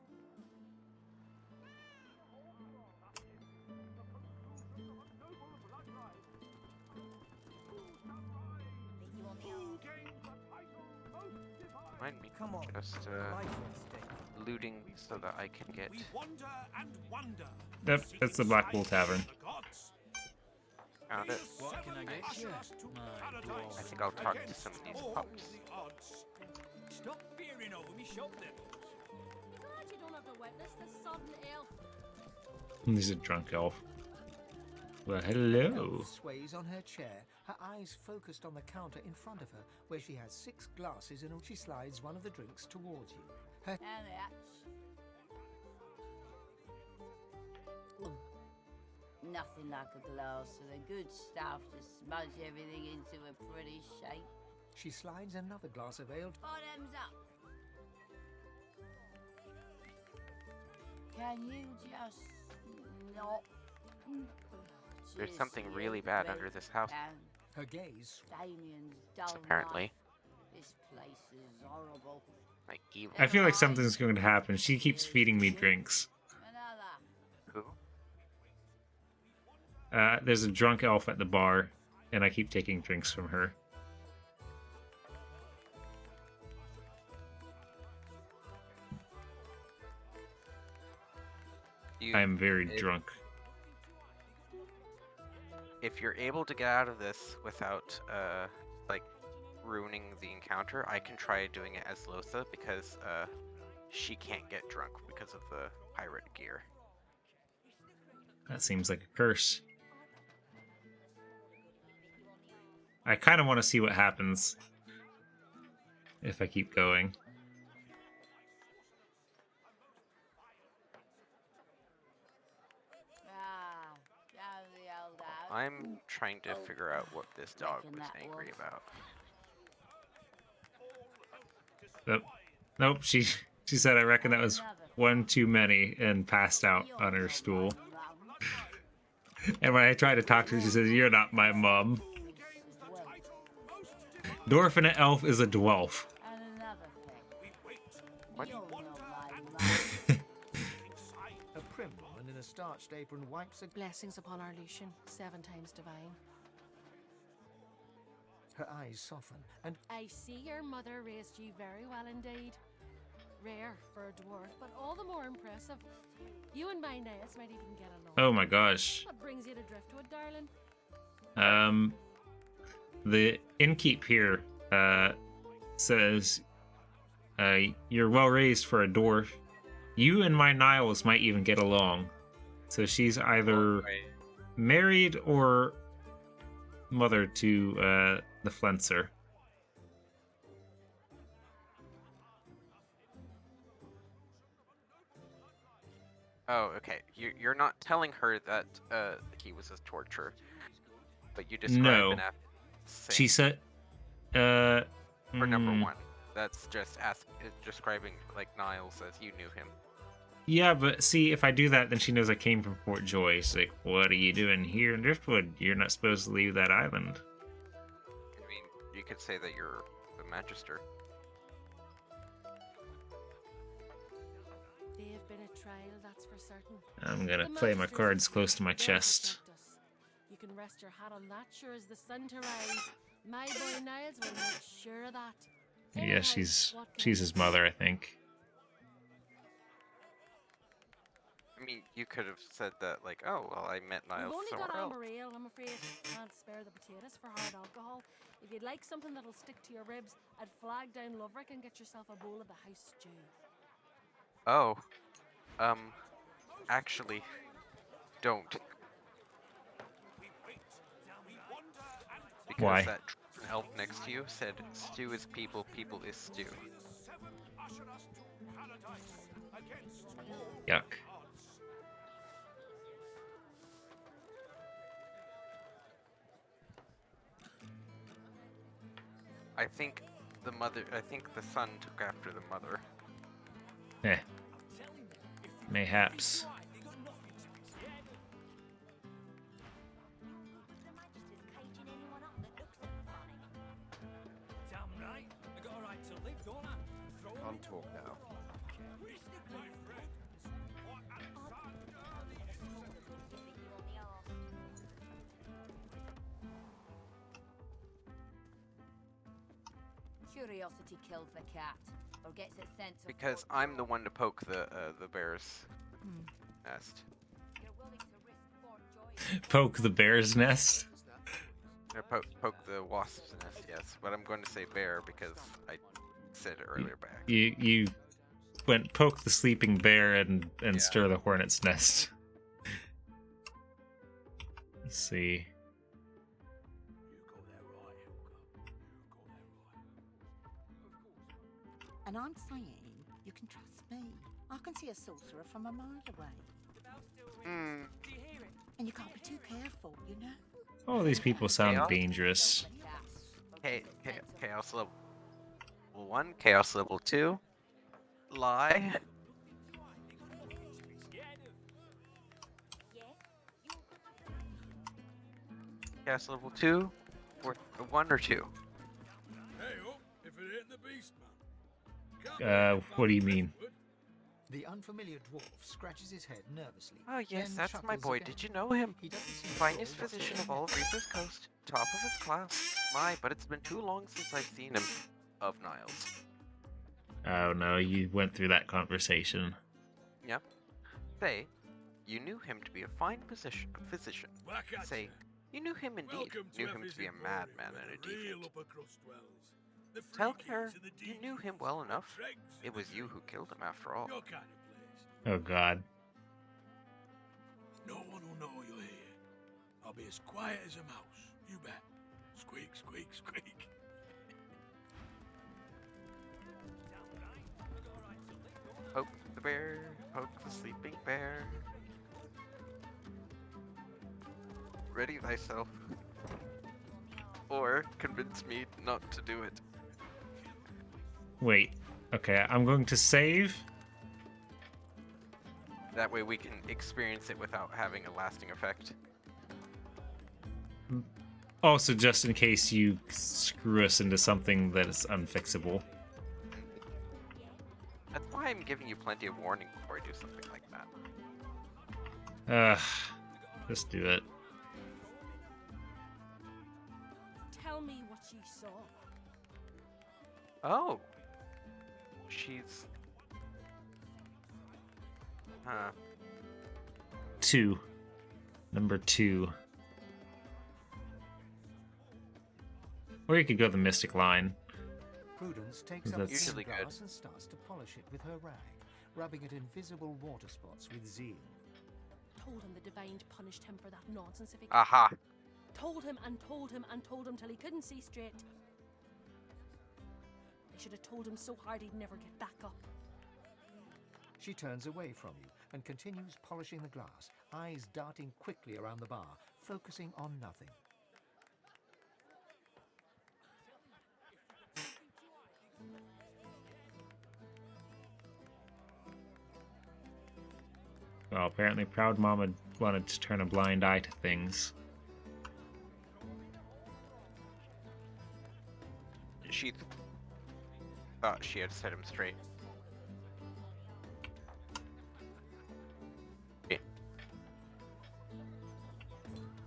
Mind me, Come on, just life at stake. looting so that I can get. We wander and wonder. Yep, that's the Black Bull Tavern. Found it. What can I get Nice. you? My dwarf. I think I'll talk to some of these pups. Stop peering over me shoulder. Glad you don't have to witness this sudden elf. He's a drunk elf. Well, hello. Elf sways on her chair, her eyes focused on the counter in front of her, where she has 6 glasses in which she slides one of the drinks towards you. Her And that's nothing like a glass of the good stuff to smudge everything into a pretty shape. She slides another glass of ale. Bottoms up. Can you just not? There's something really bad under this house. Her gaze. Damien's dull Apparently. life. This place is horrible. Like evil. I feel like something's going to happen. She keeps feeding me drinks. Another. Who? There's a drunk elf at the bar, and I keep taking drinks from her. I'm very drunk. If you're able to get out of this without, like, ruining the encounter, I can try doing it as Losa because, she can't get drunk because of the pirate gear. That seems like a curse. I kind of want to see what happens if I keep going. I'm trying to figure out what this dog was angry about. Nope, she said I reckon that was one too many and passed out on her stool. And when I tried to talk to her, she says, "You're not my mom." Dwarf and an elf is a dwelf. What? A prim woman in a starched apron wipes a Blessings upon our Lucian, 7 times divine. Her eyes soften, and I see your mother raised you very well indeed. Rare for a dwarf, but all the more impressive. You and my Niles might even get along. Oh my gosh. What brings you to Driftwood, darling? The innkeep here says you're well raised for a dwarf. You and my Niles might even get along. So she's either married or mother to the Flenser. Oh, okay. You're not telling her that he was a torturer, but you describe No. it as She said for number 1. That's just describing like Niles as you knew him. Yeah, but see, if I do that, then she knows I came from Fort Joy. She's like, "What are you doing here in Driftwood? You're not supposed to leave that island." I mean, you could say that you're the Magister. They have been a trial, that's for certain. I'm gonna The play my Magisters, cards close to my they'll chest. protect us. You can rest your hat on that, sure as the sun to rise. My boy Niles will make sure of that. Yeah, Anyhow, she's what can his mother, I think. I mean, you could have said that like, oh, well, I met We've Niles only somewhere got else. amber ale, I'm afraid. Can't spare the potatoes for hard alcohol. If you'd like something that'll stick to your ribs, I'd flag down Loverick and get yourself a bowl of the house stew. Oh, actually, don't. Because Why? that elf next to you said, "Stew is people, people is stew." Yuck. I think the son took after the mother. Mayhaps. Damn right. I got a right to live, don't I? Can't talk now. Curiosity kills the cat, or gets it sent to Because I'm the one to poke the bear's nest. Poke the bear's nest. Or poke the wasp's nest, yes. But I'm going to say bear because I said it earlier back. You went poke the sleeping bear and stir the hornet's nest. Let's see. And I'm saying, you can trust me. I can see a sorcerer from a mile away. Hmm. And you can't be too careful, you know? All these people sound Chaos? dangerous. Chaos level 1, chaos level 2. Lie. Chaos level 2, or 1 or 2. Hey, oh, if it ain't the beast, man. What do you mean? The unfamiliar dwarf scratches his head nervously. Oh yes, then that's my chuckles boy. again. Did you know him? He doesn't seem Finest sure what's physician of going all on. of Reaper's Coast. Top of his class. My, but it's been too long since I've seen him. Of Niles. Oh no, you went through that conversation. Yep. Say, you knew him to be a fine physician. Say, you knew him indeed. Knew him to be a madman and a deviant. Tell Claire you knew him well enough. It was you who killed him after all. Oh god. No one will know you're here. I'll be as quiet as a mouse. You bet. Squeak, squeak, squeak. Poke the bear, poke the sleeping bear. Ready thyself. Or convince me not to do it. Wait. Okay, I'm going to save. That way we can experience it without having a lasting effect. Also, just in case you screw us into something that is unfixable. That's why I'm giving you plenty of warning before I do something like that. Just do it. Tell me what you saw. Oh. She's... Huh. 2. Number 2. Or you could go the mystic line. Prudence takes up That's the usually good. glass and starts to polish it with her rag, rubbing it in visible water spots with zeal. Told him the Divine punished him for that nonsense if he Aha. Told him and told him and told him till he couldn't see straight. They should have told him so hard he'd never get back up. She turns away from you and continues polishing the glass, eyes darting quickly around the bar, focusing on nothing. Well, apparently Proud Mama wanted to turn a blind eye to things. She thought she had set him straight.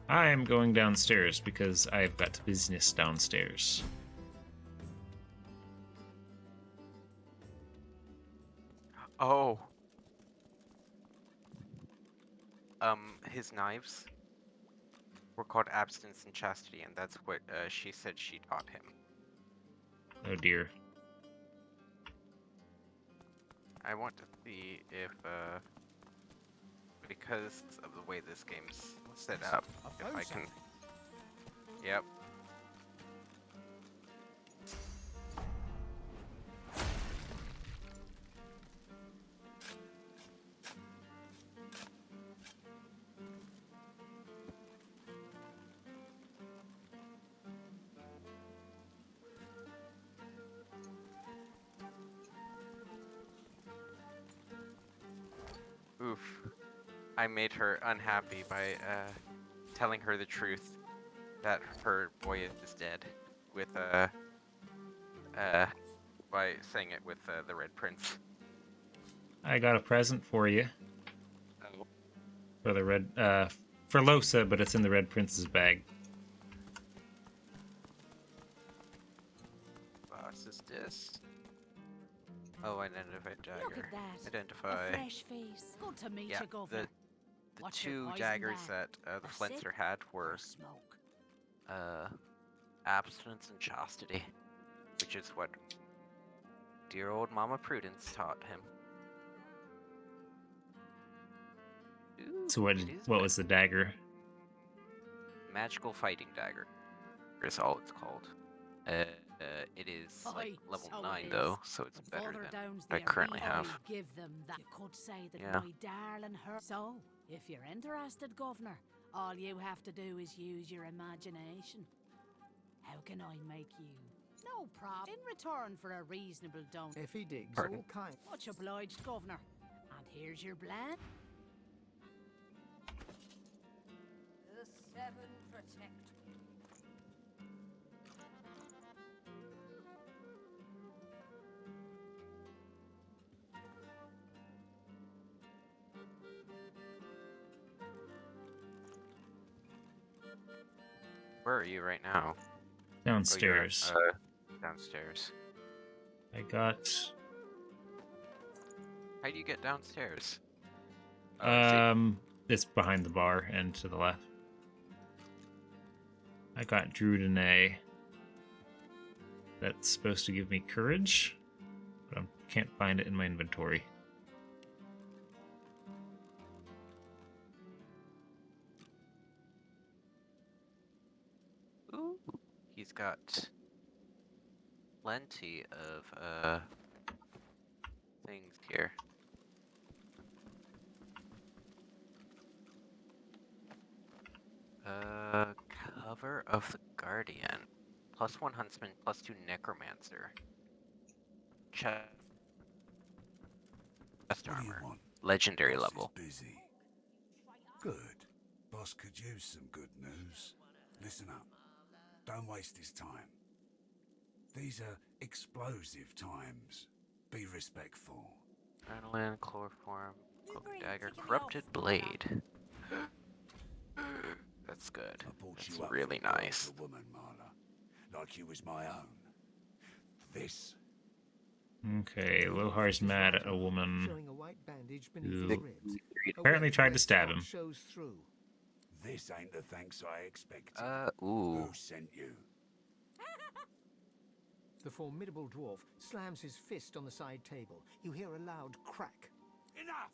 I am going downstairs because I've got business downstairs. Oh. His knives were called abstinence and chastity, and that's what she said she taught him. Oh dear. I want to see if, because of the way this game's set up, if I can... Yep. Oof. I made her unhappy by telling her the truth that her boy is dead with by saying it with the Red Prince. I got a present for you. Oh. For the red, for Losa, but it's in the Red Prince's bag. Boss is this. Oh, identify dagger. Look at that. Identify. A fresh face. Good to meet Yeah, you, Governor. the What's your two poison daggers there? that the A Flintster sip had or were a smoke? abstinence and chastity, which is what dear old Mama Prudence taught him. Ooh, So it is what was the dagger? magical fighting dagger is all it's called. It is like Aye, level so 9 it though, is. so it's But better further than down's I the currently arena, have. I give them that. You could say that Yeah. my darling her. So, if you're interested, Governor, all you have to do is use your imagination. How can I make you? No problem. In return for a reasonable donation. If he digs Pardon? all kind. Much obliged, Governor. And here's your plan. The Seven protect me. Where are you right now? Downstairs. Oh, you're, downstairs. I got. How do you get downstairs? Oh, I see. It's behind the bar and to the left. I got Druidine. That's supposed to give me courage, but I can't find it in my inventory. Ooh, he's got plenty of things here. Cover of the Guardian. +1 Huntsman, +2 Necromancer. Chest armor. Legendary level. Busy. Good. Boss could use some good news. Listen up. Don't waste his time. These are explosive times. Be respectful. Adrenaline, chloroform, cloak dagger, corrupted blade. That's good. That's really nice. A woman, Marla. Like you was my own. This. Okay, Lohar's mad at a woman Showing a white bandage beneath who his ribs. apparently tried to stab him. Shows through. This ain't the thanks I expected. Ooh. Who sent you? The formidable dwarf slams his fist on the side table. You hear a loud crack. Enough!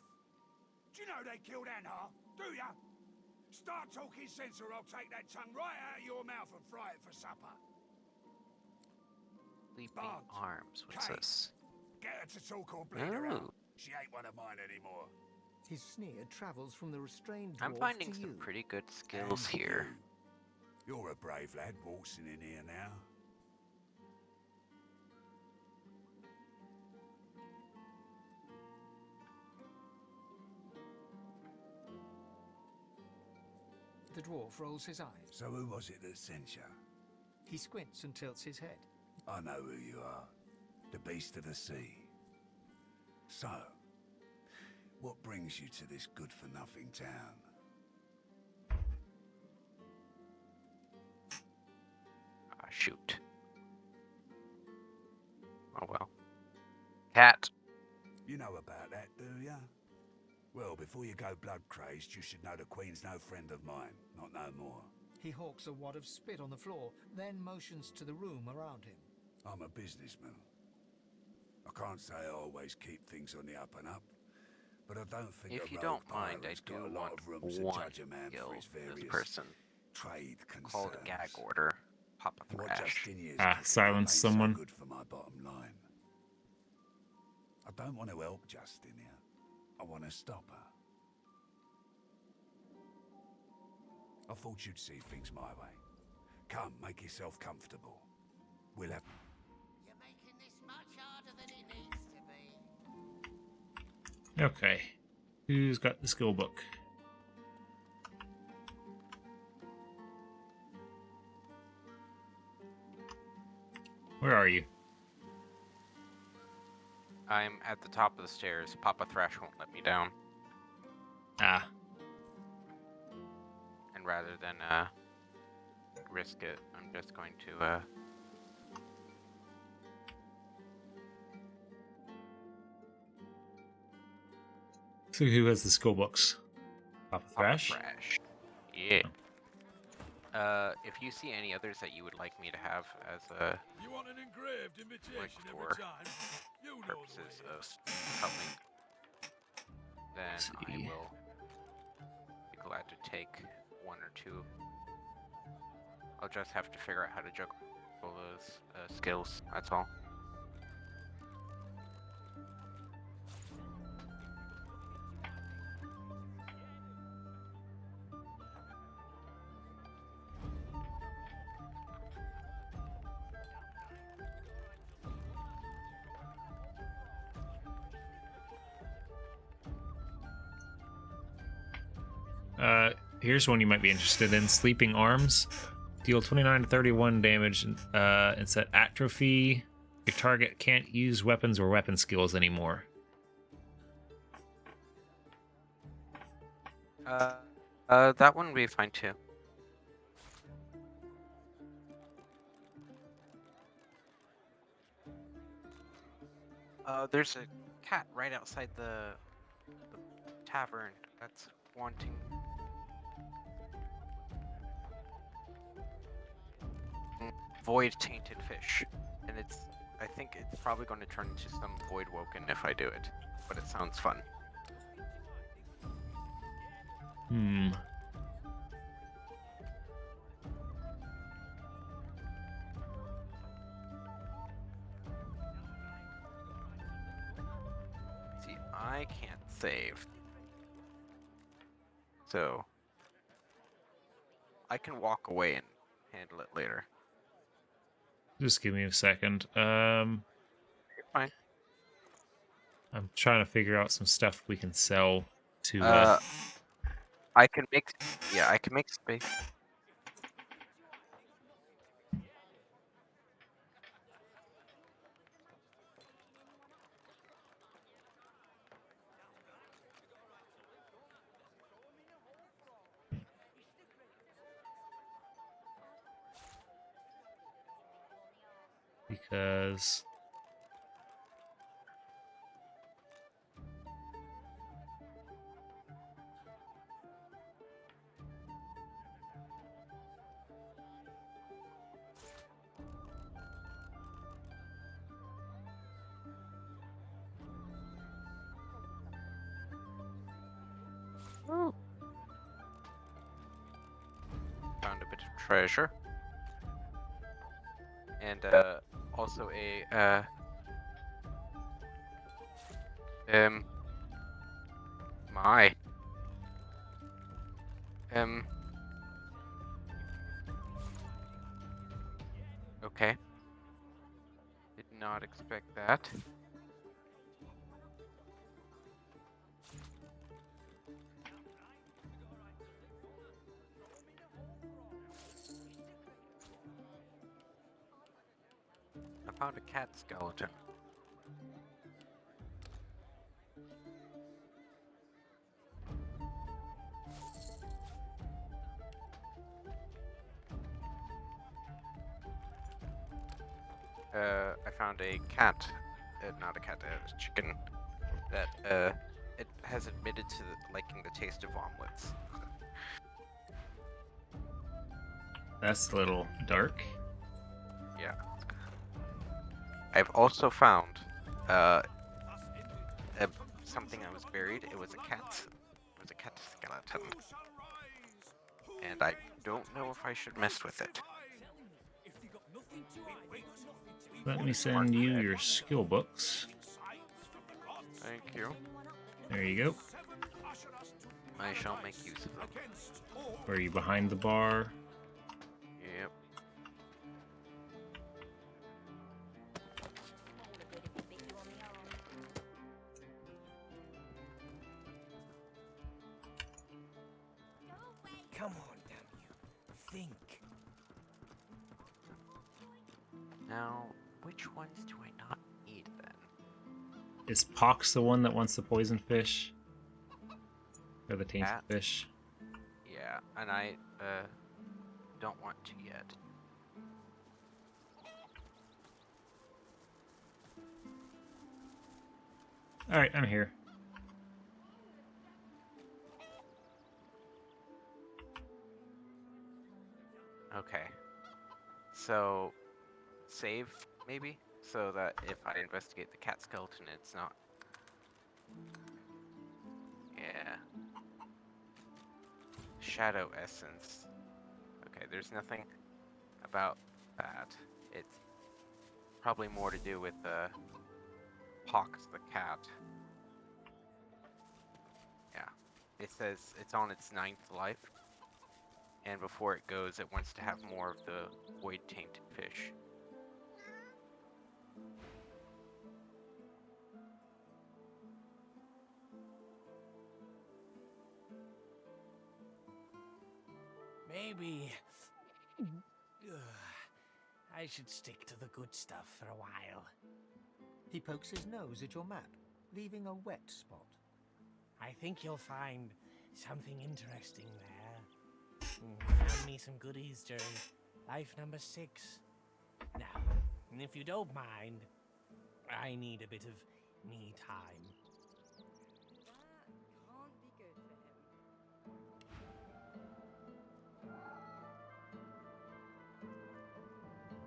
Do you know they killed Anhar? Do ya? Start talking sense or I'll take that tongue right out of your mouth and fry it for supper. Leaping arms. What's Kate, this? Get her to talk or bleed her out. Oh. She ain't one of mine anymore. His sneer travels from the restrained dwarf I'm finding to some you. pretty good skills And here. You're a brave lad waltzing in here now. The dwarf rolls his eyes. So who was it that sent you? He squints and tilts his head. I know who you are. The beast of the sea. So, what brings you to this good-for-nothing town? Ah, shoot. Oh well. Cat. You know about that, do ya? Well, before you go blood-crazed, you should know the Queen's no friend of mine. Not no more. He hawks a wad of spit on the floor, then motions to the room around him. I'm a businessman. I can't say I always keep things on the up and up, but I don't think If a you rogue don't mind, I pirate's do got a lot want of room to one judge a man skill for his this various person trade concerns. called a gag order. Papa What Thrash. Justinia's Ah, cooking silence ain't so someone. good for my bottom line. I don't want to help Justinia. I want to stop her. I thought you'd see things my way. Come, make yourself comfortable. We'll have... You're making this much harder than it needs to be. Okay. Who's got the skill book? Where are you? I'm at the top of the stairs. Papa Thrash won't let me down. Ah. And rather than risk it, I'm just going to So who has the skill books? Papa Thrash? Papa Thrash. Yeah. If you see any others that you would like me to have as a You want an engraved invitation for every time? You know purposes of helping, then I will be glad to take one or two. I'll just have to figure out how to juggle all those skills, that's all. Here's one you might be interested in. Sleeping Arms. Deal 29 to 31 damage. It's at atrophy. Your target can't use weapons or weapon skills anymore. That one would be fine too. There's a cat right outside the tavern that's wanting. Void tainted fish, and I think it's probably going to turn into some void woken if I do it, but it sounds fun. See, I can't save, so I can walk away and handle it later. Just give me a second. You're fine. I'm trying to figure out some stuff we can sell to. I can make space. Because Found a bit of treasure. And also a my okay. Did not expect that. I found a cat skeleton. I found a cat, not a cat, a chicken, that it has admitted to liking the taste of omelets. that's a little dark. Yeah. I've also found something that was buried. It was a cat. It was a cat skeleton, and I don't know if I should mess with it. Let me send you your skill books. Thank you. There you go. I shall make use of them. Are you behind the bar? Yep. Which ones do I not need then? Is Pox the one that wants the poison fish? Or the tainted That? fish? Yeah, and I don't want to yet. Alright, I'm here. Okay. So, save, maybe? So that if I investigate the cat skeleton, it's not... Yeah. Shadow essence. Okay, there's nothing about that. It's probably more to do with Pox the cat. Yeah. It says it's on its 9th life. And before it goes, it wants to have more of the void tainted fish. Maybe I should stick to the good stuff for a while. He pokes his nose at your map, leaving a wet spot. I think you'll find something interesting there. Found me some goodies during life number 6. Now, if you don't mind, I need a bit of me time.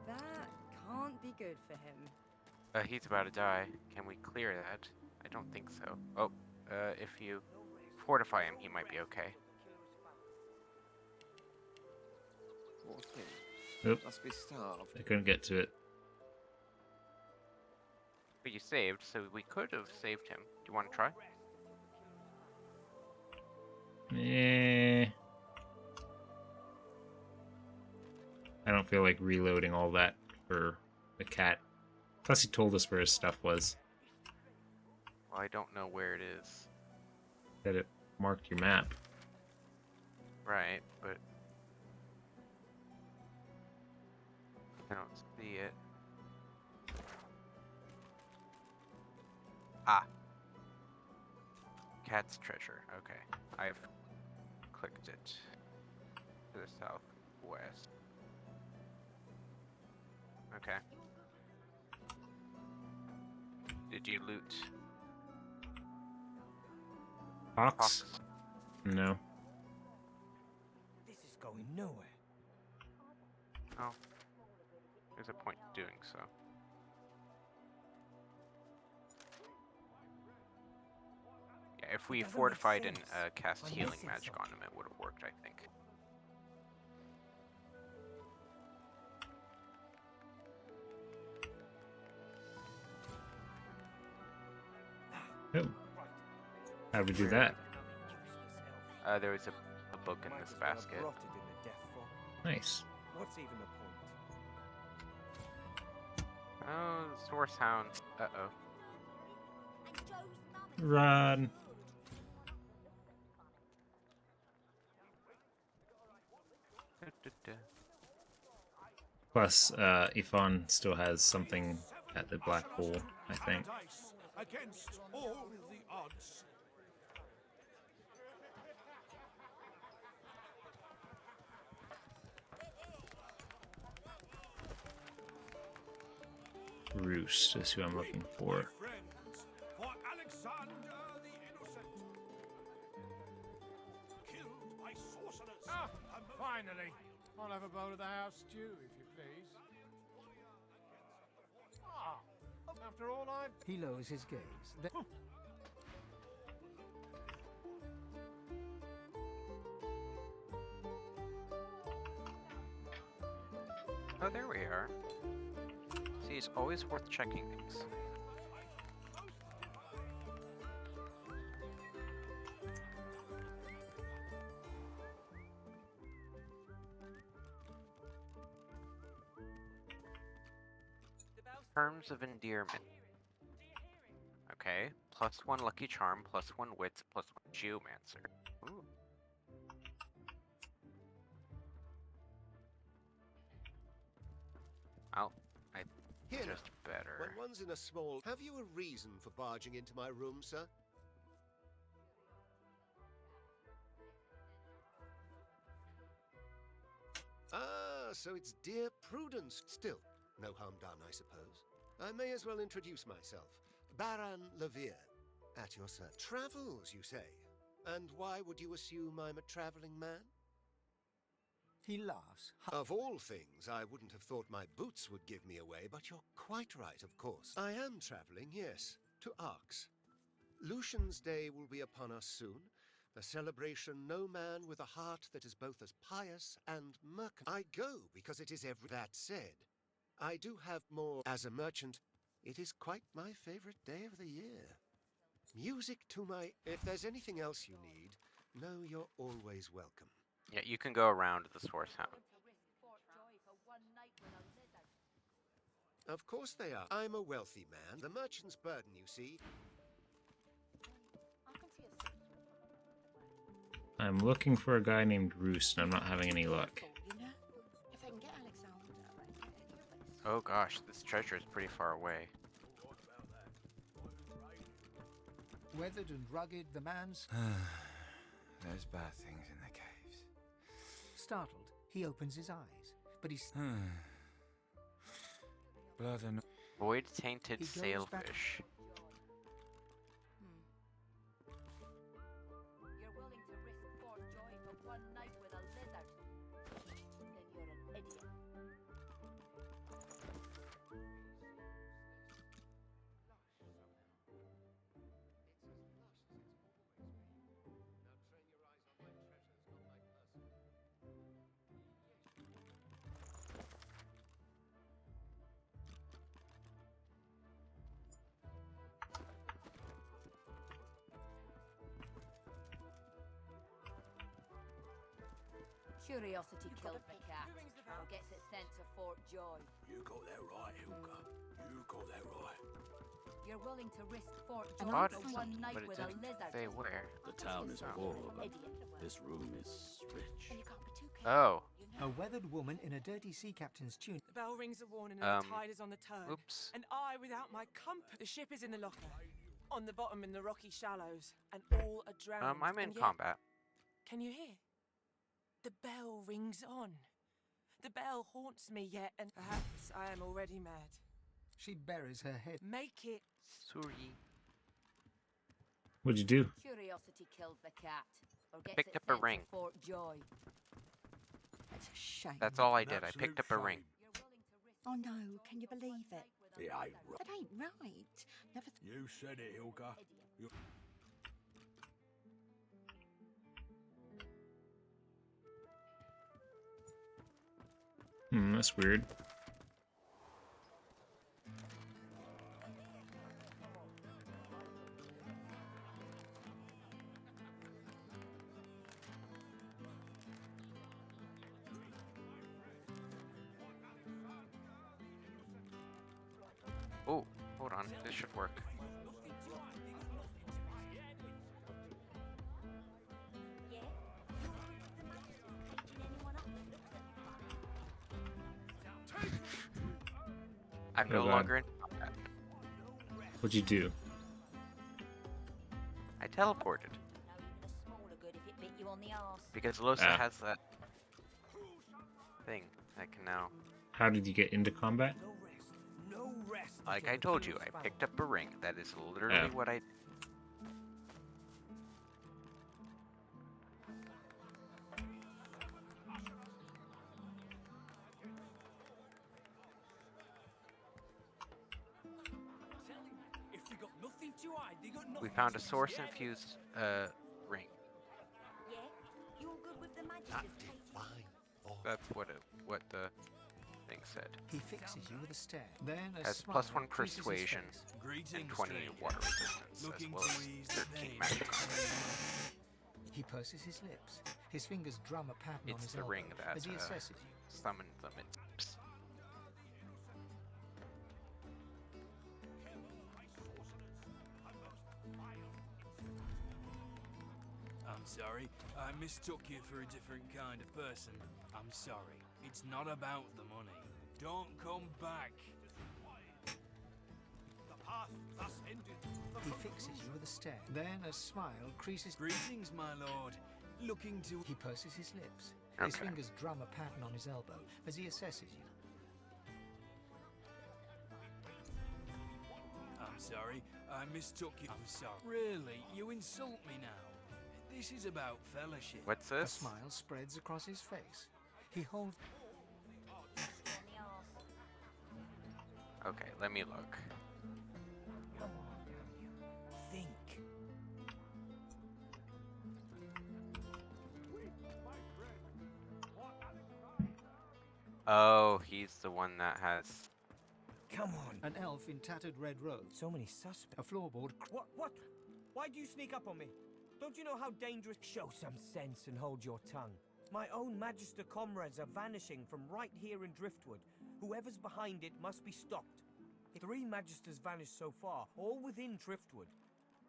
That can't be good for him. He's about to die. Can we clear that? I don't think so. Oh, if you fortify him, he might be okay. Poor thing. Nope. Must be starved. I couldn't get to it. But you saved, so we could have saved him. Do you want to try? Eh. I don't feel like reloading all that for the cat. Plus he told us where his stuff was. Well, I don't know where it is. That it marked your map. Right, but I don't see it. Ah. Cat's treasure. Okay. I've clicked it. To the southwest. Okay. Did you loot Fox? No. This is going nowhere. Oh. There's a point to doing so. Yeah, if we fortified and cast healing magic on him, it would have worked, I think. Oh. How do we do that? There was a book in this basket. Nice. What's even the point? Oh, source hound. Uh-oh. Run. Plus, Ifan still has something at the black hole, I think. Against all the odds. Roost is who I'm looking for. Friends, for Alexander the Innocent. Killed by sorcerers. Ah, finally. I'll have a bowl of the house stew, if you please. Ah, after all I've... He lowers his gaze. Oh, there we are. See, it's always worth checking things. Terms of endearment. Okay, +1 lucky charm, +1 wits, +1 geomancer. Ooh. Well, I Here just now, better. when one's in a small... Have you a reason for barging into my room, sir? Ah, so it's dear Prudence. Still, no harm done, I suppose. I may as well introduce myself. Baron Levere, at your service. Travels, you say? And why would you assume I'm a traveling man? He laughs. Of all things, I wouldn't have thought my boots would give me away, but you're quite right, of course. I am traveling, yes, to Arx. Lucian's Day will be upon us soon. A celebration no man with a heart that is both as pious and mercantile. I go because it is every... That said, I do have more... As a merchant, it is quite my favorite day of the year. Music to my... If there's anything else you need, know you're always welcome. Yeah, you can go around the source house. Of course they are. I'm a wealthy man. The merchant's burden, you see. I'm looking for a guy named Roos, and I'm not having any luck. Oh gosh, this treasure is pretty far away. Weathered and rugged, the man's... There's bad things in the caves. Startled, he opens his eyes, but he's... Blood and... Void tainted He goes sailfish. You're willing to risk Fort Joy for one night with a lizard? Then you're an idiot. Curiosity kills the cat, or gets it sent to Fort Joy. You got that right, Hilka. You got that right. You're willing to risk Fort An Joy odd for thing, one night but it with a didn't lizard? say where. The town is full of them. Idiot. This room is rich. Oh. A weathered woman in a dirty sea captain's tunic. The bell rings a warning and the tide is on the turn. Oops. And I without my compass. The ship is in the locker. On the bottom in the rocky shallows. And all are drowned. I'm in and yet- combat. Can you hear? The bell rings on. The bell haunts me yet, and perhaps I am already mad. She buries her head. Make it. Sorry. What'd you do? Curiosity kills the cat, or gets Picked it up a sent ring. to Fort Joy. It's a shame. That's all I did. I picked up a ring. Oh no, can you believe it? It ain't right. That ain't right. Never You said it, Hilka. You... That's weird. Oh, hold on. This should work. I'm no Oh, God. longer in combat. What'd you do? I teleported. smaller good if it bit you on the arse. Because Losa Ah. has that thing that can now... How did you get into combat? No rest. Like I told you, I picked up a ring. That is literally what I... If they got nothing to hide, they got nothing We found a to source fear. infused ring. Yeah? You're good with the magic of taking That's what the thing said. He fixes you with a stare. Then a Has smile +1 creases his persuasion face. and Greetings, 20 stranger. water resistance, Looking as well to as ease the 13 pain. magic. He purses his lips. His fingers drum a pattern on It's his the elbow ring that as he assesses you. summoned them in. I'm sorry. I mistook you for a different kind of person. I'm sorry. It's not about the money. Don't come back. thus ended He fixes you with a stare. Then a smile creases. Greetings, my lord. Looking to... He purses his lips. His fingers drum a pattern on his elbow as he assesses you. I'm sorry, I mistook you. I'm sorry. Really, you insult me now. This is about fellowship. What's A this? smile spreads across his face. He holds... Okay, let me look. Think. Oh, he's the one that has... Come on. An elf in tattered red robes. So many suspects. A floorboard... What? Why do you sneak up on me? Don't you know how dangerous? Show some sense and hold your tongue. My own Magister comrades are vanishing from right here in Driftwood. Whoever's behind it must be stopped. 3 Magisters vanished so far, all within Driftwood.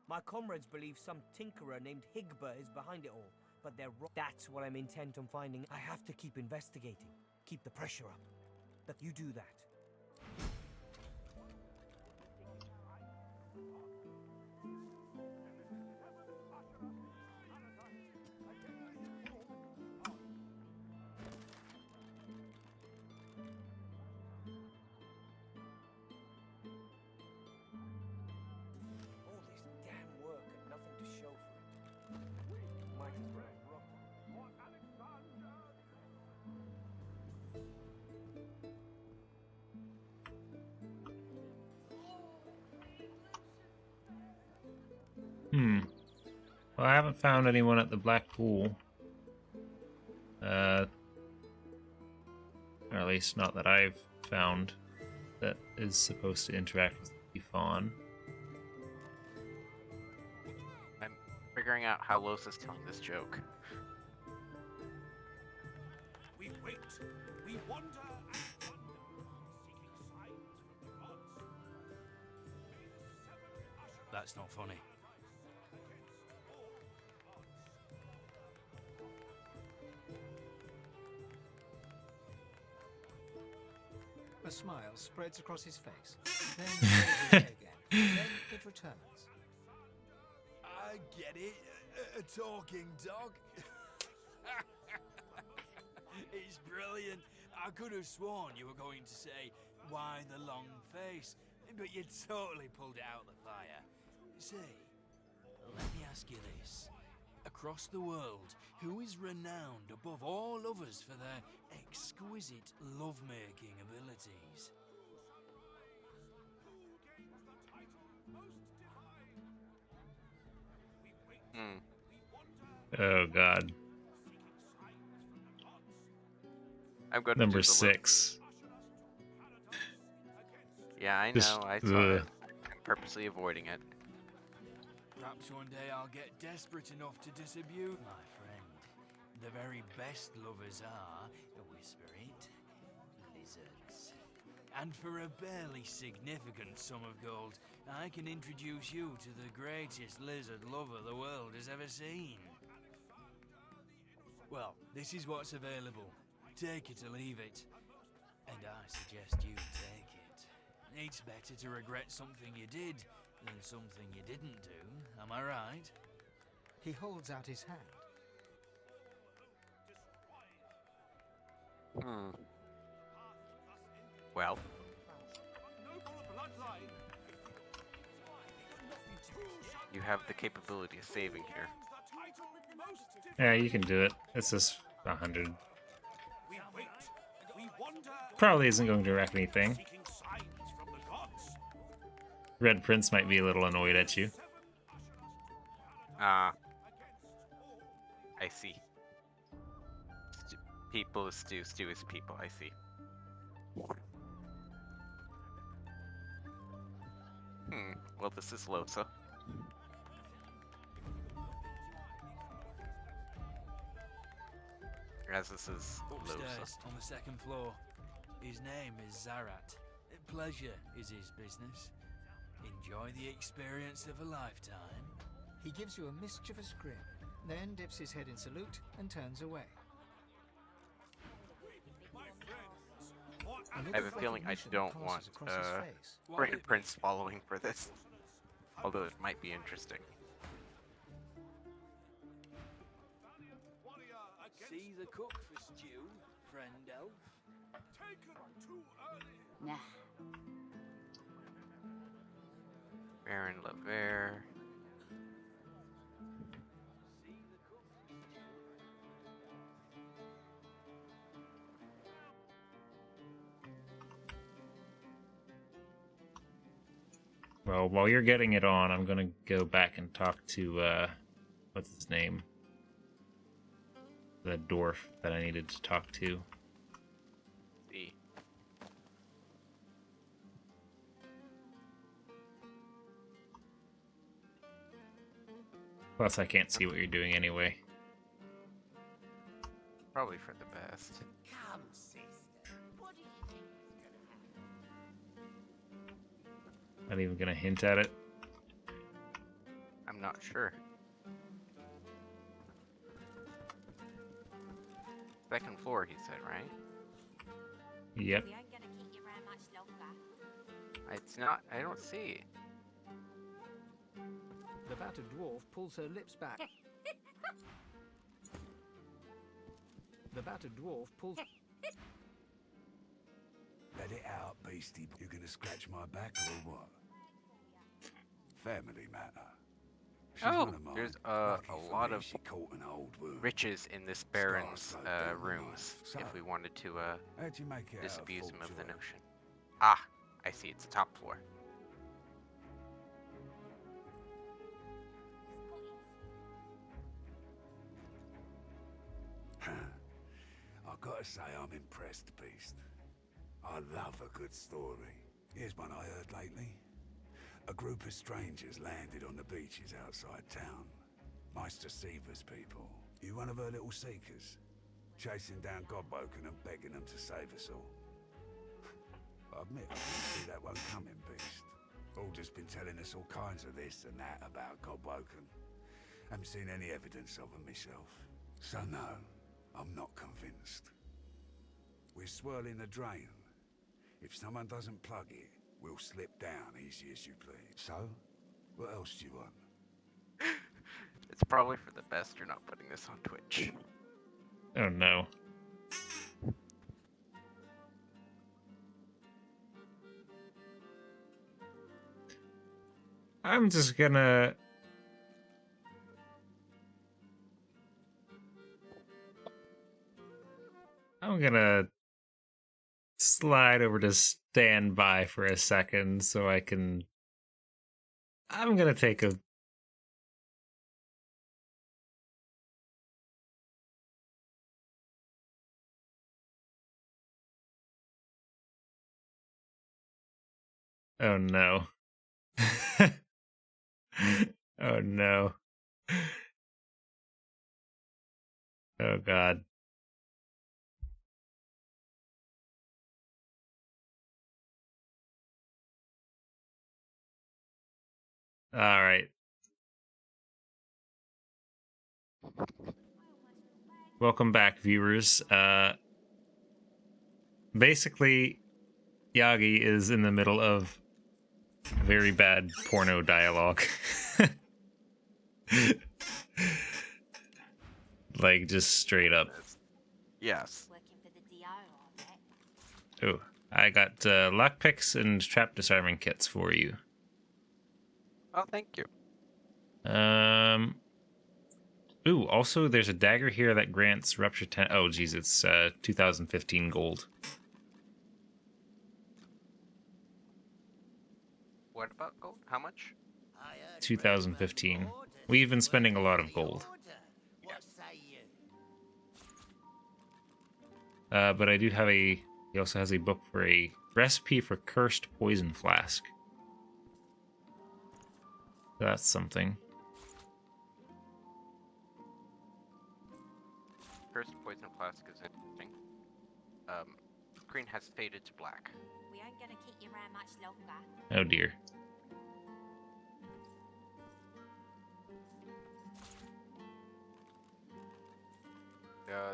My comrades believe some tinkerer named Higba is behind it all, but they're wrong. That's what I'm intent on finding. I have to keep investigating. Keep the pressure up. That you do that. All this damn work and nothing to show for it. Might as well rock. Well, I haven't found anyone at the Black Pool. Or at least not that I've found that is supposed to interact with the fawn. I'm figuring out how Los is telling this joke. We wait, we wander and wonder, seeking signs from the gods. That's not funny. A smile spreads across his face. Then he goes away again. Then it returns. I get it. A talking dog. It's brilliant. I could have sworn you were going to say, why the long face? But you totally pulled it out of the fire. Say, let me ask you this. Across the world, who is renowned above all others for their exquisite love-making abilities? Oh god. I'm going Number to do the 6. Yeah, I know. Just, I saw it. ugh. I'm purposely avoiding it. Perhaps one day I'll get desperate enough to disabuse my friend. The very best lovers are, whisper it, lizards. And for a barely significant sum of gold, I can introduce you to the greatest lizard lover the world has ever seen. Well, this is what's available. Take it or leave it. And I suggest you take it. It's better to regret something you did than something you didn't do, am I right? He holds out his hand. Well. You have the capability of saving here. Yeah, you can do it. It's just 100. Probably isn't going to wreck anything. Red Prince might be a little annoyed at you. I see. People is stew, stew is people, I see. Well, this is Losa. As this is Upstairs, Losa. on the second floor. His name is Zarat. Pleasure is his business. Enjoy the experience of a lifetime. He gives you a mischievous grin, then dips his head in salute and turns away. My friends, what I have a feeling I don't want Grand Prince following for this. Although it might be interesting. See the cook for stew, friend elf? Nah. Baron Lever. Well, while you're getting it on, I'm gonna go back and talk to, what's his name? The dwarf that I needed to talk to. See. Plus, I can't see what you're doing anyway. Probably for the best. Come, sister. What do you think is gonna happen? Not even gonna hint at it. I'm not sure. Second floor, he said, right? Yep. We ain't gonna keep you around much longer. It's not. I don't see. The battered dwarf pulls her lips back. The battered dwarf pulls... Let it out, beastie. You gonna scratch my back or what? Family matter. She's Oh, one of mine. there's Lucky a for lot me, of she caught an old wound. riches in this Baron's rooms. If we wanted to How'd you make it out of disabuse him of the Fort Joy? notion. Ah, I see. It's the top floor. I've got to say I'm impressed, Beast. I love a good story. Here's one I heard lately. A group of strangers landed on the beaches outside town. Meister Seaver's people. You one of her little seekers? Chasing down Godwoken and begging them to save us all. I admit I didn't see that one coming, Beast. Alder's been telling us all kinds of this and that about Godwoken. Haven't seen any evidence of them myself. So no, I'm not convinced. We're swirling the drain. If someone doesn't plug it, we'll slip down easy as you please. So, what else do you want? It's probably for the best you're not putting this on Twitch. Oh no. I'm just gonna... I'm gonna slide over to standby for a second so I can... I'm gonna take a... Oh no. Oh no. Oh god. Alright. Welcome back, viewers. Basically, Yagi is in the middle of very bad porno dialogue. Like, just straight up. Yes. Oh, I got lockpicks and trap disarming kits for you. Oh, thank you. Ooh, also there's a dagger here that grants rupture 10. Oh, geez, it's 2015 gold. What about gold? How much? 2015. We've been spending a lot of gold. But I do have a... He also has a book for a recipe for cursed poison flask. So that's something. Cursed poison flask is interesting. Green has faded to black. We ain't gonna keep you around much longer. Oh dear.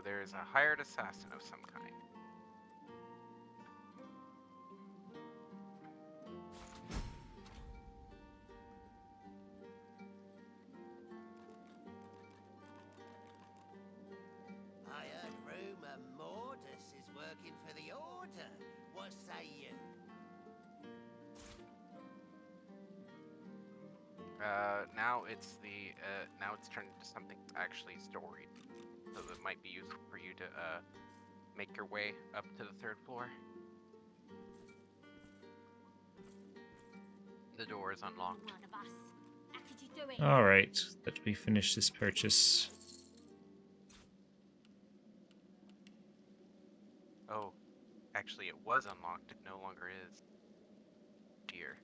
There's a hired assassin of some kind. Now it's now it's turned into something actually storied, so that might be useful for you to make your way up to the 3rd floor. The door is unlocked. One of us. How could you do it? All right, let me finish this purchase. Oh, actually, it was unlocked. It no longer is. Dear.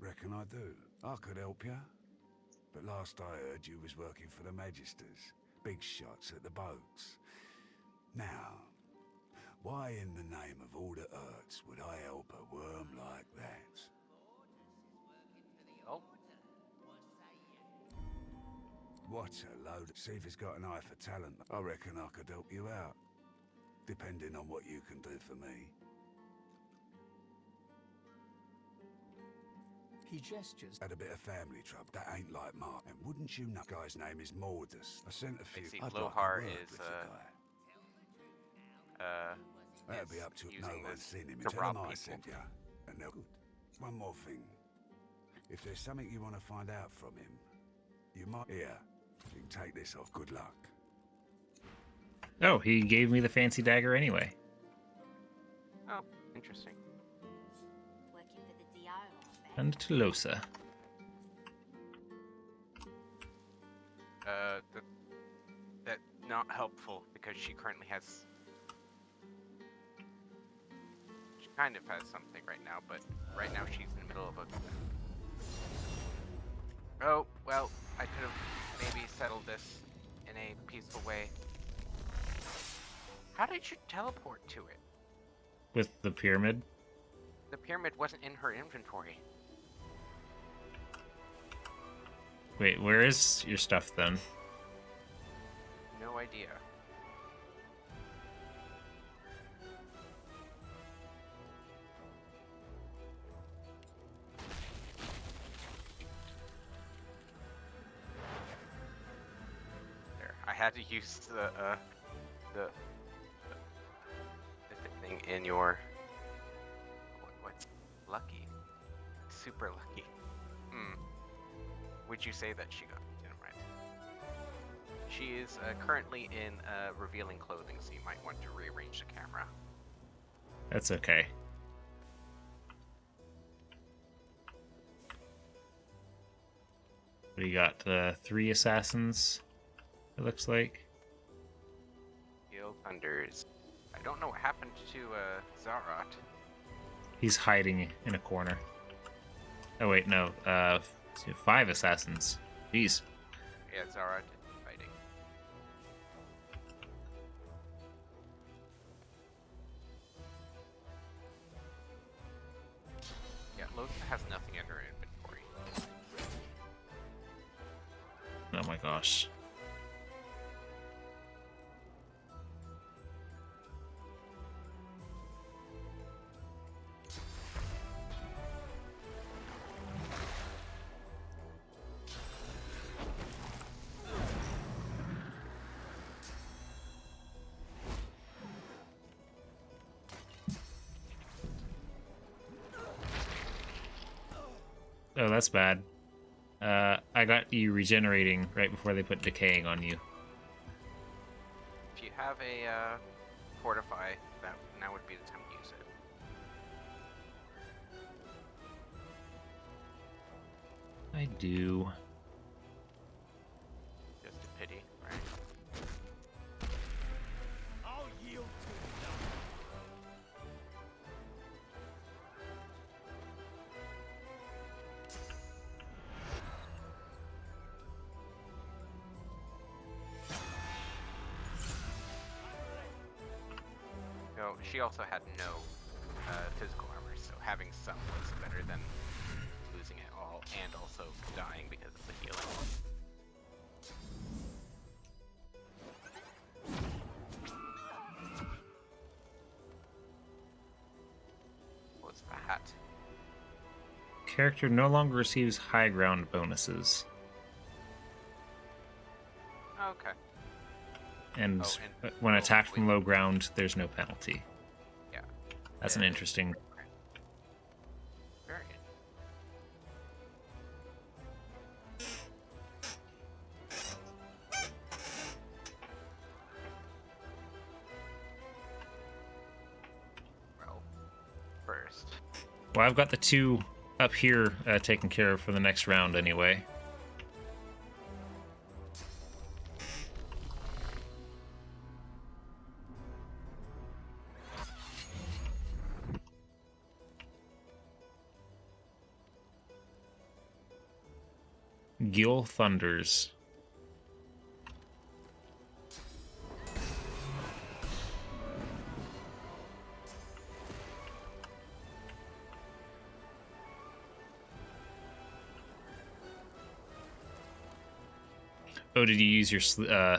Reckon I do. I could help you. But last I heard, you was working for the Magisters. Big shots at the boats. Now, why in the name of all the Earths would I help a worm like that? Oh. What a load. See if he's got an eye for talent. I reckon I could help you out. Depending on what you can do for me. He gestures. Had a bit of family trouble. That ain't like Mark. And wouldn't you know? Guy's name is Mordus. I sent a few. See, I'd like a Lohar word is with the guy. That'd be up to no one's seen him. to Tell rob him I people. sent you. And they're good. One more thing. If there's something you want to find out from him, you might. Here, you can take this off. Good luck. Oh, he gave me the fancy dagger anyway. Oh, interesting. Working for the DO, I bet. And Tolosa. That's not helpful because she currently has. She kind of has something right now, but right now she's in the middle of a. Oh, well, I could have maybe settled this in a peaceful way. How did you teleport to it? With the pyramid. The pyramid wasn't in her inventory. Wait, where is your stuff then? No idea. There, I had to use the thing in your. What's lucky? Super lucky. Would you say that she got it right? She is currently in revealing clothing, so you might want to rearrange the camera. That's okay. We got 3 assassins, it looks like. Gil Thunders. I don't know what happened to Zarat. He's hiding in a corner. Oh wait, no. 5 assassins. Jeez. Yeah, Zarat is fighting. Yeah, Lothar has nothing in her inventory. Oh my gosh. Oh, that's bad. I got you regenerating right before they put decaying on you. If you have a fortify, that now would be the time to use it. I do. Just a pity, right? I'll yield to it. No, she also had no physical armor, so having some was better than losing it all, and also dying because of the healing. What's that? Character no longer receives high ground bonuses. Okay. And Oh, and when oh, attacked from low ground, there's no penalty. Yeah. That's an interesting. Very. Well, first. Well, I've got the two up here taken care of for the next round anyway. Gil Thunders. Oh, did you use your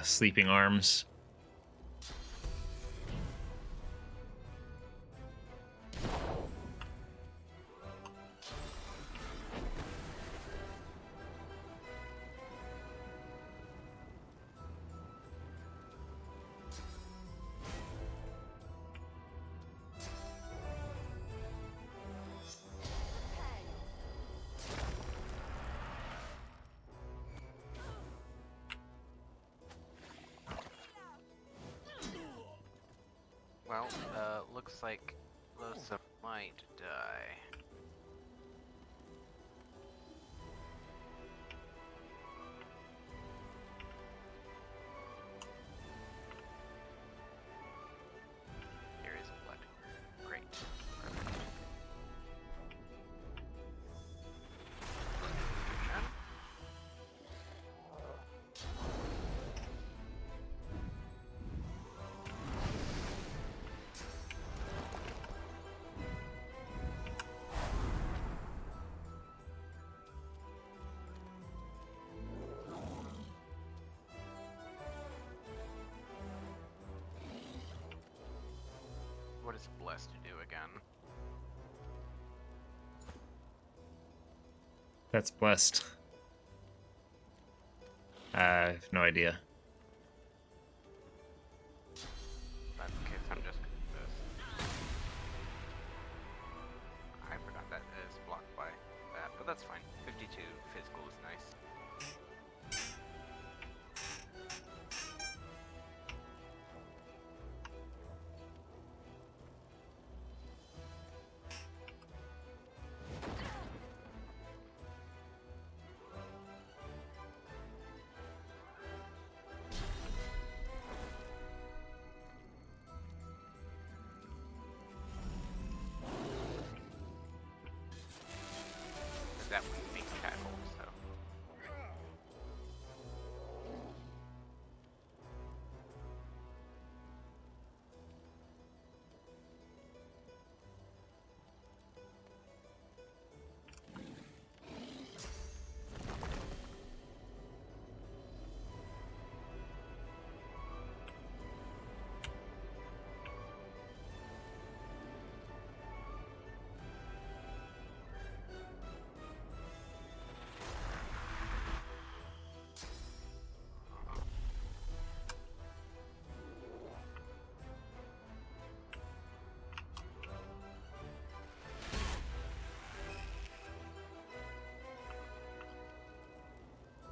sleeping arms? Well, looks like Losa might die. Here is blood. Great. Perfect. What is blessed to do again? That's blessed. I have no idea. That's the case, I'm just gonna do this. I forgot that is blocked by that, but that's fine. 52 physical is nice. That would make tackle, so.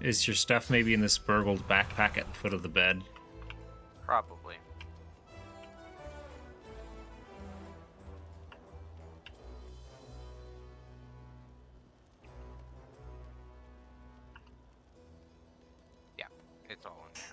Is your stuff maybe in this burgled backpack at the foot of the bed? Probably. Yeah, it's all in there.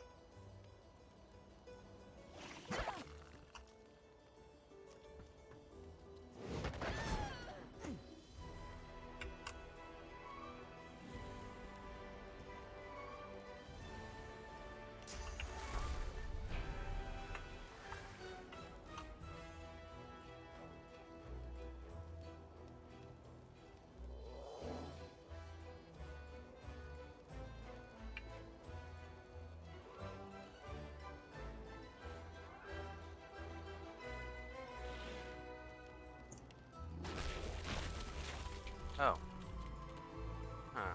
Oh. Huh.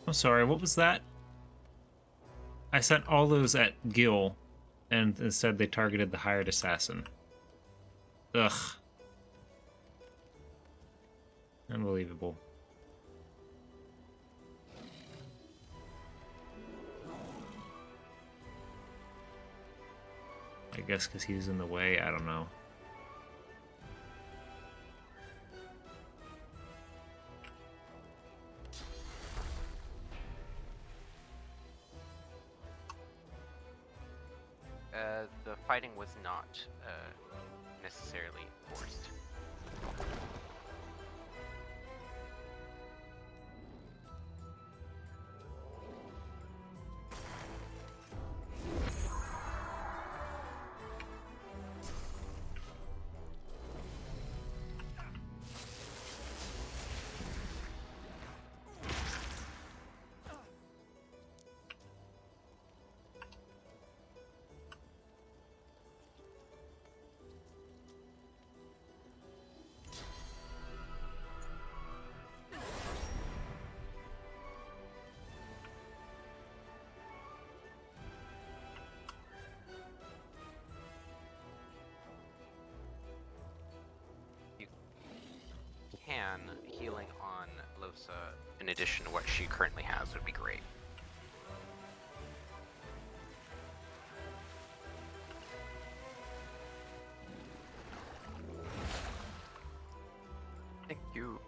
I'm sorry, what was that? I sent all those at Gil, and instead they targeted the hired assassin. Ugh. Unbelievable. I guess because he was in the way, I don't know. The fighting was not necessarily forced. Healing on Losa, in addition to what she currently has, would be great. Thank you.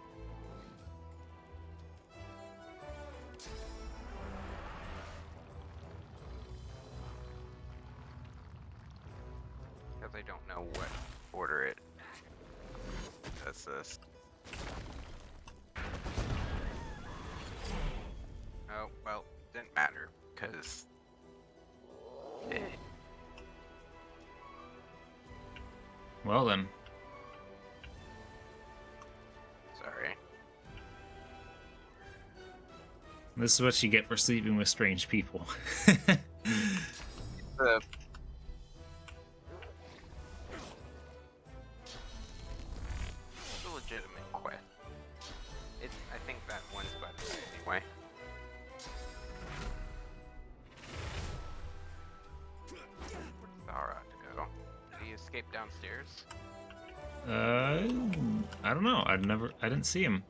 Because I don't know what order it does this. Oh, well, didn't matter, because... Well then. Sorry. This is what you get for sleeping with strange people. It's a legitimate quest. I think that one's better anyway. Zara to go. Did he escape downstairs? I don't know. I didn't see him.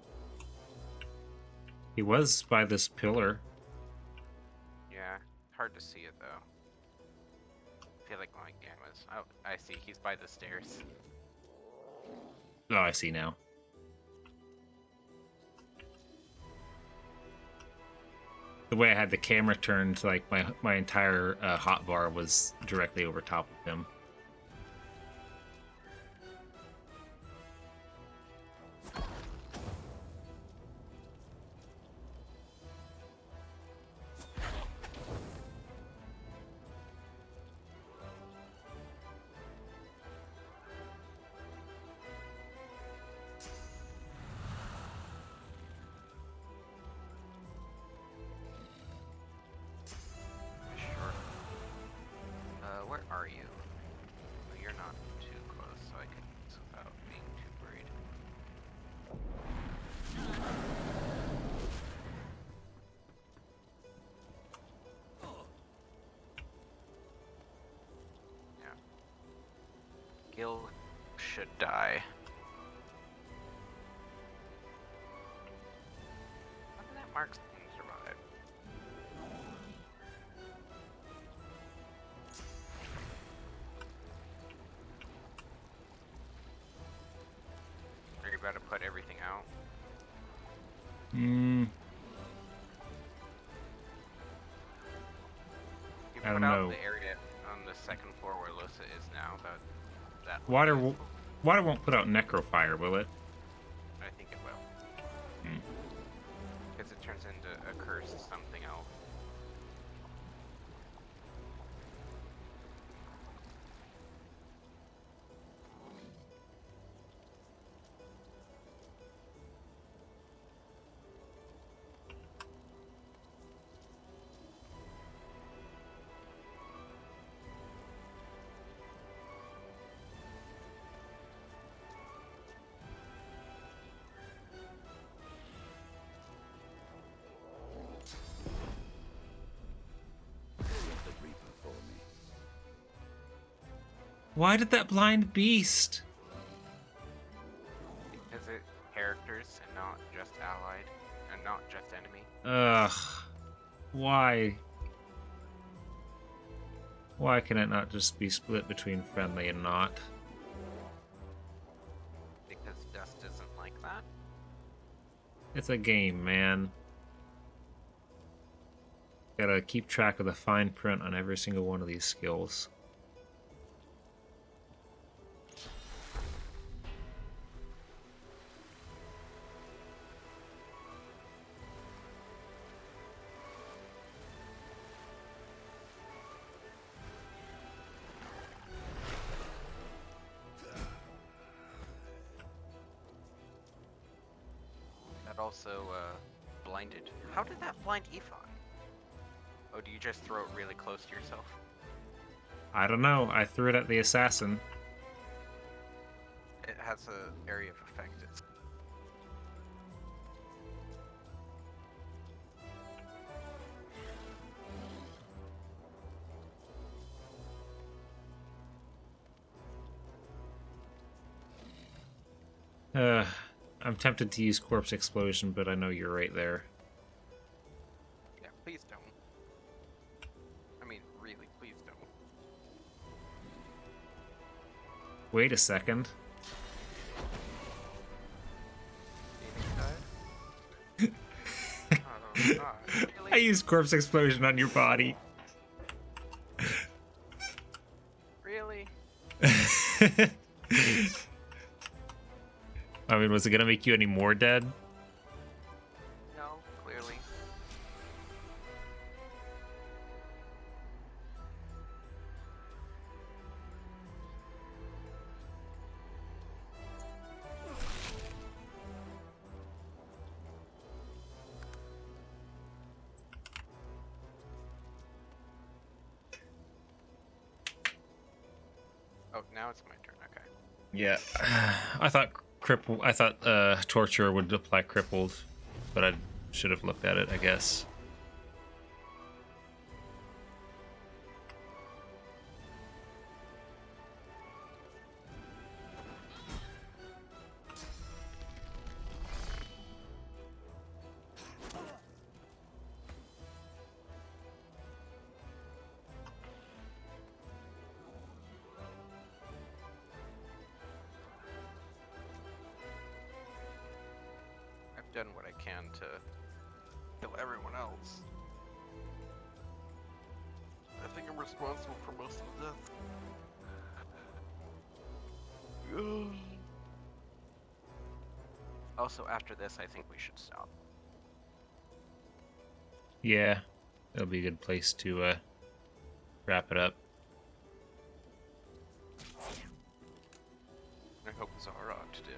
He was by this pillar. Yeah, hard to see it though. I feel like my gamma's. Oh, I see. He's by the stairs. Oh, I see now. The way I had the camera turned, like my entire hotbar was directly over top of him. Where are you? Oh, you're not too close, so I can do this without being too worried. Yeah. Gil should die. How did that Mark's thing survive? Are you about to put everything out? Hmm. You I put don't out know. the area on the second floor where Losa is now. That Water won't put out necrofire, will it? I think it will. Hmm. Because it turns into a curse something else. Why did that blind beast? Because it characters and not just allied, and not just enemy. Ugh. Why? Why can it not just be split between friendly and not? Because Dust isn't like that. It's a game, man. Gotta keep track of the fine print on every single one of these skills. That also, blinded. How did that blind Ephod? Oh, do you just throw it really close to yourself? I don't know. I threw it at the assassin. It has a area of effect. It's... I'm tempted to use Corpse Explosion, but I know you're right there. Yeah, please don't. I mean, really, please don't. Wait a second. I used Corpse Explosion on your body. Really? I mean, was it gonna make you any more dead? No, clearly. Oh, now it's my turn. Okay. Yeah. I thought Torture would apply crippled, but I should have looked at it, I guess. I've done what I can to kill everyone else. I think I'm responsible for most of the death. Also, after this, I think we should stop. Yeah, it'll be a good place to wrap it up. I hope Zarat did.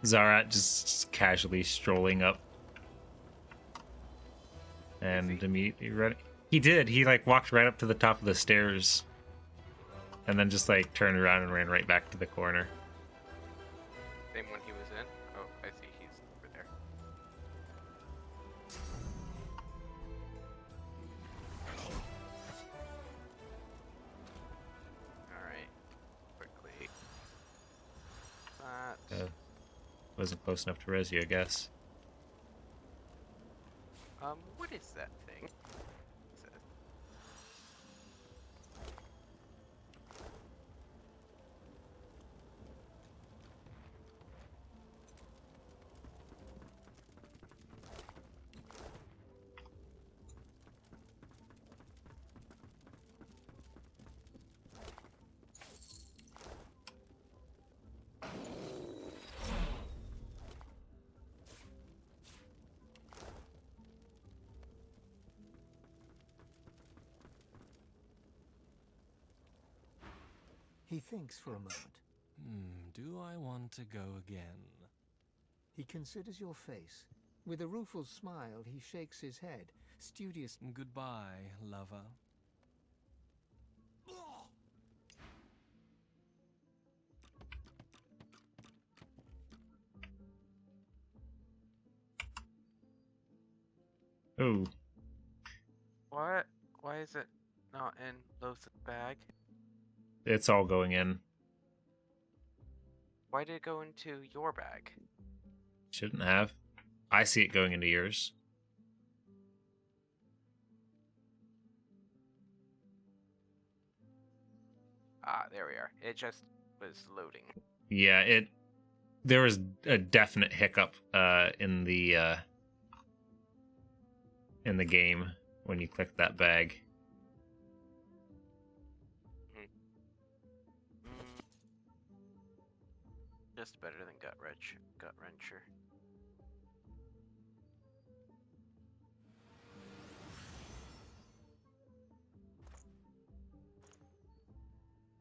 Zarat just casually strolling up. And immediately ready. He did. He like walked right up to the top of the stairs. And then just like turned around and ran right back to the corner. Same one he was in? Oh, I see, he's over there. Alright. Quickly. That. Wasn't close enough to res you, I guess. What is that thing? He thinks for a moment. Do I want to go again? He considers your face. With a rueful smile, he shakes his head, studious. Goodbye, lover. Oh, What? Why is it not in Losa's bag? it's all going in. Why did it go into your bag? Shouldn't have. I see it going into yours. Ah, there we are. It just was loading. Yeah, there was a definite hiccup in the game when you clicked that bag. Just better than Gut Wrencher.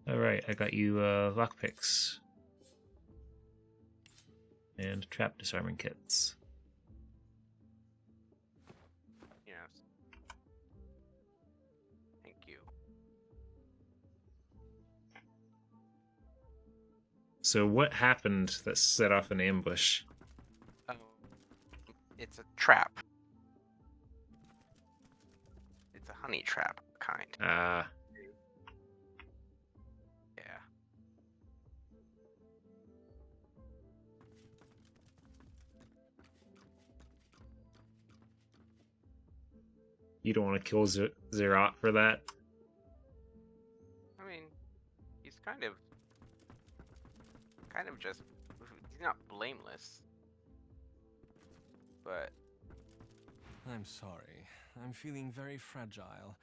All right, I got you lockpicks and trap disarming kits. Yes. Thank you. So what happened that set off an ambush? It's a trap. It's a honey trap kind. Ah. Yeah. You don't want to kill Zerat for that? I mean, he's kind of just, he's not blameless. But I'm sorry. I'm feeling very fragile.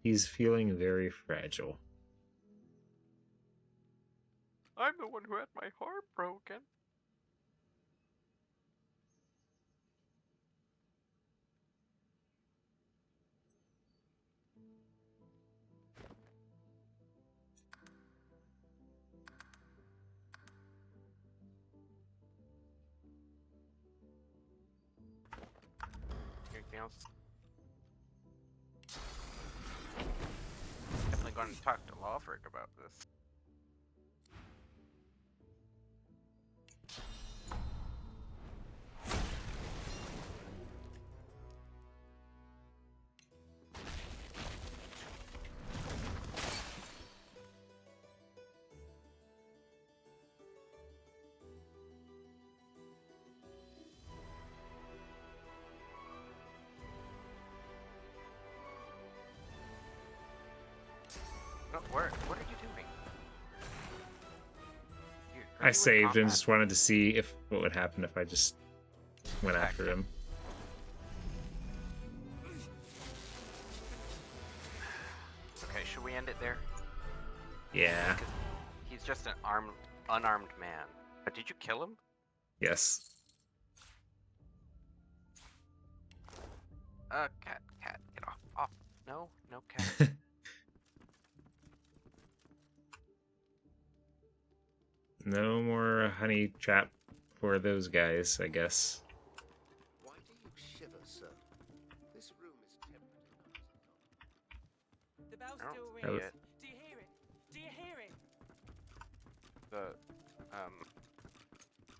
He's feeling very fragile. I'm the one who had my heart broken. Anything else? Definitely going to talk to Lawfrick about this. No, what are you doing? I saved and just wanted to see what would happen if I just went after him. Okay, should we end it there? Yeah. He's just an unarmed man. But did you kill him? Yes. Cat, get off. No, cat. No more honey trap for those guys, I guess. Why do you shiver, sir? This room is temperature. The bell's I don't still see ringing. it. Do you hear it? Do you hear it? The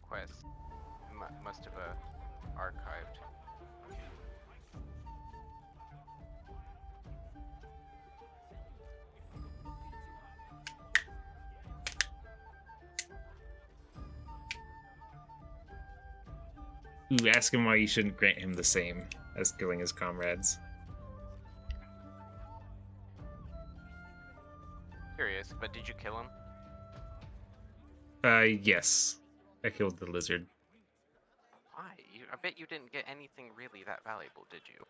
quest must have archived. Ooh, ask him why you shouldn't grant him the same as killing his comrades. Curious, but did you kill him? Yes. I killed the lizard. Why? I bet you didn't get anything really that valuable, did you?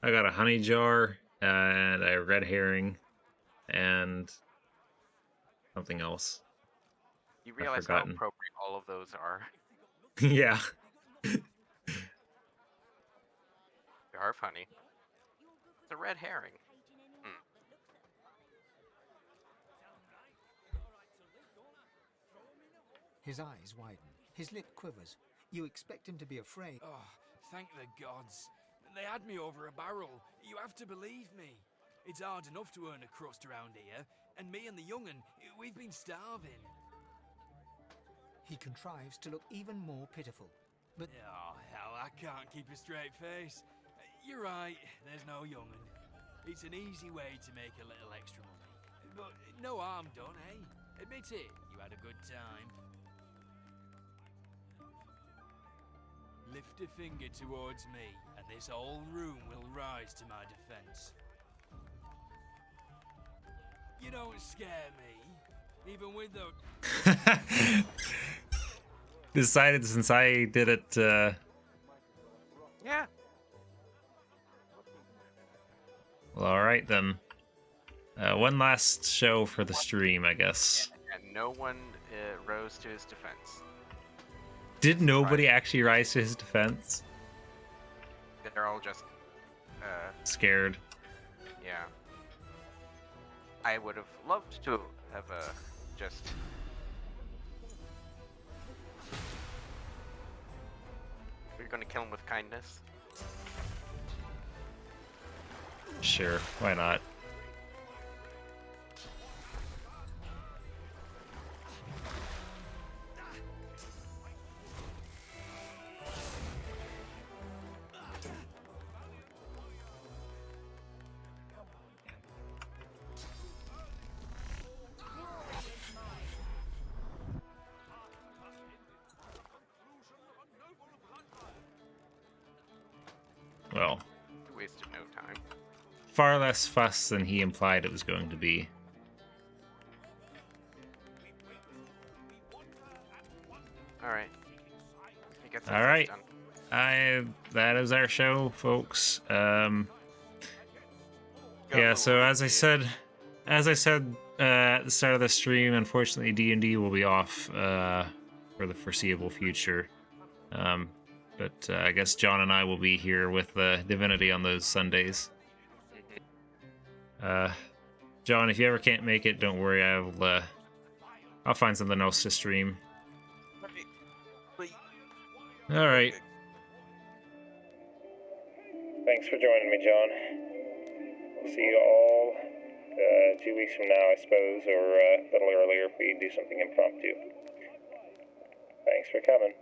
I got a honey jar, and a red herring, and something else. You I've realize how forgotten. appropriate all of those are. Yeah. They are funny. It's a red herring. His eyes widen. His lip quivers. You expect him to be afraid. Oh, thank the gods. They had me over a barrel. You have to believe me. It's hard enough to earn a crust around here, and me and the young'un, we've been starving. He contrives to look even more pitiful. But oh, hell, I can't keep a straight face. You're right, there's no young'un. It's an easy way to make a little extra money. But no harm done, eh? Admit it, you had a good time. Lift a finger towards me, and this whole room will rise to my defense. You don't scare me, even with the... Decided since I did it, Yeah. Well, alright then. One last show for the stream, I guess. And no one rose to his defense. Did nobody actually rise to his defense? They're all just... scared. Yeah. I would have loved to have just... We're gonna kill him with kindness. Sure, why not? Well, wasted no time. Far less fuss than he implied it was going to be. Alright. Alright. That is our show, folks. Yeah, so as I said at the start of the stream, unfortunately D&D will be off for the foreseeable future. But I guess John and I will be here with Divinity on those Sundays. John, if you ever can't make it, don't worry. I'll find something else to stream. All right. Thanks for joining me, John. We'll see you all 2 weeks from now, I suppose, or a little earlier if we do something impromptu. Thanks for coming.